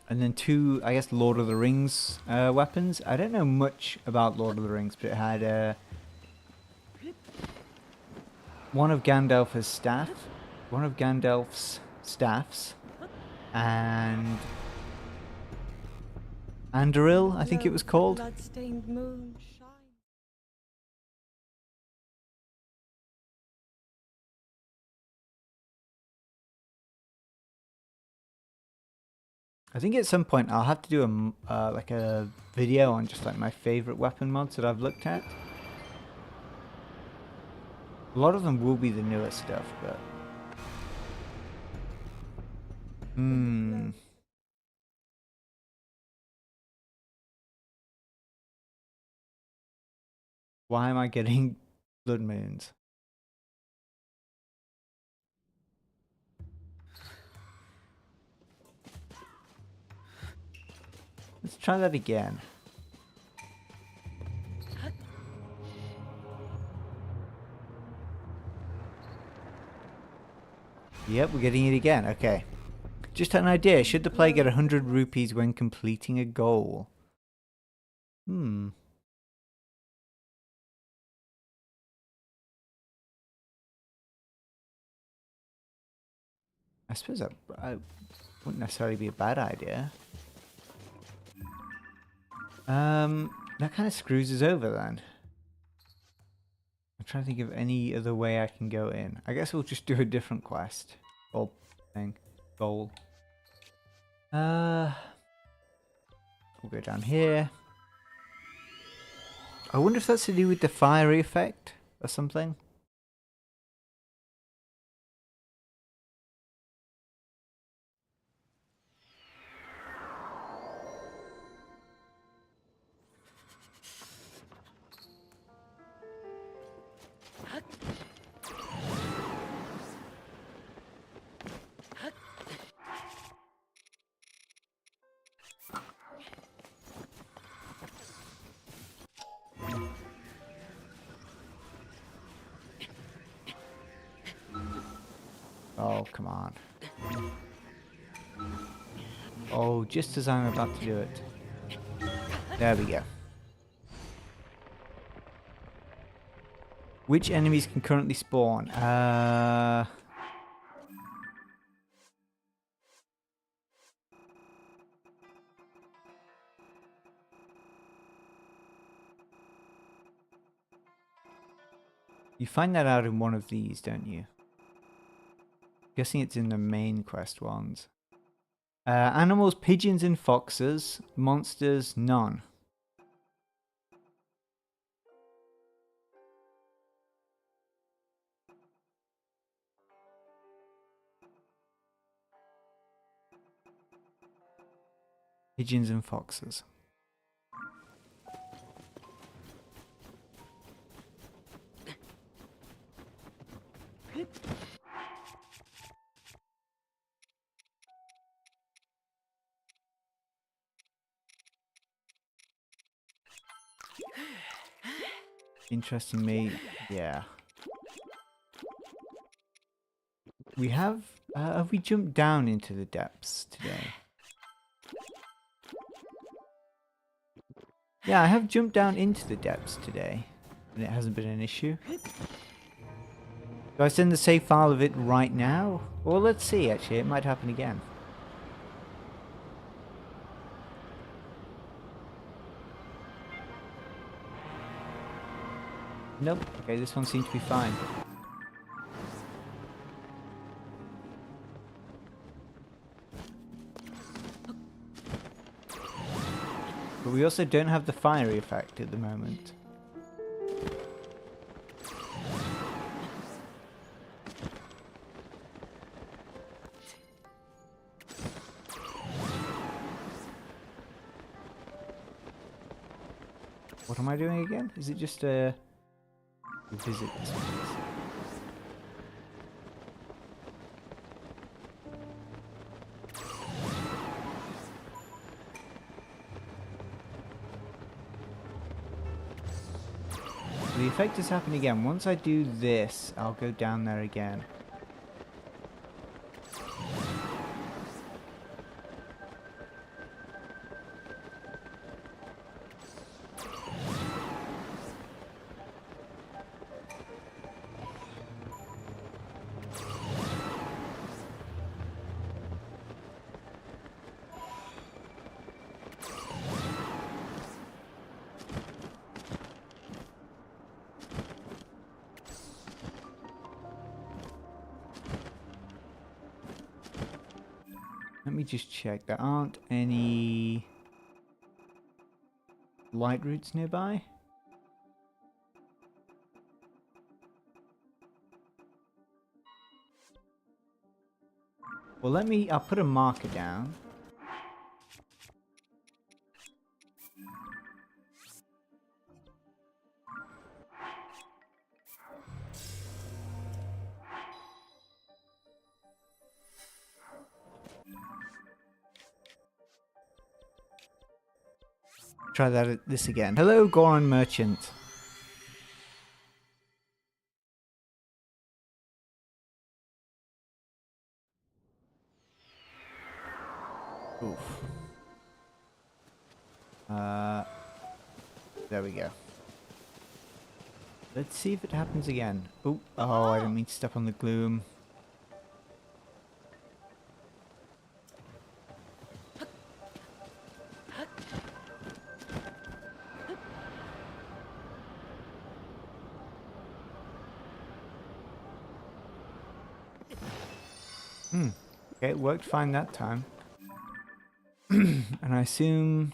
And then two, I guess, Lord of the Rings weapons. I don't know much about Lord of the Rings, but it had one of Gandalf's staffs, and Anduril, I think it was called. Bloodstained moon shine. I think at some point I'll have to do like a video on just like my favorite weapon mods that I've looked at. A lot of them will be the newer stuff, but why am I getting blood moons? Let's try that again. Yep, we're getting it again. Okay. Just had an idea. Should the player get 100 rupees when completing a goal? I suppose that wouldn't necessarily be a bad idea. That kind of screws us over then. I'm trying to think of any other way I can go in. I guess we'll just do a different quest. Or thing. Goal. We'll go down here. I wonder if that's to do with the fiery effect or something. Oh, come on. Oh, just as I'm about to do it. There we go. Which enemies can currently spawn? You find that out in one of these, don't you? Guessing it's in the main quest ones. Animals, pigeons and foxes. Monsters, none. Pigeons and foxes. Interesting me. Yeah. We have we jumped down into the depths today? Yeah, I have jumped down into the depths today, and it hasn't been an issue. Do I send the save file of it right now? Well, let's see, actually, it might happen again. Nope. Okay, this one seems to be fine. But we also don't have the fiery effect at the moment. What am I doing again? Is it just a visit this place? The effect is happening again. Once I do this, I'll go down there again. Let me just check. There aren't any light routes nearby. Well, I'll put a marker down. Try this again. Hello, Goran Merchant. Oof. There we go. Let's see if it happens again. Oh, I didn't mean to step on the gloom. Okay, it worked fine that time. And I assume...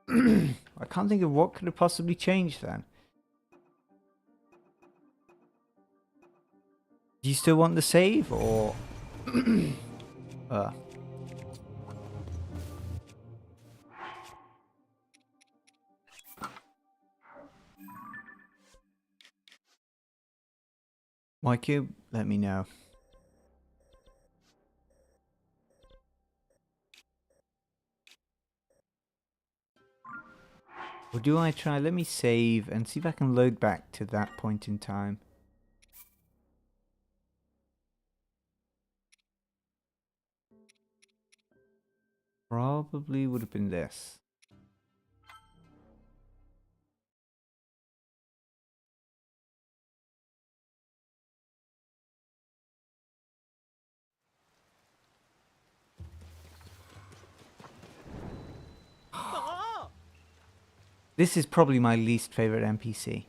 I can't think of what could have possibly changed then. Do you still want the save, or... Waikuteru, let me know. Or do I try? Let me save and see if I can load back to that point in time. Probably would have been this. This is probably my least favorite NPC.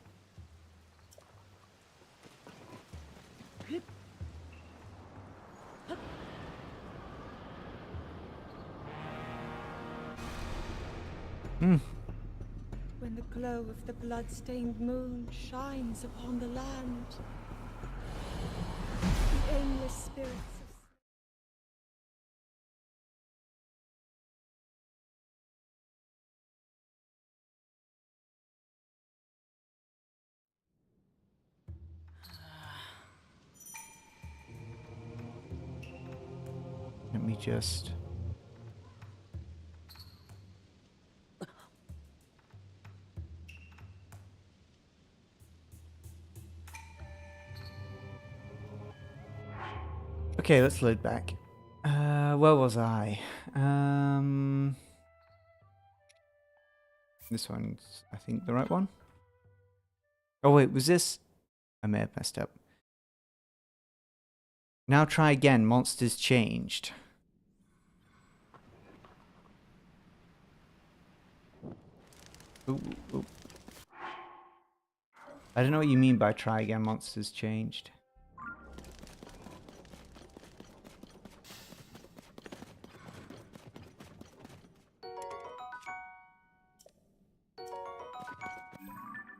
When the glow of the blood-stained moon shines upon the land, the aimless spirits of... Let me just... Okay, let's load back. Where was I? This one's, I think, the right one. Oh wait, was this? I may have messed up. Now try again. Monsters changed. Ooh, ooh. I don't know what you mean by try again. Monsters changed.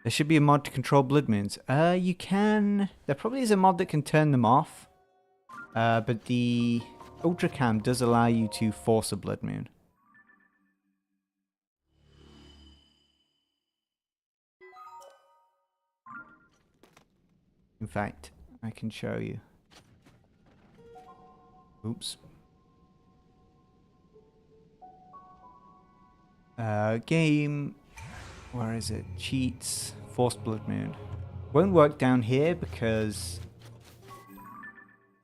There should be a mod to control blood moons. You can... There probably is a mod that can turn them off. But the UltraCam does allow you to force a blood moon. In fact, I can show you. Oops. Game... Where is it? Cheats. Forced blood moon. Won't work down here because...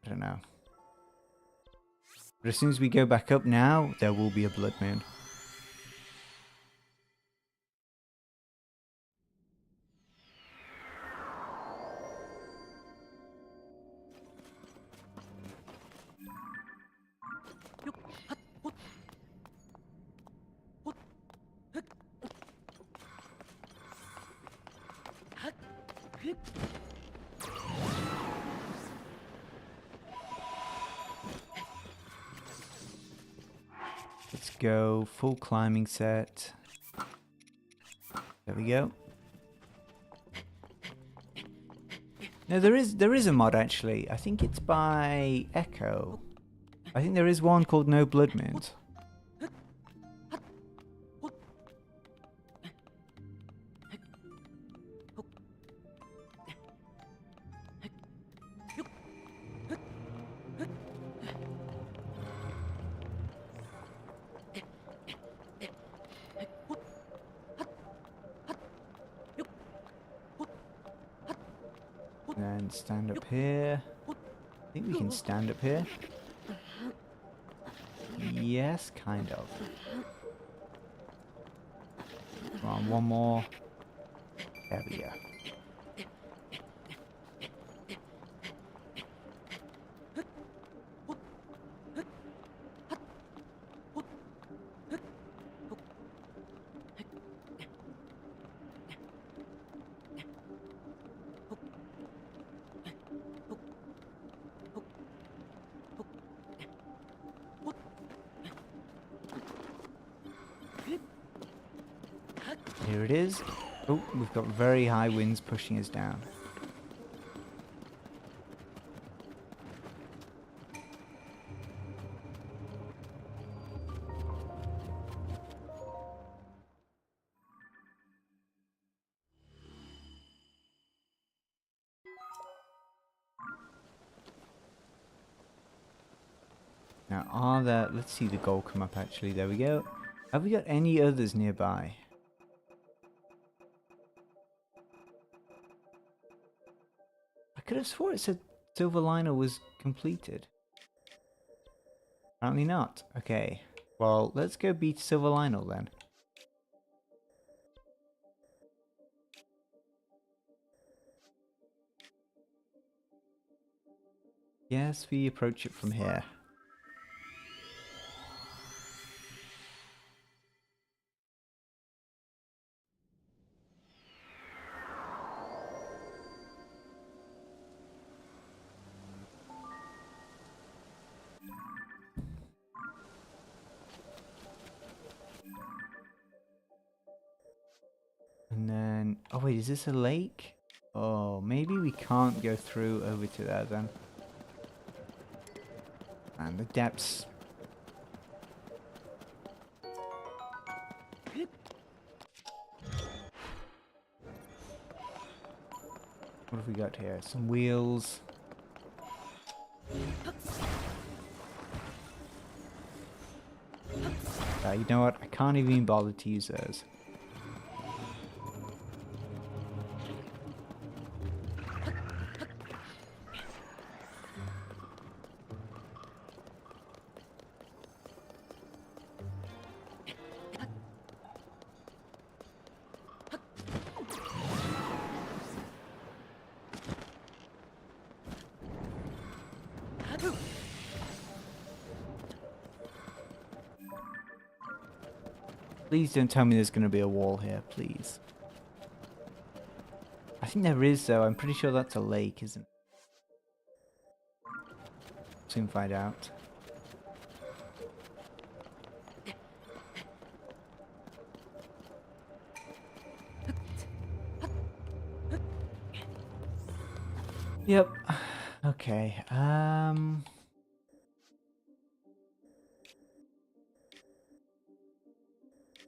I don't know. But as soon as we go back up now, there will be a blood moon. Let's go full climbing set. There we go. No, there is a mod actually. I think it's by Echo. I think there is one called No Blood Moons. And stand up here. I think we can stand up here. Yes, kind of. Come on, one more. There we go. Here it is. Oh, we've got very high winds pushing us down. Now, are there... Let's see the goal come up, actually. There we go. Have we got any others nearby? I could have swore it said Silver Liner was completed. Apparently not. Okay. Well, let's go beat Silver Liner then. Yes, we approach it from here. And then... Oh wait, is this a lake? Oh, maybe we can't go through over to there then. And the depths... What have we got here? Some wheels. You know what? I can't even bother to use those. Please don't tell me there's going to be a wall here, please. I think there is, though. I'm pretty sure that's a lake, isn't it? Soon find out. Yep. Okay.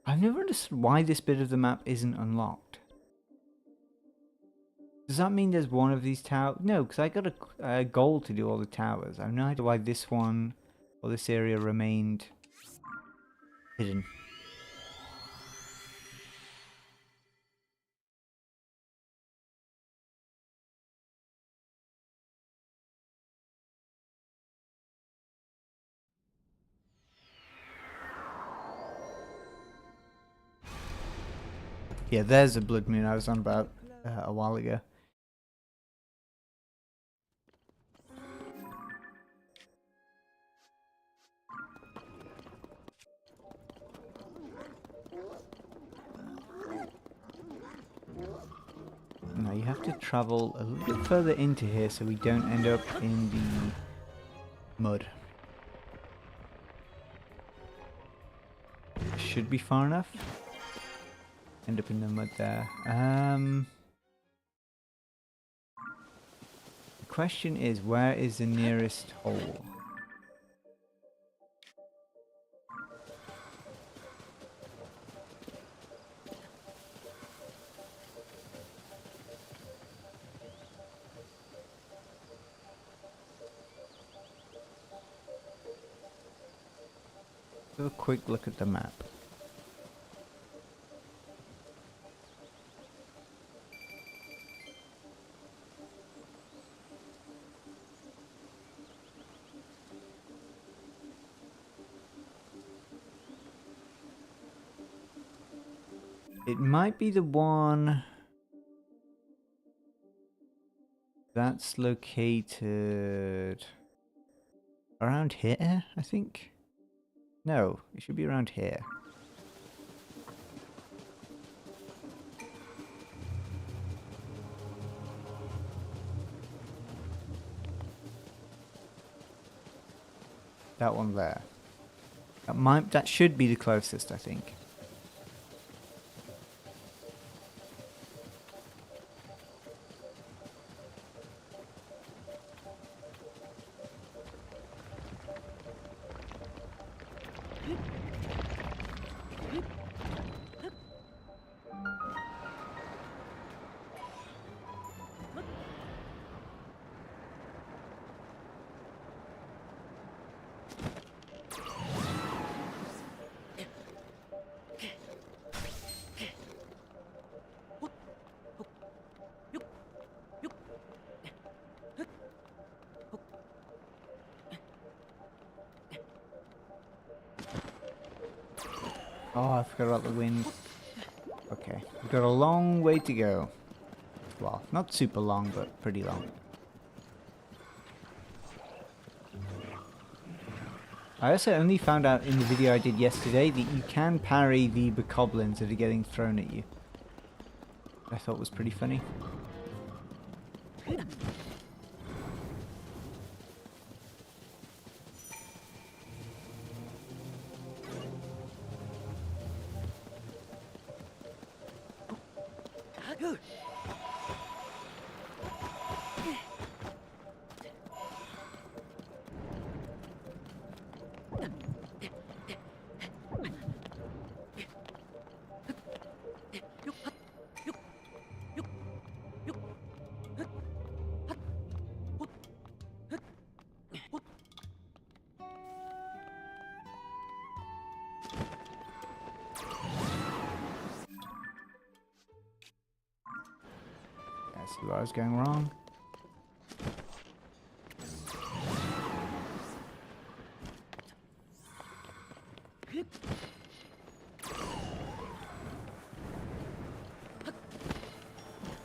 I've never understood why this bit of the map isn't unlocked. Does that mean there's one of these towers? No, because I got a goal to do all the towers. I have no idea why this one or this area remained hidden. Yeah, there's a blood moon I was on about a while ago. Now you have to travel a little bit further into here so we don't end up in the mud. Should be far enough. End up in the mud there. The question is, where is the nearest hole? Have a quick look at the map. It might be the one that's located around here, I think. No, it should be around here. That one there. That should be the closest, I think. Oh, I forgot about the wind. Okay, we've got a long way to go. Well, not super long, but pretty long. I also only found out in the video I did yesterday that you can parry the bokoblins that are getting thrown at you. I thought was pretty funny. I see where I was going wrong.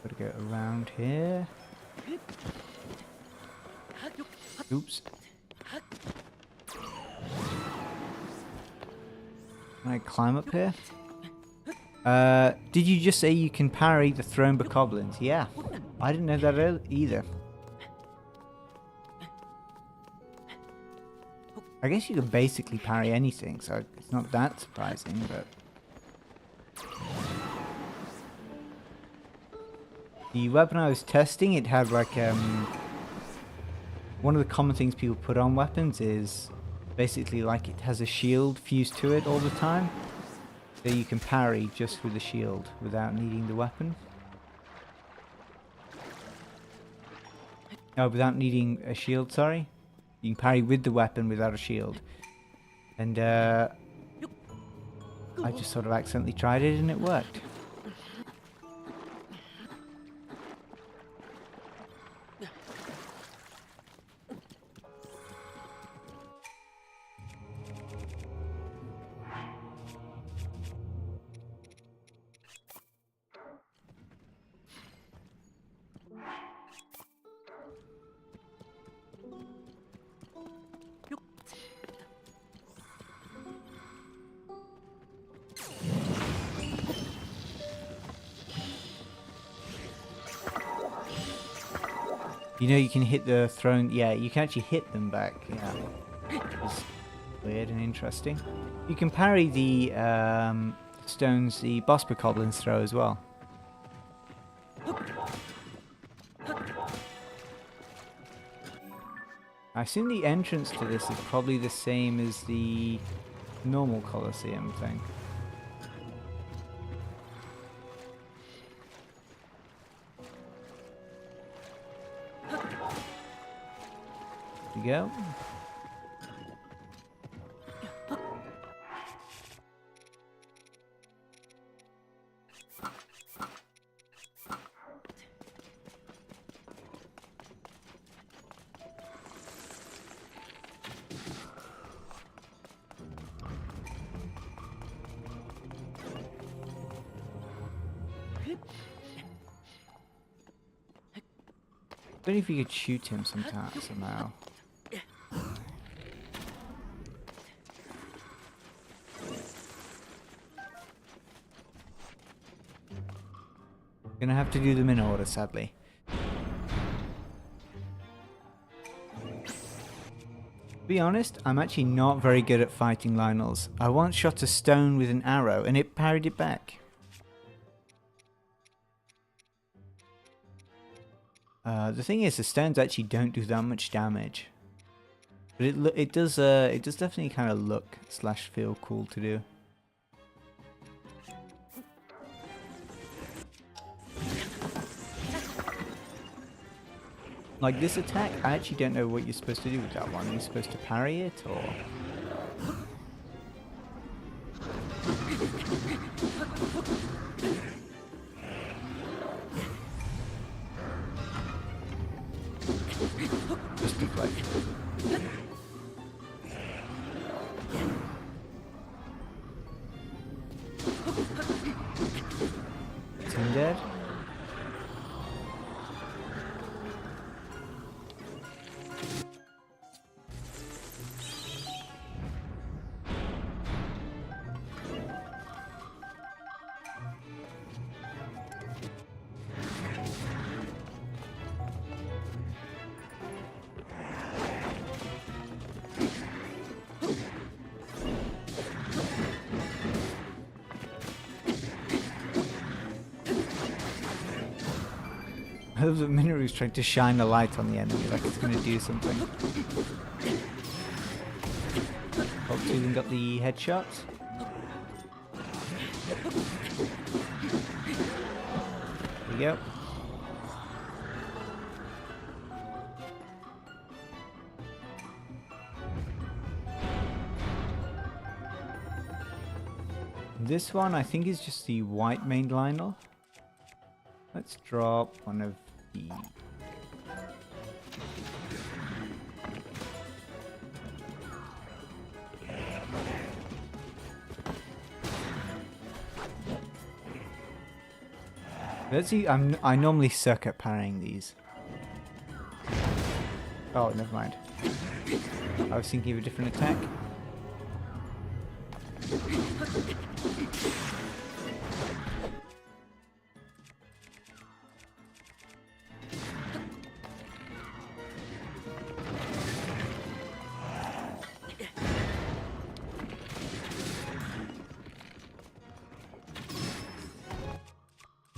Gotta go around here. Oops. Can I climb up here? Did you just say you can parry the thrown bokoblins? Yeah. I didn't know that either. I guess you can basically parry anything, so it's not that surprising, but... The weapon I was testing, it had like, one of the common things people put on weapons is basically like it has a shield fused to it all the time. So you can parry just with the shield without needing the weapon. Oh, without needing a shield, sorry. You can parry with the weapon without a shield. And I just sort of accidentally tried it and it worked. You know you can hit the throne, yeah, you can actually hit them back, yeah. It's weird and interesting. You can parry the stones the boss bokoblins throw as well. I assume the entrance to this is probably the same as the normal Colosseum thing. There we go. I don't know if you could shoot him somehow. Gonna have to do them in order, sadly. To be honest, I'm actually not very good at fighting Lionels. I once shot a stone with an arrow and it parried it back. The thing is, the stones actually don't do that much damage, but it does definitely kind of look / feel cool to do. Like this attack, I actually don't know what you're supposed to do with that one. Are you supposed to parry it or? Just deflect. Is he dead? I love that Minoru's trying to shine a light on the enemy like it's going to do something. Hopefully we got the headshots. There we go. This one I think is just the white main Lionel. Let's drop one of the... Let's see, I normally suck at parrying these. Oh, never mind. I was thinking of a different attack.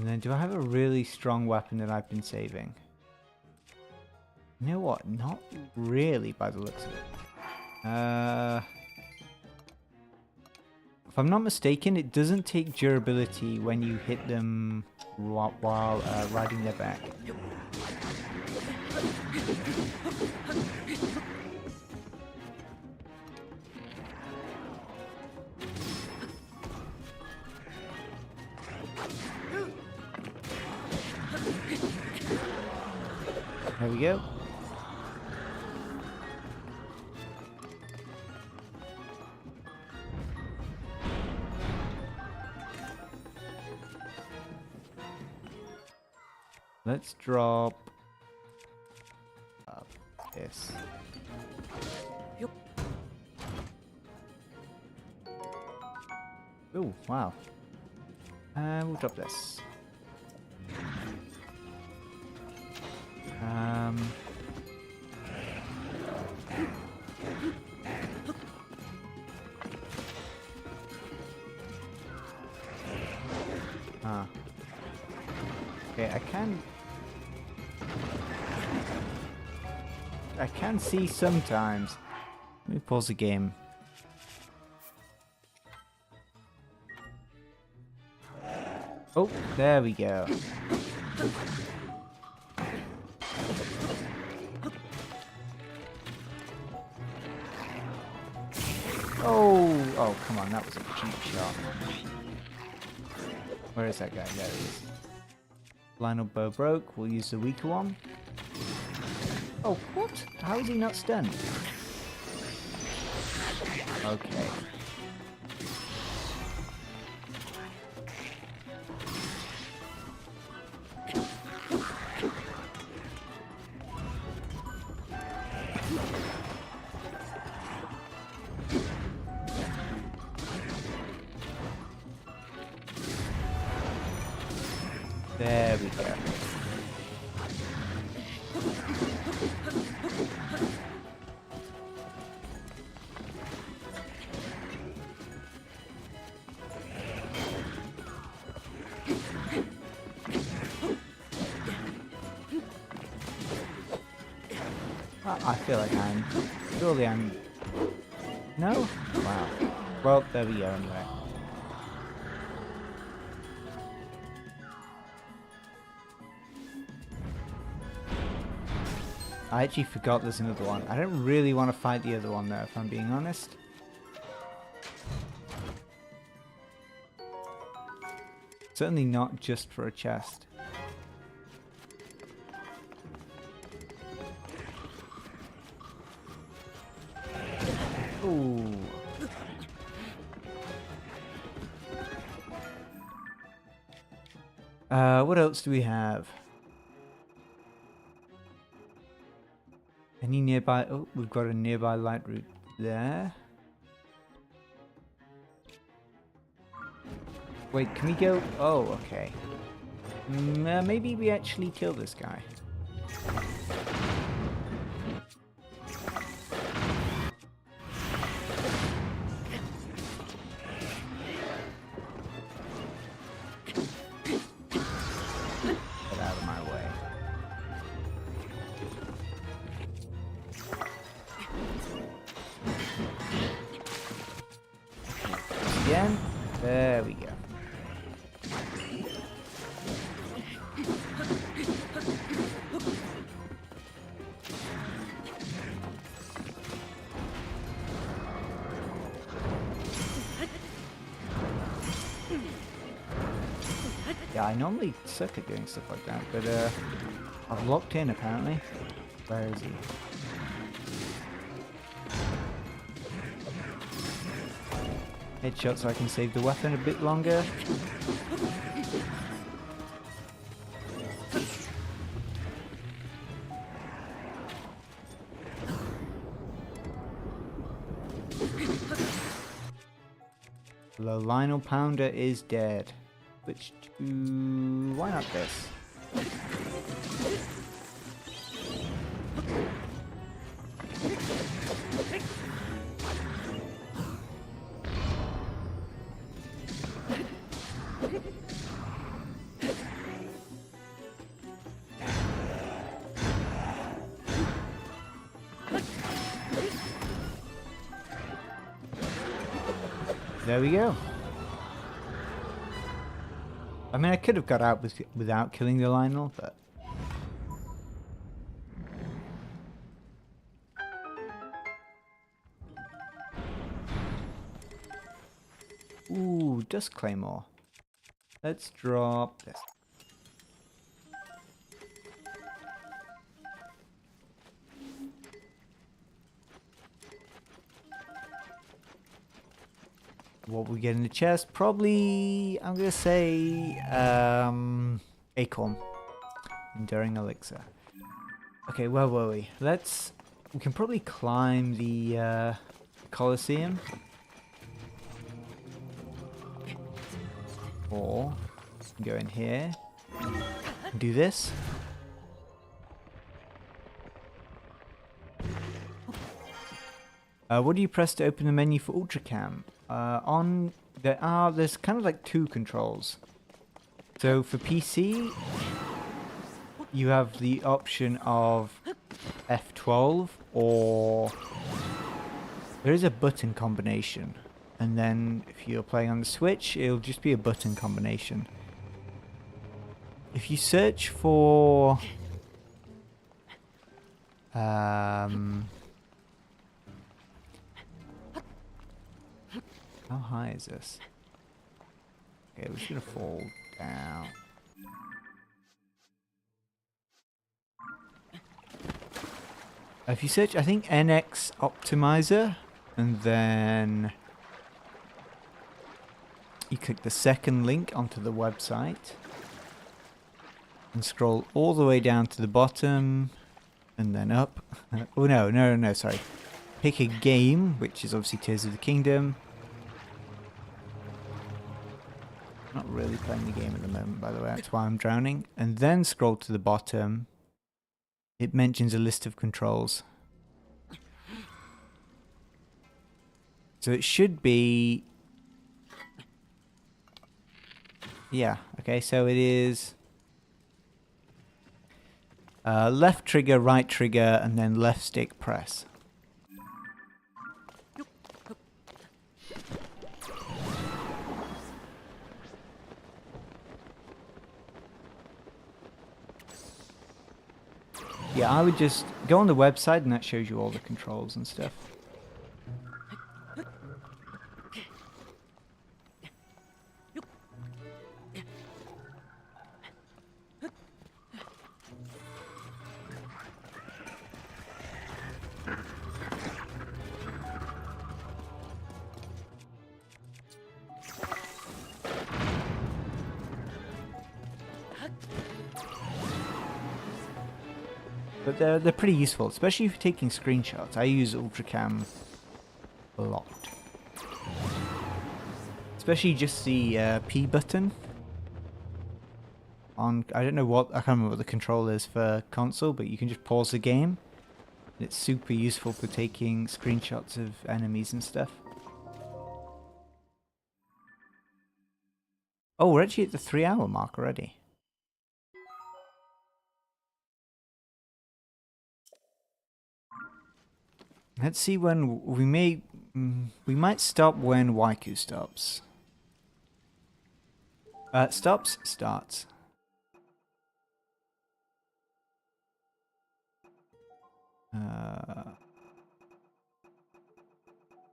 And then do I have a really strong weapon that I've been saving? You know what? Not really by the looks of it. If I'm not mistaken, it doesn't take durability when you hit them while riding their back. There we go. Let's drop this. Oh, wow. We'll drop this. Okay, I can see sometimes. Let me pause the game. Oh, there we go. Oh, come on, that was a cheap shot. Where is that guy? There he is. Lionel bow broke. We'll use the weaker one. Oh, what? How is he not stunned? Okay. There we go. I feel like surely I'm... No? Wow. Well, there we go anyway. I actually forgot there's another one. I don't really want to fight the other one though, if I'm being honest. Certainly not just for a chest. Ooh. What else do we have? Any nearby? Oh, we've got a nearby light route there. Wait, can we go? Oh, okay. Maybe we actually kill this guy. Get out of my way. Again. There we go. Yeah, I normally suck at doing stuff like that, but I've locked in apparently. Where is he? Headshot so I can save the weapon a bit longer. The Lionel Pounder is dead. Which, why not this? There we go. I mean, I could have got out without killing the Lionel, but... Ooh, Dust Claymore. Let's drop this. What we get in the chest? Probably, I'm gonna say, Acorn. Enduring Elixir. Okay, where were we? We can probably climb the Colosseum. Or go in here and do this. What do you press to open the menu for UltraCam? There's kind of like two controls. So for PC, you have the option of F12 or there is a button combination. And then if you're playing on the Switch, it'll just be a button combination. If you search for how high is this? Okay, we're just gonna fall down. If you search, I think NX Optimizer, and then you click the second link onto the website and scroll all the way down to the bottom and then up. Oh no, sorry. Pick a game, which is obviously Tears of the Kingdom. Not really playing the game at the moment, by the way, that's why I'm drowning. And then scroll to the bottom. It mentions a list of controls. So it should be... Yeah, okay, so it is... left trigger, right trigger, and then left stick press. Yeah, I would just go on the website and that shows you all the controls and stuff. But they're pretty useful, especially if you're taking screenshots. I use UltraCam a lot. Especially just the P button. I don't know what, I can't remember what the control is for console, but you can just pause the game. It's super useful for taking screenshots of enemies and stuff. Oh, we're actually at the 3-hour mark already. Let's see when we might stop when Waiku stops. Starts.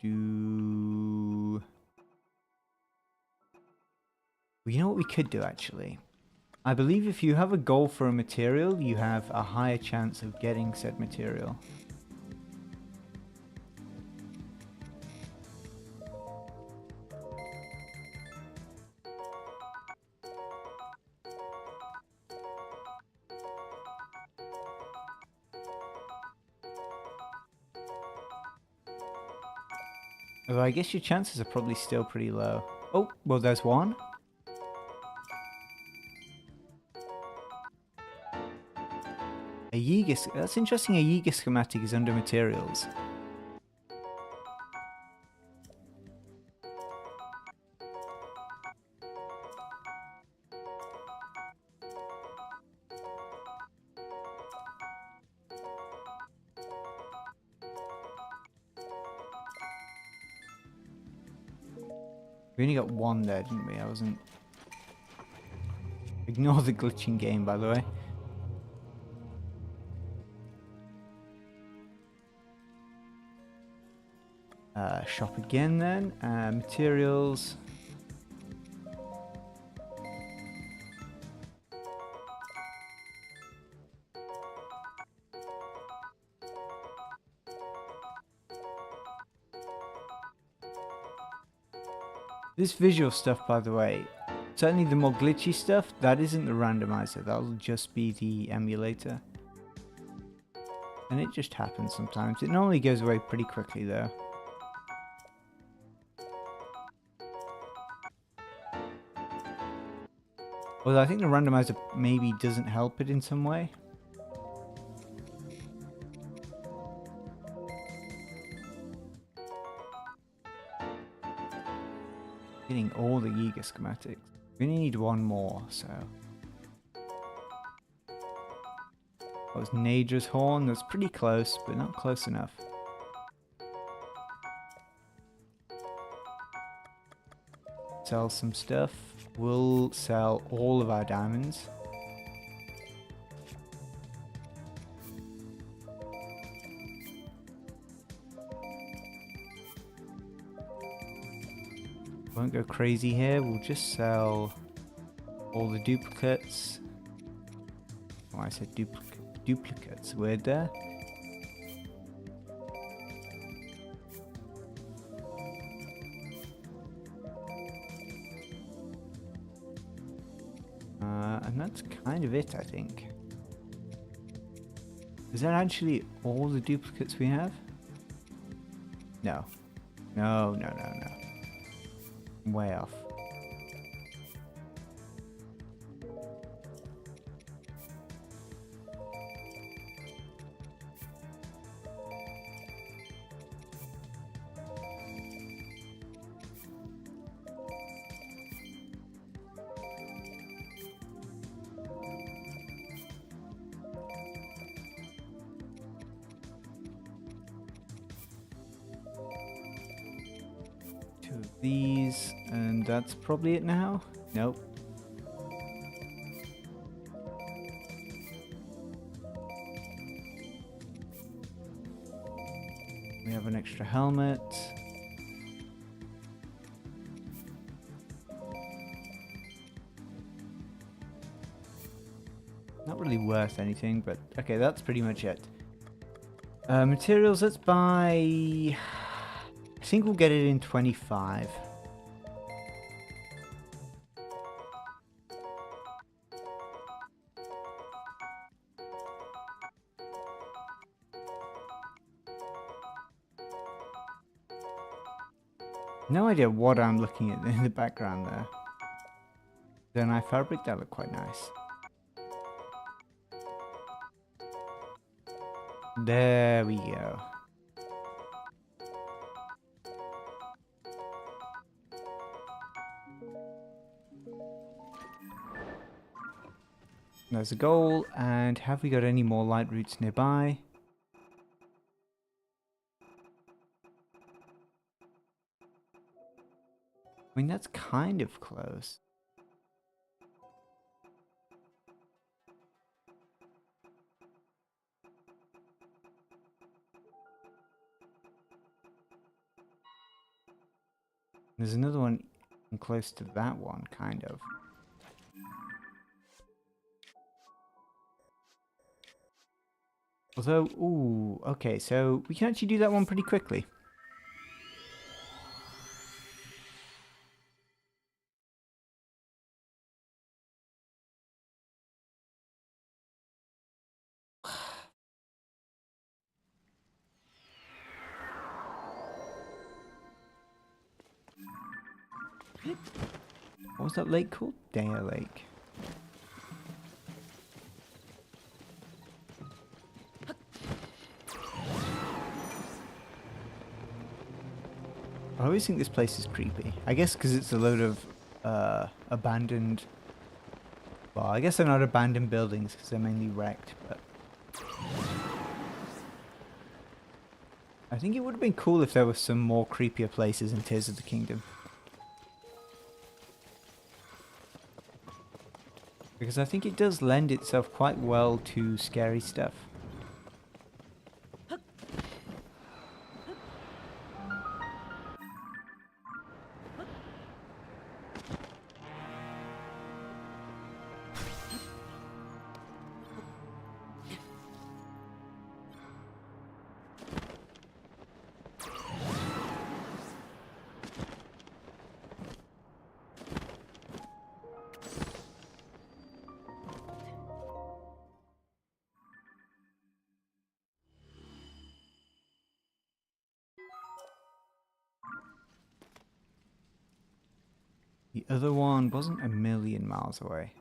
You know what we could do actually? I believe if you have a goal for a material, you have a higher chance of getting said material. Although I guess your chances are probably still pretty low. Oh, well there's one. A Yiga, that's interesting, a Yiga schematic is under materials. We only got one there, didn't we? I wasn't... Ignore the glitching game, by the way. Shop again then. Materials. This visual stuff, by the way, certainly the more glitchy stuff, that isn't the randomizer, that'll just be the emulator. And it just happens sometimes. It normally goes away pretty quickly though. Although I think the randomizer maybe doesn't help it in some way. Getting all the Yiga schematics. We only need one more, so... That was Nadra's horn. That's pretty close, but not close enough. Sell some stuff. We'll sell all of our diamonds. Won't go crazy here. We'll just sell all the duplicates. Oh, I said duplicates. Weird there. And that's kind of it, I think. Is that actually all the duplicates we have? No. No. Way off. Two of these, and that's probably it now. Nope. We have an extra helmet. Not really worth anything, but okay, that's pretty much it. Materials, let's buy... I think we'll get it in 25. No idea what I'm looking at in the background there. Then I fabric, that looked quite nice. There we go. There's a goal, and have we got any more light routes nearby? I mean, that's kind of close. There's another one close to that one, kind of. Although, ooh, okay, so we can actually do that one pretty quickly. What was that lake called? Dare Lake. I always think this place is creepy. I guess because it's a load of abandoned... Well, I guess they're not abandoned buildings because they're mainly wrecked, but... I think it would have been cool if there were some more creepier places in Tears of the Kingdom. Because I think it does lend itself quite well to scary stuff. The other one wasn't a million miles away.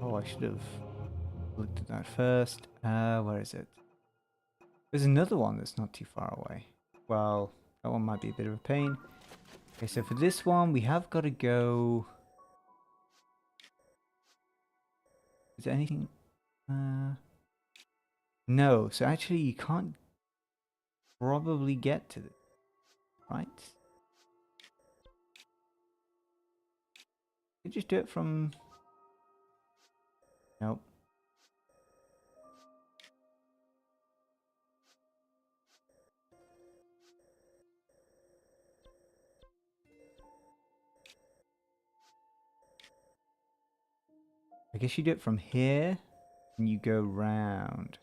Oh, I should have looked at that first. Where is it? There's another one that's not too far away. Well, that one might be a bit of a pain. Okay, so for this one, we have got to go... Is there anything... No, so actually you can't probably get to this, right? You just do it from... Nope. I guess you do it from here, and you go round.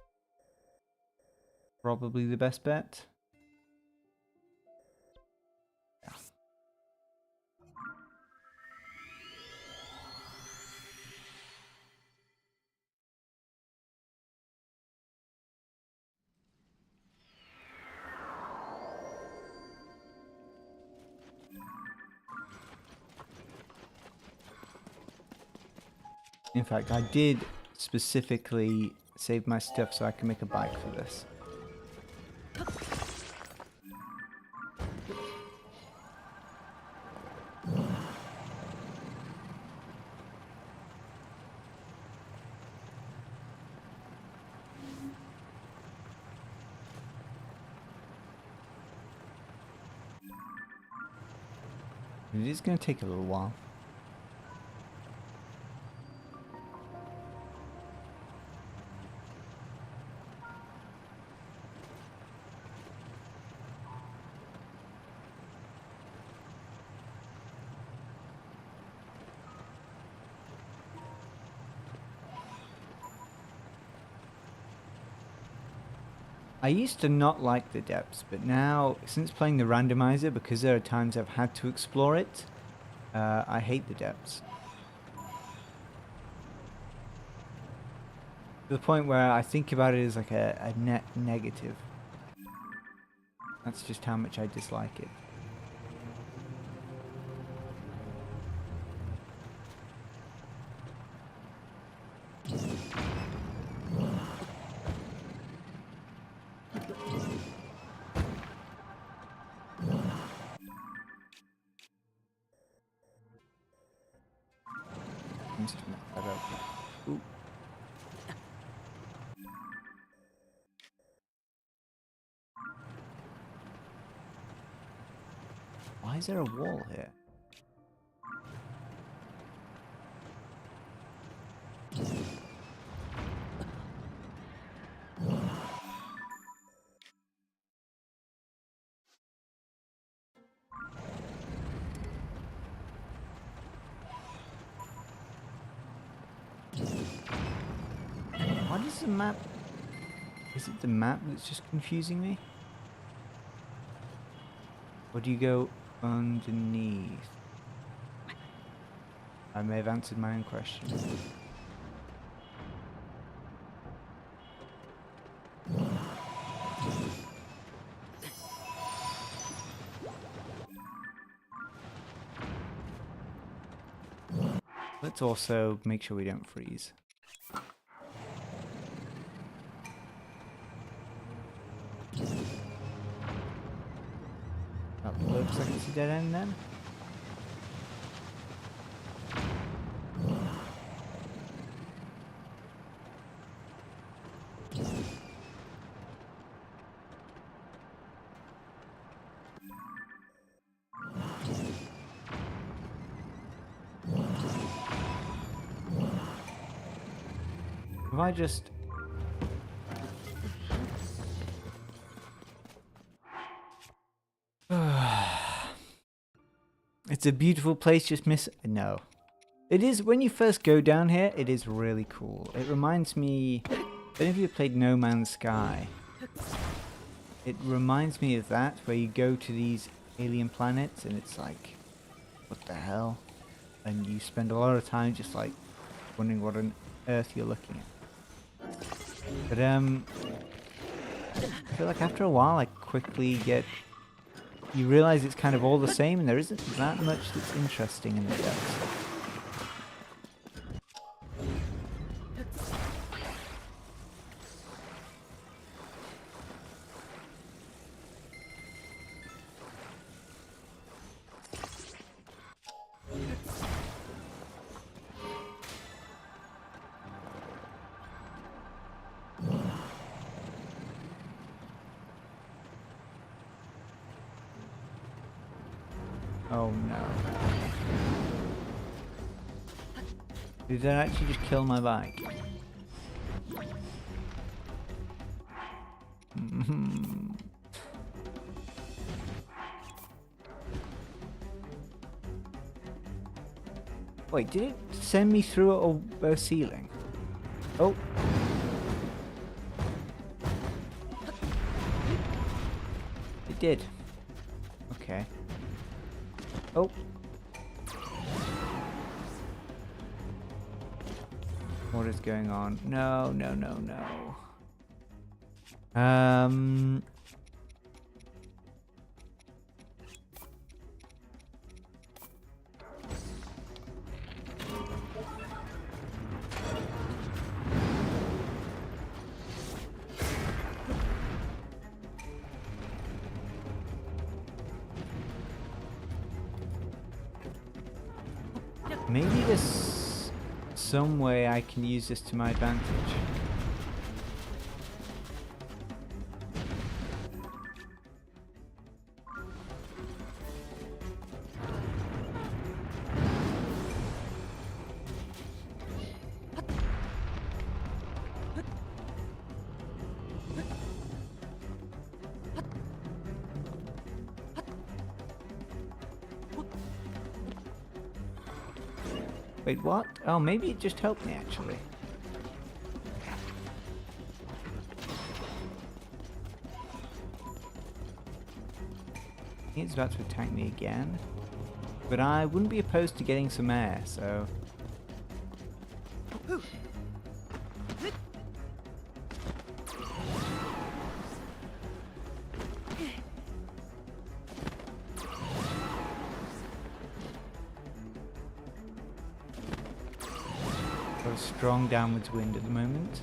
Probably the best bet. Yeah. In fact, I did specifically save my stuff so I can make a bike for this. It is going to take a little while. I used to not like the depths, but now, since playing the randomizer, because there are times I've had to explore it, I hate the depths. To the point where I think about it as like a net negative. That's just how much I dislike it. Ooh. Why is there a wall here? What is the map? Is it the map that's just confusing me? Or do you go underneath? I may have answered my own question. Let's also make sure we don't freeze. That looks like it's a dead end then. If I just... It's a beautiful place, just miss... No. It is, when you first go down here, it is really cool. It reminds me... If any of you have played No Man's Sky, it reminds me of that, where you go to these alien planets and it's like, what the hell? And you spend a lot of time just like wondering what on earth you're looking at. But I feel like after a while I quickly get... You realize it's kind of all the same and there isn't that much that's interesting in the depths. Oh no. Did that actually just kill my bike? Wait, did it send me through a ceiling? Oh. It did. Okay. Oh. What is going on? No, no, no, no. Maybe there's some way I can use this to my advantage. Wait, what? Oh, maybe it just helped me, actually. It's about to attack me again. But I wouldn't be opposed to getting some air, so... Got a strong downwards wind at the moment.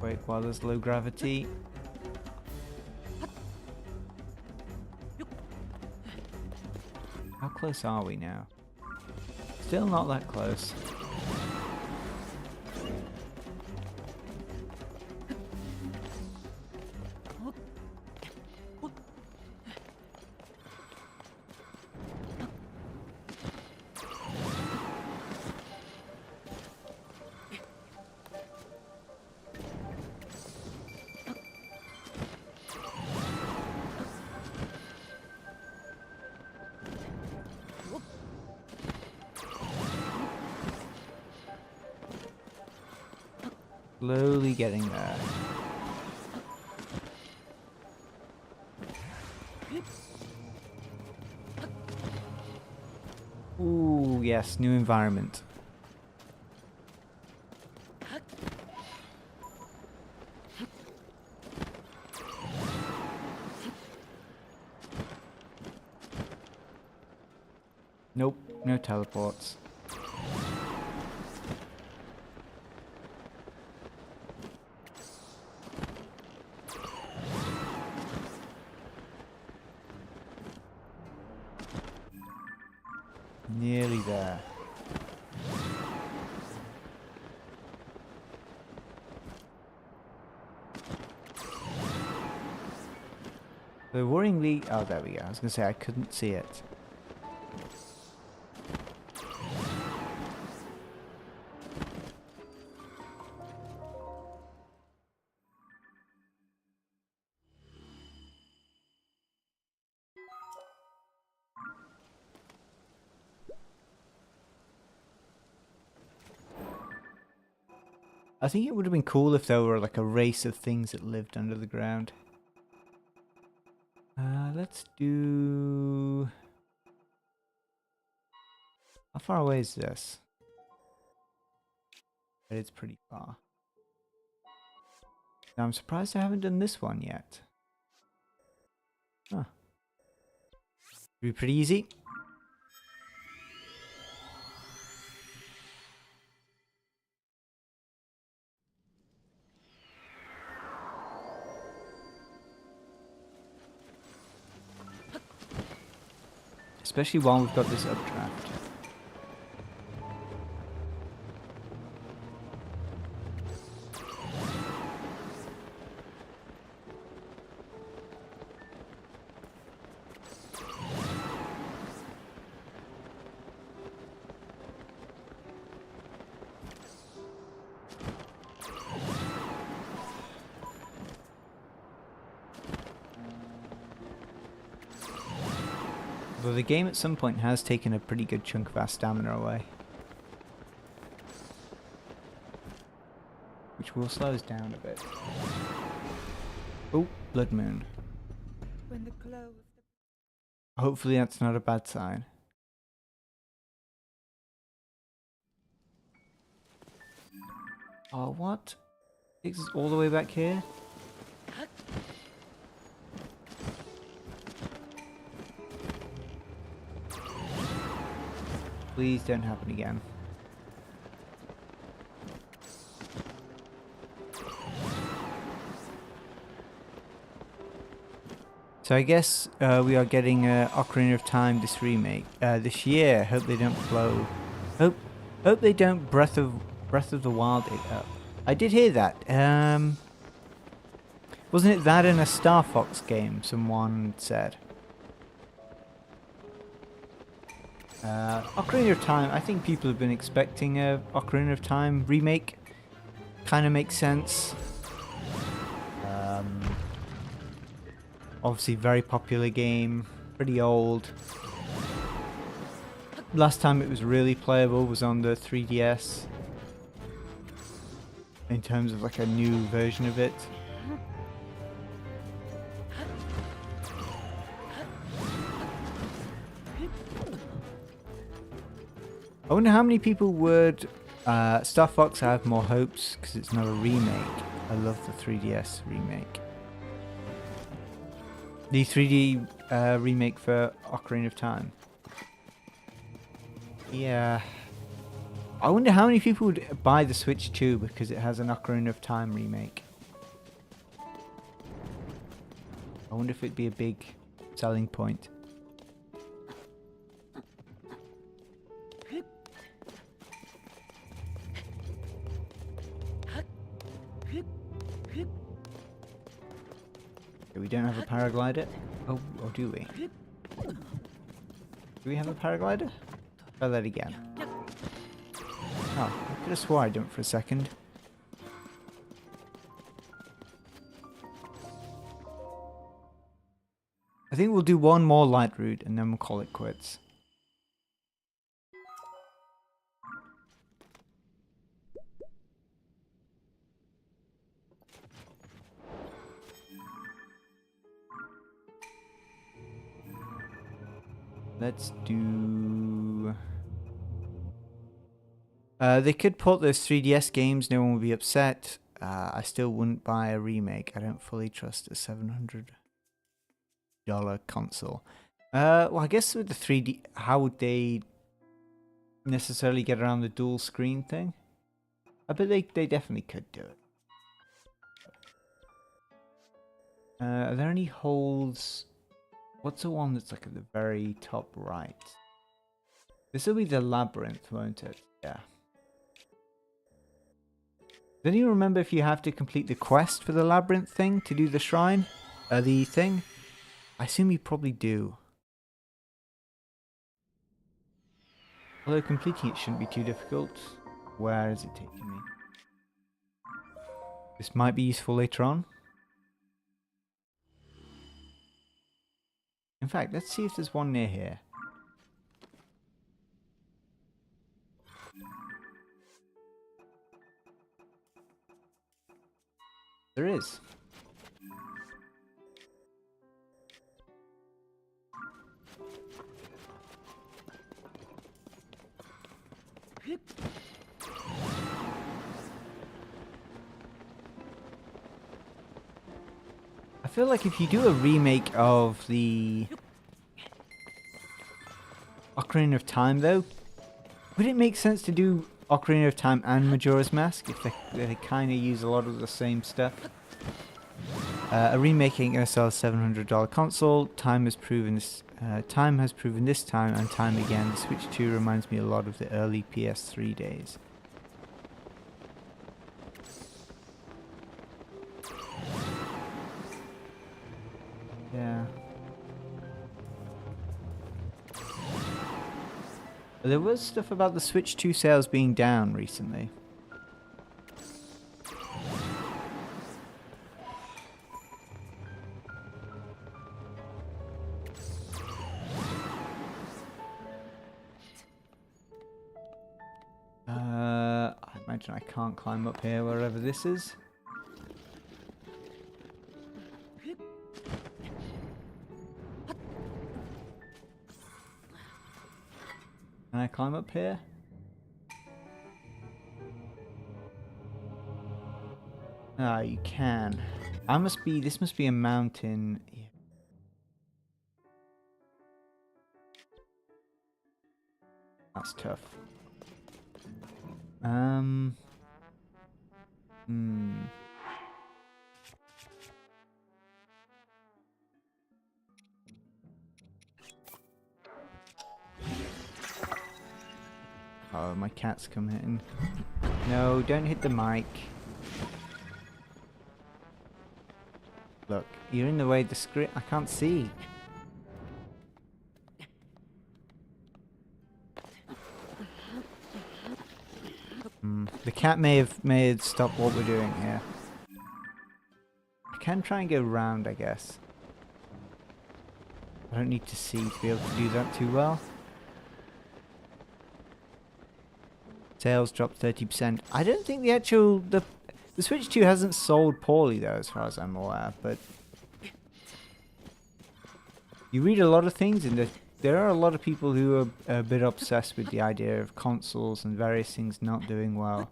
Wait, while there's low gravity. How close are we now? Still not that close. Slowly getting there. Ooh, yes, new environment. Nope, no teleports. Nearly there. So worryingly, oh there we go. I was gonna say I couldn't see it. I think it would have been cool if there were like a race of things that lived under the ground. Let's do... How far away is this? It's pretty far. Now I'm surprised I haven't done this one yet. Huh. Should be pretty easy. Especially while we've got this updraft. Although the game at some point has taken a pretty good chunk of our stamina away. Which will slow us down a bit. Oh, blood moon. When the glow of the Hopefully that's not a bad sign. Oh, what? Takes us all the way back here? Please don't happen again. So I guess we are getting Ocarina of Time this remake this year. Hope they don't blow. Hope they don't Breath of the Wild it up. I did hear that. Wasn't it that in a Star Fox game? Someone said. Ocarina of Time, I think people have been expecting a Ocarina of Time remake. Kind of makes sense. Obviously very popular game, pretty old. Last time it was really playable was on the 3DS. In terms of like a new version of it. I wonder how many people would Star Fox have more hopes because it's not a remake. I love the 3DS remake. The 3D remake for Ocarina of Time. Yeah. I wonder how many people would buy the Switch 2 because it has an Ocarina of Time remake. I wonder if it'd be a big selling point. We don't have a paraglider? Oh, or do we? Do we have a paraglider? Try that again. Oh, I could have swore I didn't for a second. I think we'll do one more light route and then we'll call it quits. Let's do... they could port those 3DS games, no one would be upset. I still wouldn't buy a remake. I don't fully trust a $700 console. Well, I guess with the 3D, how would they necessarily get around the dual screen thing? I bet they definitely could do it. Are there any holes? What's the one that's like at the very top right? This will be the labyrinth, won't it? Yeah. Don't you remember if you have to complete the quest for the labyrinth thing to do the shrine? The thing? I assume you probably do. Although completing it shouldn't be too difficult. Where is it taking me? This might be useful later on. In fact, let's see if there's one near here. There is. I feel like if you do a remake of the Ocarina of Time, though, would it make sense to do Ocarina of Time and Majora's Mask if they kind of use a lot of the same stuff? A remaking SL $700 console. Time has proven this. Time has proven this time and time again. The Switch 2 reminds me a lot of the early PS3 days. Yeah. There was stuff about the Switch 2 sales being down recently. I imagine I can't climb up here wherever this is. Can I climb up here? Ah, you can. This must be a mountain. Yeah. That's tough. Oh, my cat's coming in. No, don't hit the mic. Look, you're in the way of the script. I can't see. The cat may have stopped what we're doing here. I can try and go round, I guess. I don't need to see to be able to do that too well. Sales dropped 30%. I don't think the Switch 2 hasn't sold poorly though, as far as I'm aware. But you read a lot of things, and there are a lot of people who are a bit obsessed with the idea of consoles and various things not doing well.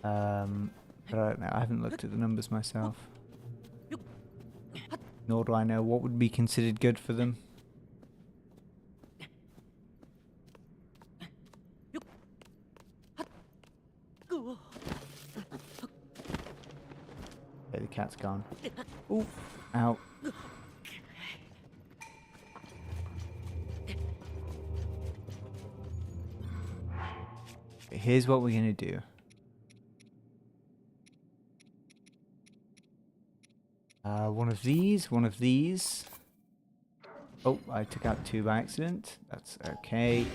But I don't know. I haven't looked at the numbers myself. Nor do I know what would be considered good for them. Okay, the cat's gone. Ooh, ow. Okay, here's what we're gonna do. One of these. Oh, I took out 2 by accident. That's okay.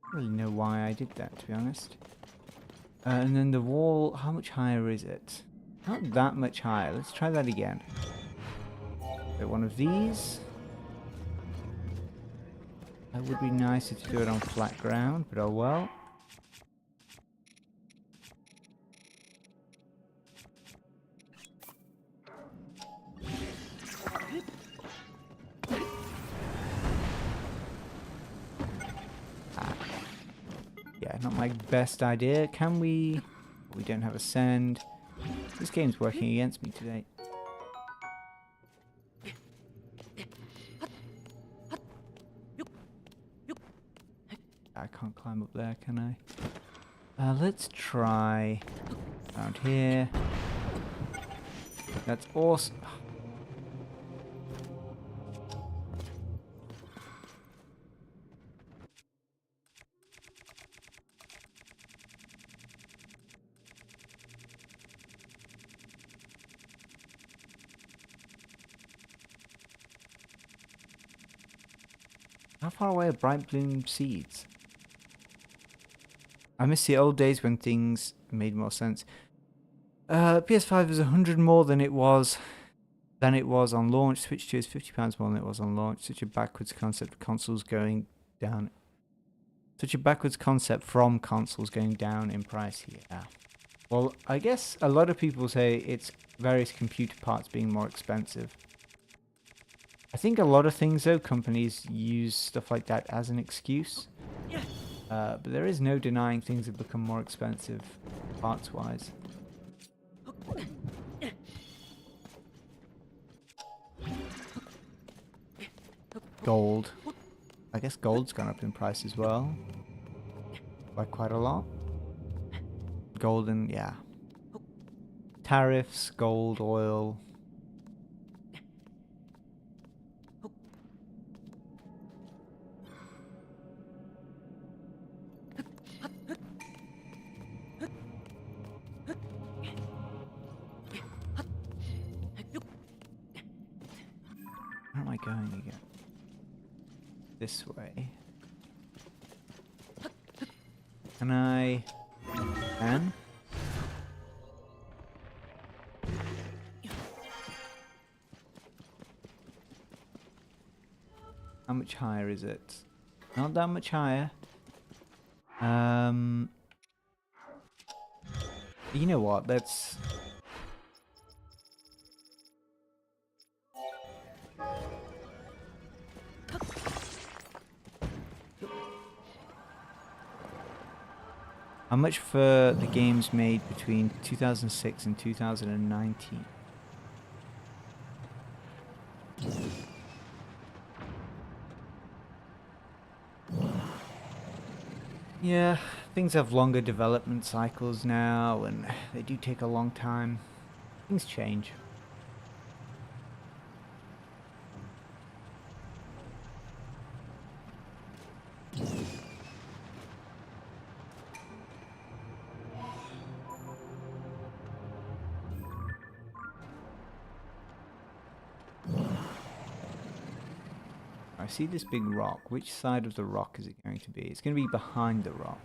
I don't really know why I did that, to be honest. And then the wall, how much higher is it? Not that much higher. Let's try that again. So one of these. That would be nicer to do it on flat ground, but oh well. Yeah, not my best idea. Can we... We don't have a send. This game's working against me today. I can't climb up there, can I? Let's try around here. That's awesome. How far away are Bright Bloom Seeds? I miss the old days when things made more sense. PS5 is 100 more than it was on launch. Switch 2 is £50 more than it was on launch. Such a backwards concept. Consoles going down. Such a backwards concept from consoles going down in price. Yeah. Well, I guess a lot of people say it's various computer parts being more expensive. I think a lot of things, though, companies use stuff like that as an excuse. But there is no denying things have become more expensive, parts-wise. Gold. I guess gold's gone up in price as well. By quite a lot. Gold and, yeah. Tariffs, gold, oil... Where am I going again? This way. Can I... Can? How much higher is it? Not that much higher. You know what? Let's... How much for the games made between 2006 and 2019? Yeah, things have longer development cycles now, and they do take a long time. Things change. I see this big rock. Which side of the rock is it going to be? It's going to be behind the rock.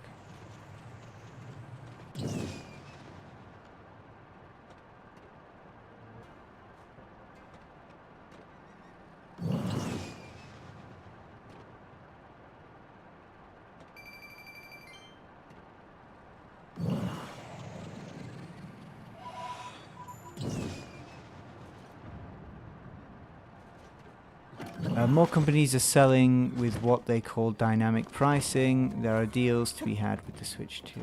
More companies are selling with what they call dynamic pricing. There are deals to be had with the Switch 2.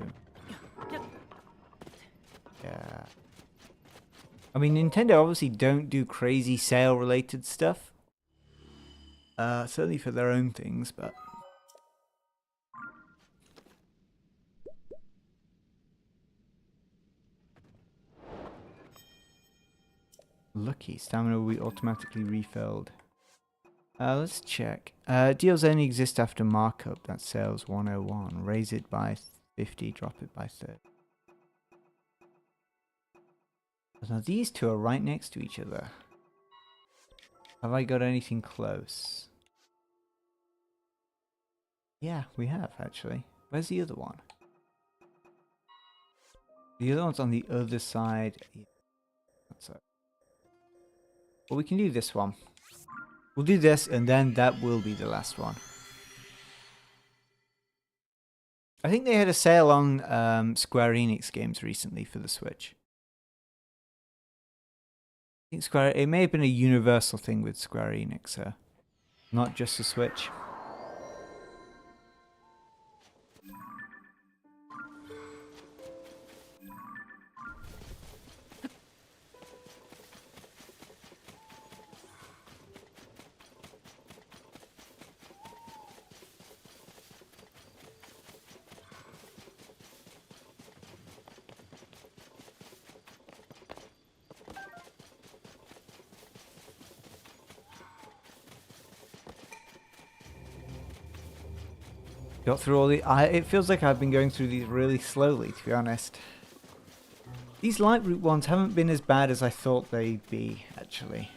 Yeah. I mean, Nintendo obviously don't do crazy sale-related stuff. Certainly for their own things, but... Lucky, stamina will be automatically refilled. Let's check. Deals only exist after markup. That's sales 101. Raise it by 50, drop it by 30. Now these two are right next to each other. Have I got anything close? Yeah, we have actually. Where's the other one? The other one's on the other side. Yeah, that's it. Well, we can do this one. We'll do this, and then that will be the last one. I think they had a sale on Square Enix games recently for the Switch. I think it may have been a universal thing with Square Enix, not just the Switch. Got through all the... it feels like I've been going through these really slowly, to be honest. These light route ones haven't been as bad as I thought they'd be, actually.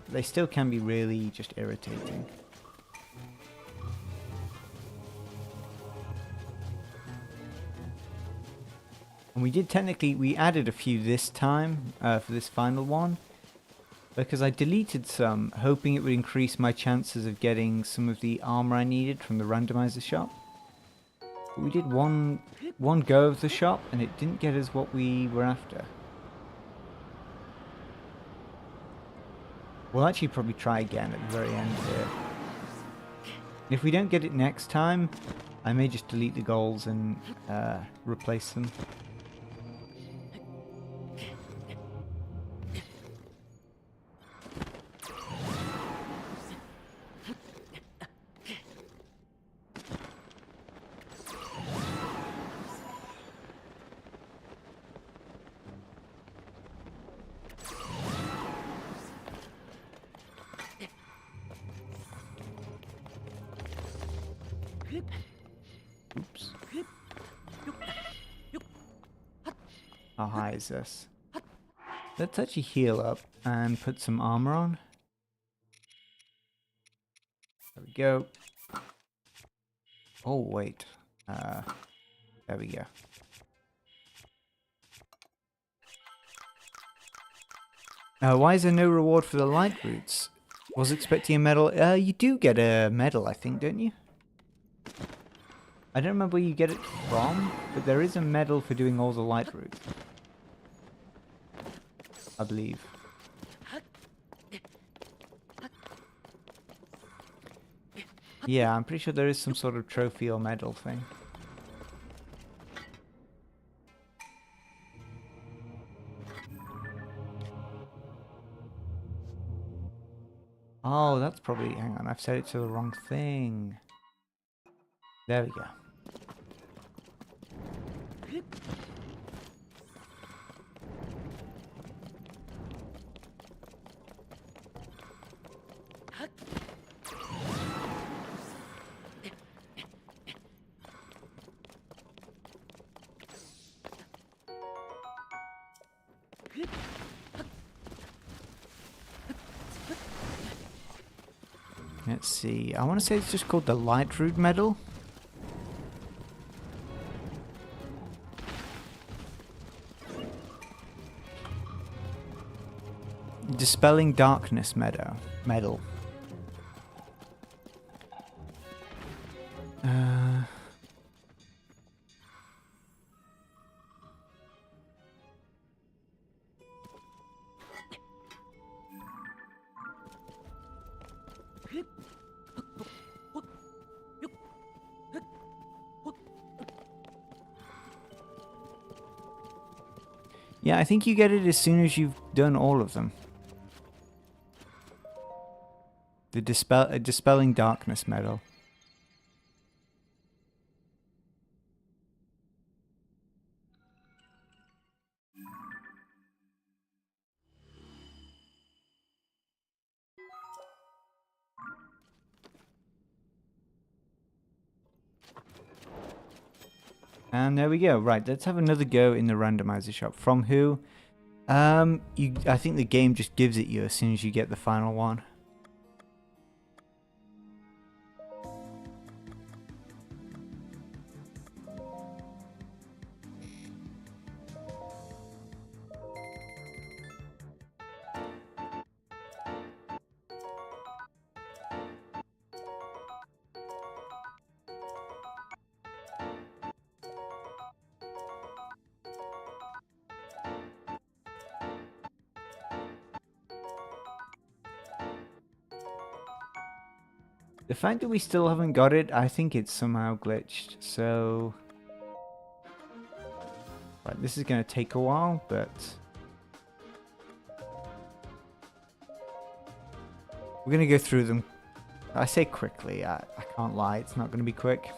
They still can be really just irritating. And we added a few this time for this final one. Because I deleted some, hoping it would increase my chances of getting some of the armor I needed from the randomizer shop. But we did one go of the shop, and it didn't get us what we were after. We'll actually probably try again at the very end here. If we don't get it next time, I may just delete the goals and replace them. Oops. How high is this? Let's actually heal up and put some armor on. There we go. Oh, wait. There we go. Why is there no reward for the light routes? Was expecting a medal. You do get a medal, I think, don't you? I don't remember where you get it from, but there is a medal for doing all the light routes. I believe. Yeah, I'm pretty sure there is some sort of trophy or medal thing. Oh, that's probably... Hang on, I've set it to the wrong thing. There we go. Let's see. I want to say it's just called the Light Route Medal. Dispelling Darkness Medal. Yeah, I think you get it as soon as you've done all of them. The Dispelling Darkness Medal. And there we go. Right, let's have another go in the randomizer shop. From who? I think the game just gives it you as soon as you get the final one. The fact that we still haven't got it, I think it's somehow glitched, so... Right, this is going to take a while, but... We're going to go through them. I say quickly, I can't lie, it's not going to be quick.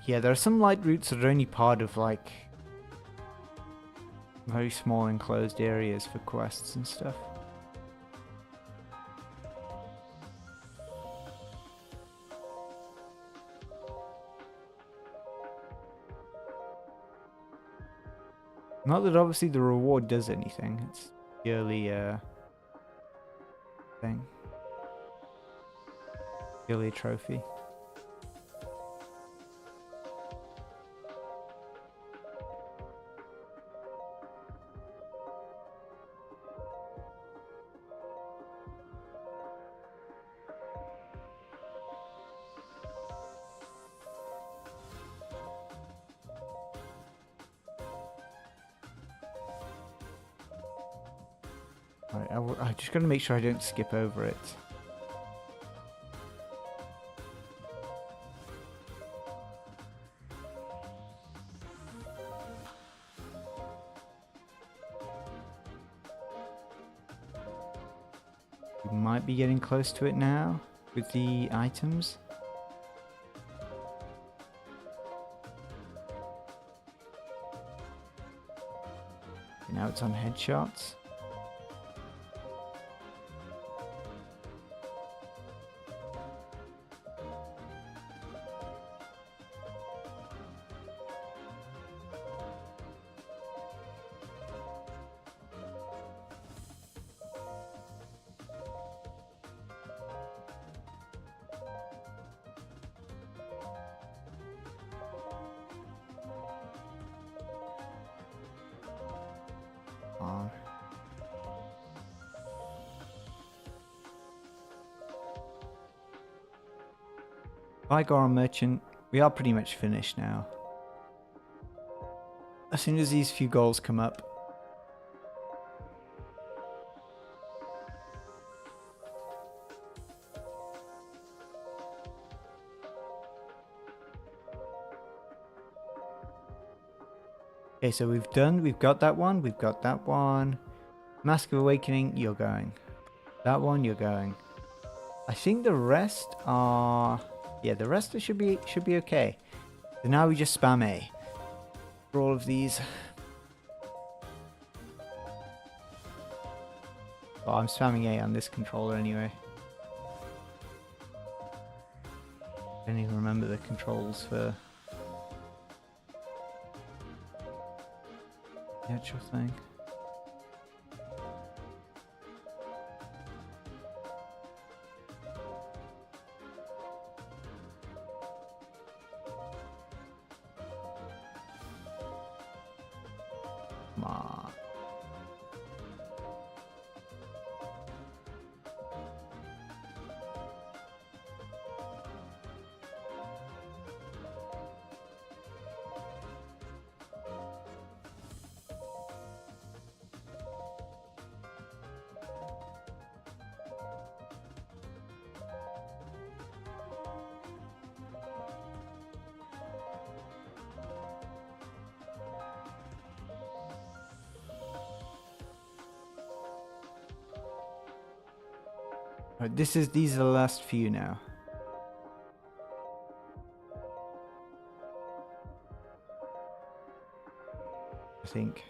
Yeah, there are some light routes that are only part of like very small enclosed areas for quests and stuff. Not that obviously the reward does anything, it's purely thing. Purely a trophy. Alright, I just gotta make sure I don't skip over it. We might be getting close to it now with the items. Now it's on headshots. Vigor Merchant, we are pretty much finished now. As soon as these few goals come up. Okay, so we've got that one, we've got that one. Mask of Awakening, you're going. That one, you're going. I think the rest are... Yeah, the rest should be okay. So now we just spam A for all of these. Well, I'm spamming A on this controller anyway. I don't even remember the controls for the actual thing. Come on. Right, these are the last few now. I think.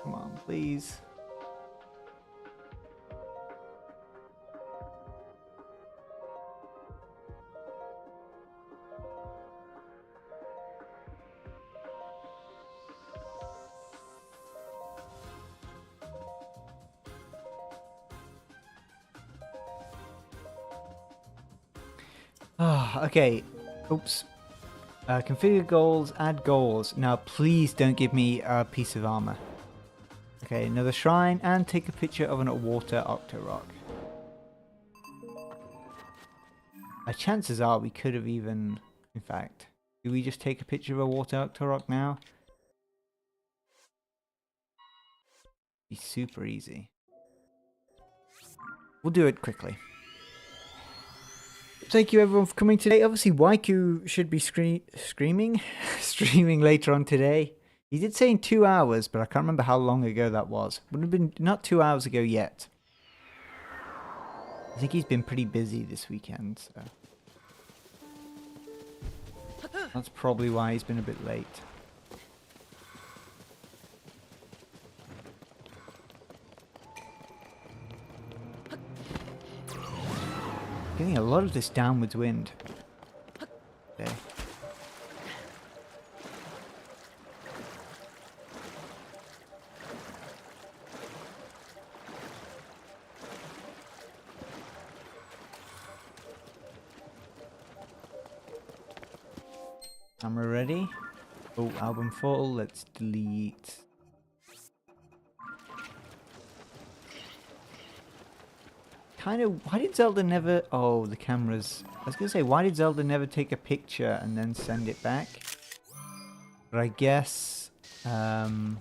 Come on, please. Okay. Oops. Configure goals, add goals. Now please don't give me a piece of armor. Okay, another shrine, and take a picture of a water octorock. Chances are we could have even... In fact, do we just take a picture of a water octorock now? Be super easy. We'll do it quickly. Thank you everyone for coming today. Obviously, Waiku should be streaming later on today. He did say in 2 hours, but I can't remember how long ago that was. Would have been not 2 hours ago yet. I think he's been pretty busy this weekend, so that's probably why he's been a bit late. Getting a lot of this downwards wind. Okay. Camera ready. Oh, album full. Let's delete. Kind of, why did Zelda never... Oh, the cameras. I was going to say, why did Zelda never take a picture and then send it back? But I guess the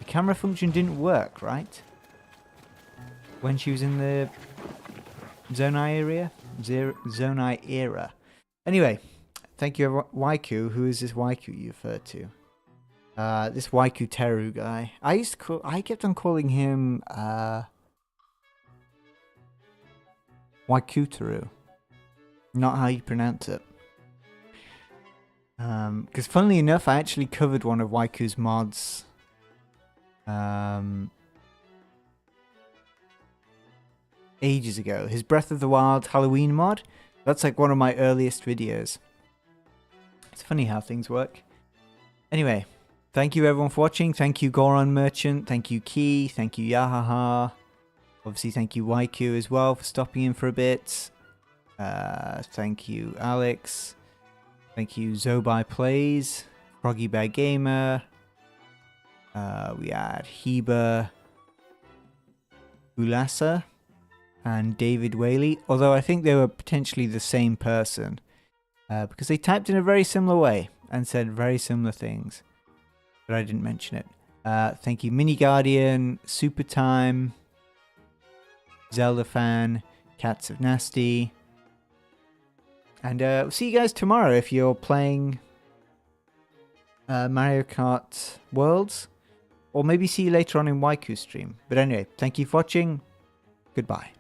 camera function didn't work, right? When she was in the Zonai area? Zonai era. Anyway, thank you, Waiku. Who is this Waiku you referred to? This Waikuteru guy. I kept on calling him Waikuteru. Not how you pronounce it. Because funnily enough, I actually covered one of Waiku's mods. Ages ago. His Breath of the Wild Halloween mod. That's like one of my earliest videos. It's funny how things work. Anyway, thank you everyone for watching. Thank you Goron Merchant. Thank you Key. Thank you Yahaha. Obviously thank you Waiku as well for stopping in for a bit. Thank you Alex. Thank you Zobai Plays. Froggy Bear Gamer. We had Heba Ulasa and David Whaley, although I think they were potentially the same person because they typed in a very similar way and said very similar things, but I didn't mention it. Thank you Mini Guardian, Super Time, Zelda Fan, Cats of Nasty, and we'll see you guys tomorrow if you're playing Mario Kart Worlds, or maybe see you later on in Waiku's stream. But anyway, thank you for watching. Goodbye.